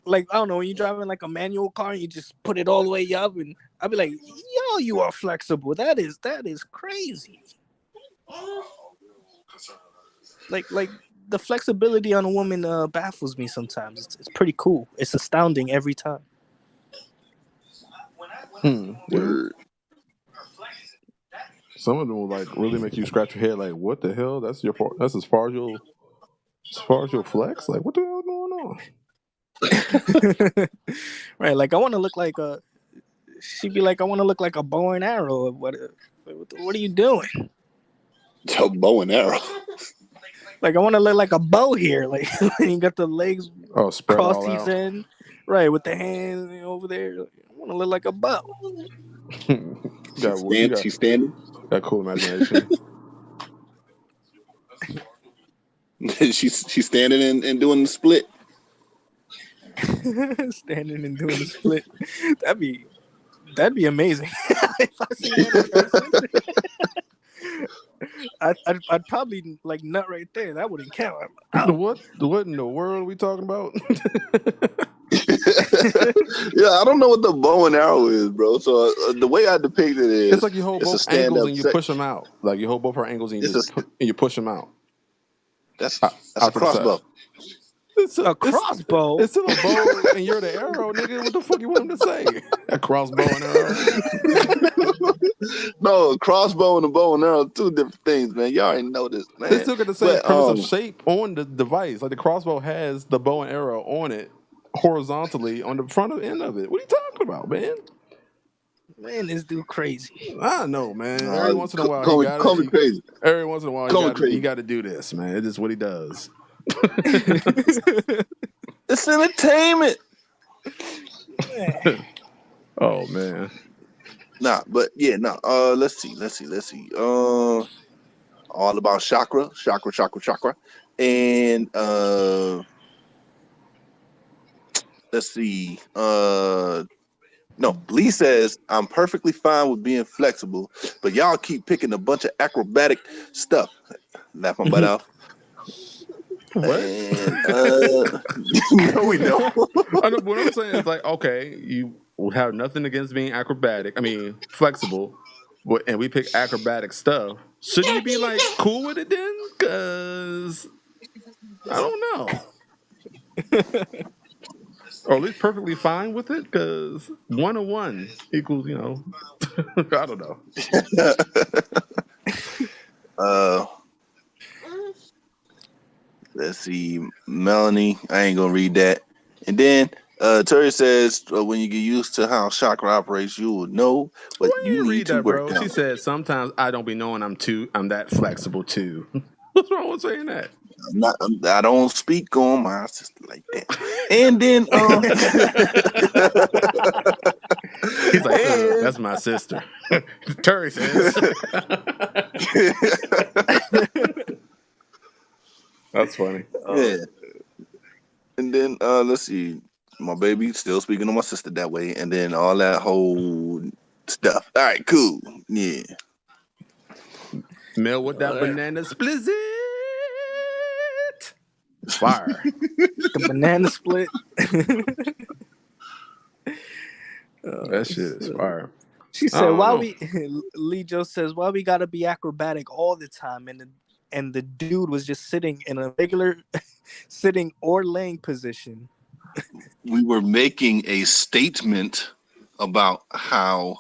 like, I don't know, when you're driving like a manual car and you just put it all the way up, and I'd be like, yo, you are flexible. That is crazy. Like the flexibility on a woman baffles me sometimes. It's pretty cool. It's astounding every time. Word. Some of them will like really make you scratch your head. Like, what the hell? That's as far as you'll flex. Like, what the hell is going on? Right, like I want to look like she'd be like, I want to look like a bow and arrow. What are you doing? A bow and arrow. Like, I want to look like a bow here. Like, you got the legs crossed each end, right, with the hands over there. I want to look like a bow. She's standing. Got cool imagination. she's standing and doing the split. Standing and doing the split. That'd be amazing. If I see that in person, I'd probably like nut right there. That wouldn't count. What in the world are we talking about? Yeah, I don't know what the bow and arrow is, bro. So the way I depict it is, it's like you hold both angles and you push them out. Like you hold both her angles and you push them out. That's a crossbow. It's a crossbow. It's still a bow and you're the arrow, nigga. What the fuck you want him to say? A crossbow and arrow. No, a crossbow and a bow and arrow, two different things, man. Y'all already know this, man. They still got the same premise of shape on the device. Like the crossbow has the bow and arrow on it horizontally on the front end of it. What are you talking about, man? Man, this dude crazy. I know, man. Every once in a while, call me crazy. Every once in a while, he got to do this, man. It's just what he does. It's entertainment. Oh man. Let's see. All about chakra, and let's see. No, Lee says I'm perfectly fine with being flexible, but y'all keep picking a bunch of acrobatic stuff. Laugh my butt off. What? No, we don't. What I'm saying is like, okay, you have nothing against being flexible, and we pick acrobatic stuff. Shouldn't you be like cool with it then? Because I don't know. Or at least perfectly fine with it, because 1 and 1 equals, I don't know. Uh, let's see, Melanie. I ain't gonna read that. And then Terry says, when you get used to how chakra operates, you will know what Why you you need read to that, work bro? She on. said sometimes I don't be knowing I'm that flexible too. What's wrong with saying that? I don't speak on my sister like that. And then He's like, that's my sister. Terry says. That's funny. yeah. And then let's see, my baby still speaking to my sister that way, and then all that whole stuff. All right, cool. Yeah. Mel with that banana splizzit. Fire. The banana split. That shit is fire. She I said, don't "Why know. we?" Lee Joe says, "Why we gotta be acrobatic all the time?" And the dude was just sitting in a regular sitting or laying position. We were making a statement about how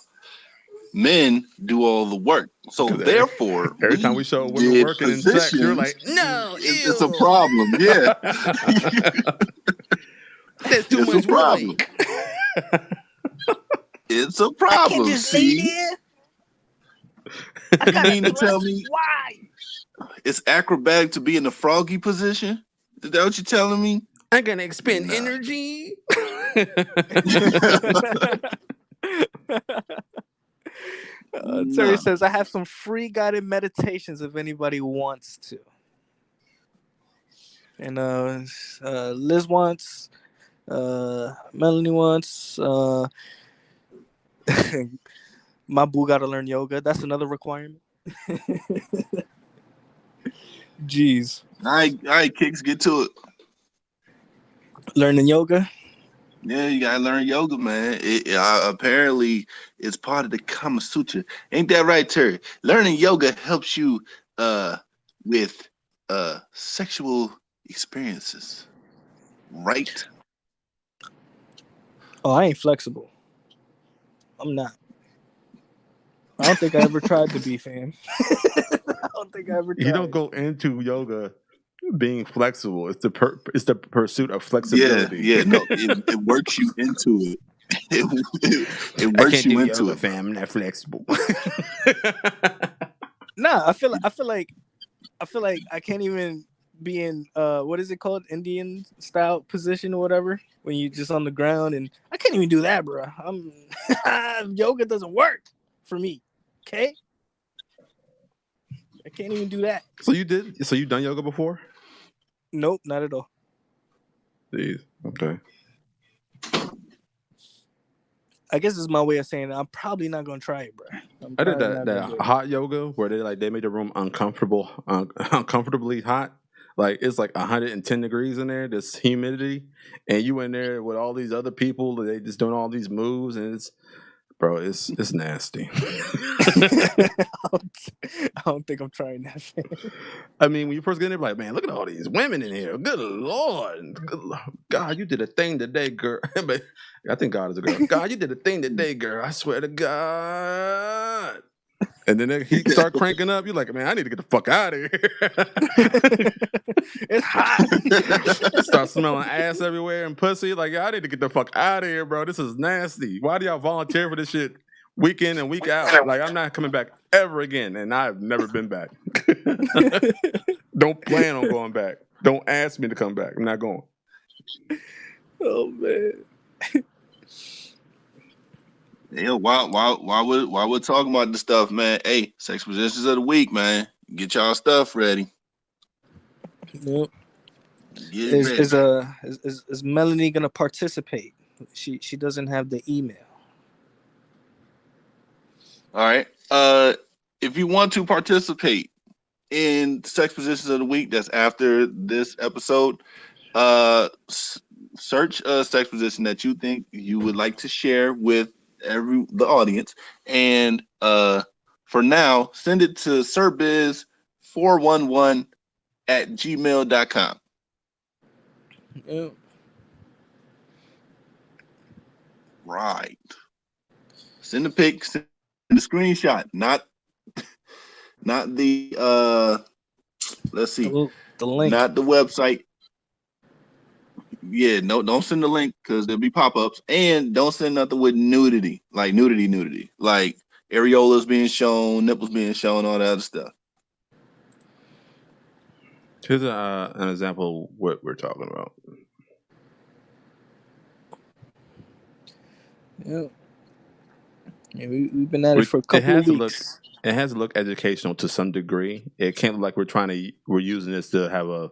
men do all the work. So 'Cause therefore, every time we we show women did working in sex, you're positions. like, no, It's a ew. problem. Yeah. There's too It's a much problem. work. It's a I can't problem. just lay See, there. I you gotta mean to tell thrust. me Why? it's acrobatic to be in the froggy position? Is that what you're telling me? I'm gonna expend Nah. energy. Terry says, "I have some free guided meditations if anybody wants to." And Liz wants, Melanie wants, my boo got to learn yoga. That's another requirement. Jeez. All right, Kicks, get to it. Learning yoga? Yeah, you gotta learn yoga, man. Apparently it's part of the Kama Sutra. Ain't that right, Terry? Learning yoga helps you with sexual experiences, right? Oh, I ain't flexible. I'm not. I don't think I ever tried to be, fam. I don't think I ever tried. You don't go into yoga being flexible. It's the pursuit of Yeah, flexibility. yeah. No, it works you into it. It I works can't you do into yoga, it. fam. I'm not flexible. Nah, I feel like I can't even be in what is it called, Indian style position or whatever, when you just on the ground, and I can't even do that, bro. I'm yoga doesn't work for me. Okay, I can't even do that. So you done yoga before? Nope, not at all. Jeez. Okay. I guess it's my way of saying I'm probably not gonna try it, bro. I did that hot yoga where they made the room uncomfortably hot. Like it's like 110 degrees in there, this humidity, and you in there with all these other people. They just doing all these moves, and it's nasty. I don't think I'm trying that. I mean, when you first get in there, like, man, look at all these women in here. Good Lord. God, you did a thing today, girl. But I think God is a girl. God, you did a thing today, girl. I swear to God. And then he start cranking up. You're like, man, I need to get the fuck out of here. It's hot. Start smelling ass everywhere and pussy. Like, I need to get the fuck out of here, bro. This is nasty. Why do y'all volunteer for this shit week in and week out? Like, I'm not coming back ever again. And I've never been back. Don't plan on going back. Don't ask me to come back. I'm not going. Oh man. Yeah, while we're talking about this stuff, man. Hey, sex positions of the week, man. Get y'all stuff ready. Yep. Get it ready. Is Melanie gonna participate? She doesn't have the email. All right. If you want to participate in sex positions of the week, that's after this episode. Search a sex position that you think you would like to share with the audience, and for now, send it to sirbiz411@gmail.com. Yep. Right. Send the pic, send the screenshot, not Not the let's see, The link. not the website. Yeah, no, don't send the link because there'll be pop-ups, and don't send nothing with nudity, like nudity, like areolas being shown, nipples being shown, all that other stuff. Here's an example of what we're talking about. Yeah. Yeah, we've been at it for a couple of weeks. It has to look educational to some degree. It can't look like we're using this to have a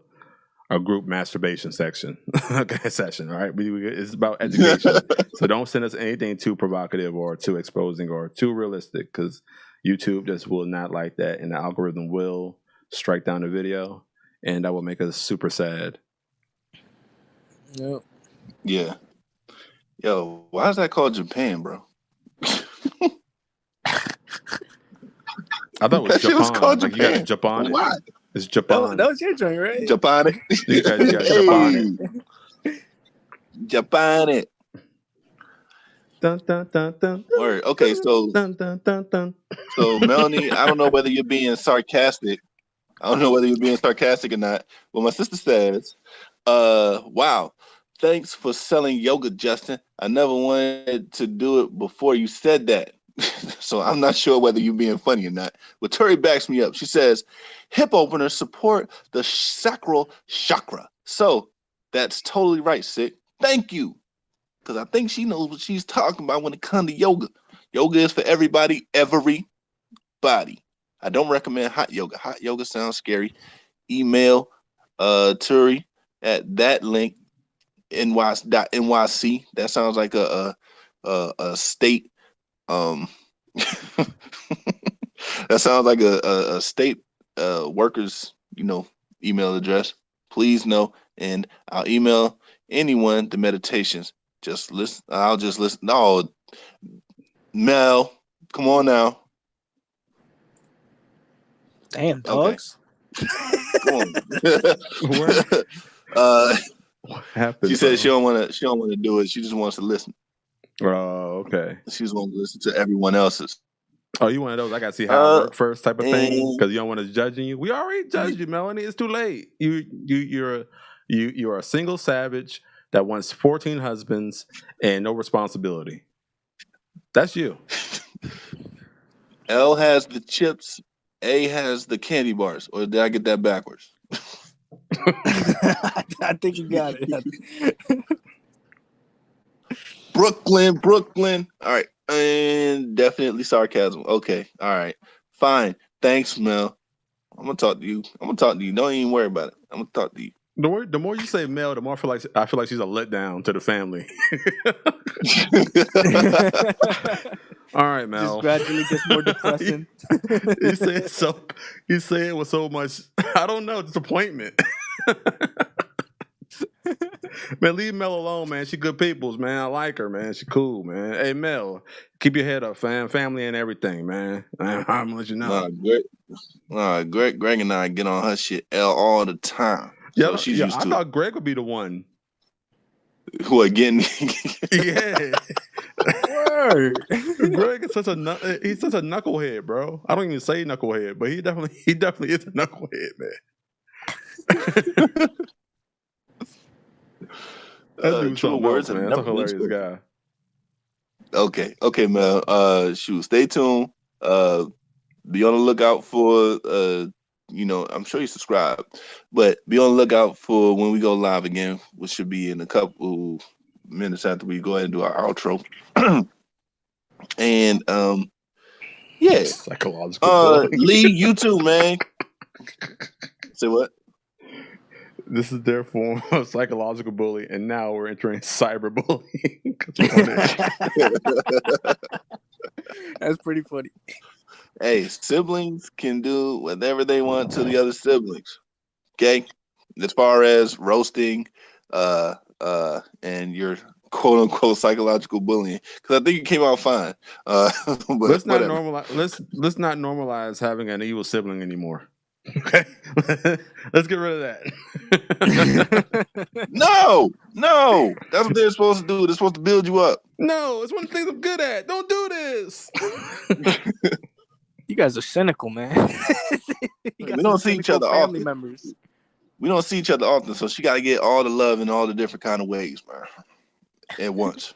group masturbation section, session. All right, it's about education. So don't send us anything too provocative or too exposing or too realistic, because YouTube just will not like that, and the algorithm will strike down the video, and that will make us super sad. Yep. Yeah. Yo, why is that called Japan, bro? I thought it was That shit Japan. was called Like, you got to Japan. Japan. Why? It's Japan. That was your joint, right? Japan. You got Japan. Japan. Dun, dun, dun, dun, Word. Okay, so dun, dun, dun, dun. so Melanie, I don't know whether you're being sarcastic. I don't know whether you're being sarcastic or not. But my sister says, wow, thanks for selling yoga, Justin. I never wanted to do it before you said that. So I'm not sure whether you're being funny or not. But Tori backs me up. She says, hip openers support the sacral chakra. So that's totally right, Sick. Thank you. Because I think she knows what she's talking about when it comes to yoga. Yoga is for everybody, everybody. I don't recommend hot yoga. Hot yoga sounds scary. Email Turi at that link ny.nyc. That sounds like a state that sounds like a state workers, email address. Please no, and I'll email anyone the meditations. Just listen. I'll just listen. No, Mel, come on now. Damn, dogs. Okay. Come on. What happened? She said she don't want to do it. She just wants to listen. Oh, okay. She just wants to listen to everyone else's. Oh, you one of those? I gotta see how it works first type of thing, because you don't want us judging you. We already judged you, Melanie. It's too late. You're a single savage that wants 14 husbands and no responsibility. That's you. L has the chips, A has the candy bars, or did I get that backwards? I think you got it. Brooklyn. All right. And definitely sarcasm. Okay. All right. Fine. Thanks, Mel. I'm gonna talk to you. Don't even worry about it. I'm gonna talk to you. The more you say Mel, the more I feel like she's a letdown to the family. All right, Mel. Just gradually gets more depressing. You say it with so much, I don't know, disappointment. Man, leave Mel alone, man. She good peoples, man. I like her, man. She cool, man. Hey, Mel, keep your head up, fam. Family and everything, man. I'm gonna let you know. Greg and I get on her shit all the time. Yeah, so she's used I to thought Greg would be the one. Who again? Yeah. Word. Greg is such a knucklehead, bro. I don't even say knucklehead, but he definitely is a knucklehead, man. True words, man. That's a hilarious guy. Okay, Mel. Shoot, stay tuned. Be on the lookout for I'm sure you subscribe, but be on the lookout for when we go live again, which should be in a couple minutes after we go ahead and do our outro. And yeah, psychological. Lee, you too, man. Say what? This is their form of psychological bully, and now we're entering cyberbullying. That's pretty funny. Hey, siblings can do whatever they want to the other siblings. Okay, as far as roasting, and your quote unquote psychological bullying, because I think it came out fine. But let's not normalize. Let's not normalize having an evil sibling anymore. Okay, let's get rid of that. No, that's what they're supposed to do. They're supposed to build you up. No, it's one of the things I'm good at. Don't do this. You guys are cynical, man. We don't see each other family often. members. We don't see each other often, so she got to get all the love in all the different kind of ways, man, at once.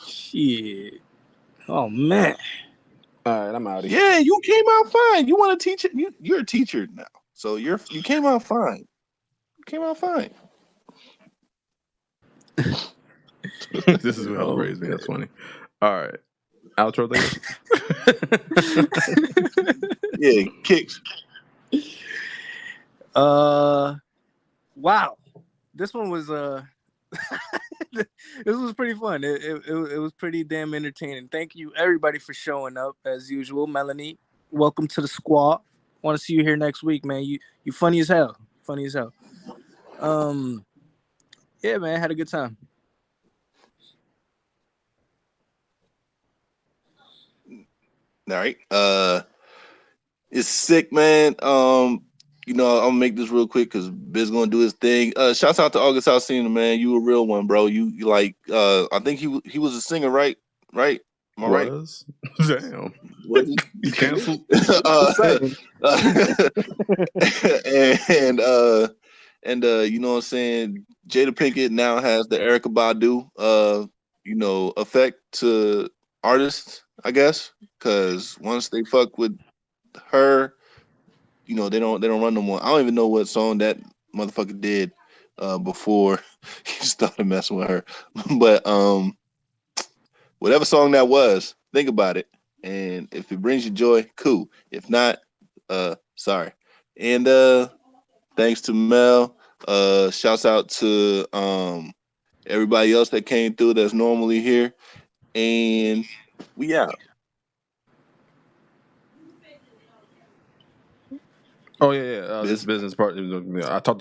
Shit. Oh man. All right, I'm out of here. Yeah, you came out fine. You want to teach it? You're a teacher now, so you came out fine. You came out fine. This is what raised me. That's funny. All right, outro there. Yeah, kicks. Wow. This one was this was pretty fun. It was pretty damn entertaining. Thank you everybody for showing up as usual. Melanie, welcome to the squad. Want to see you here next week, man. You funny as hell. Funny as hell. Yeah, man, had a good time. All right. It's sick, man. You know, I'm gonna make this real quick because Biz gonna do his thing. Shouts out to August Alsina, man. You a real one, bro. You like I think he was a singer, right? Right? Am I right? Was damn. Was he? He's canceled. And you know what I'm saying? Jada Pinkett now has the Erykah Badu you know, effect to artists, I guess, because once they fuck with her, you know, they don't run no more. I don't even know what song that motherfucker did before he started messing with her. But whatever song that was, think about it. And if it brings you joy, cool. If not, sorry. And thanks to Mel. Shouts out to everybody else that came through that's normally here. And we out. Oh yeah. This business part. I talked to y'all.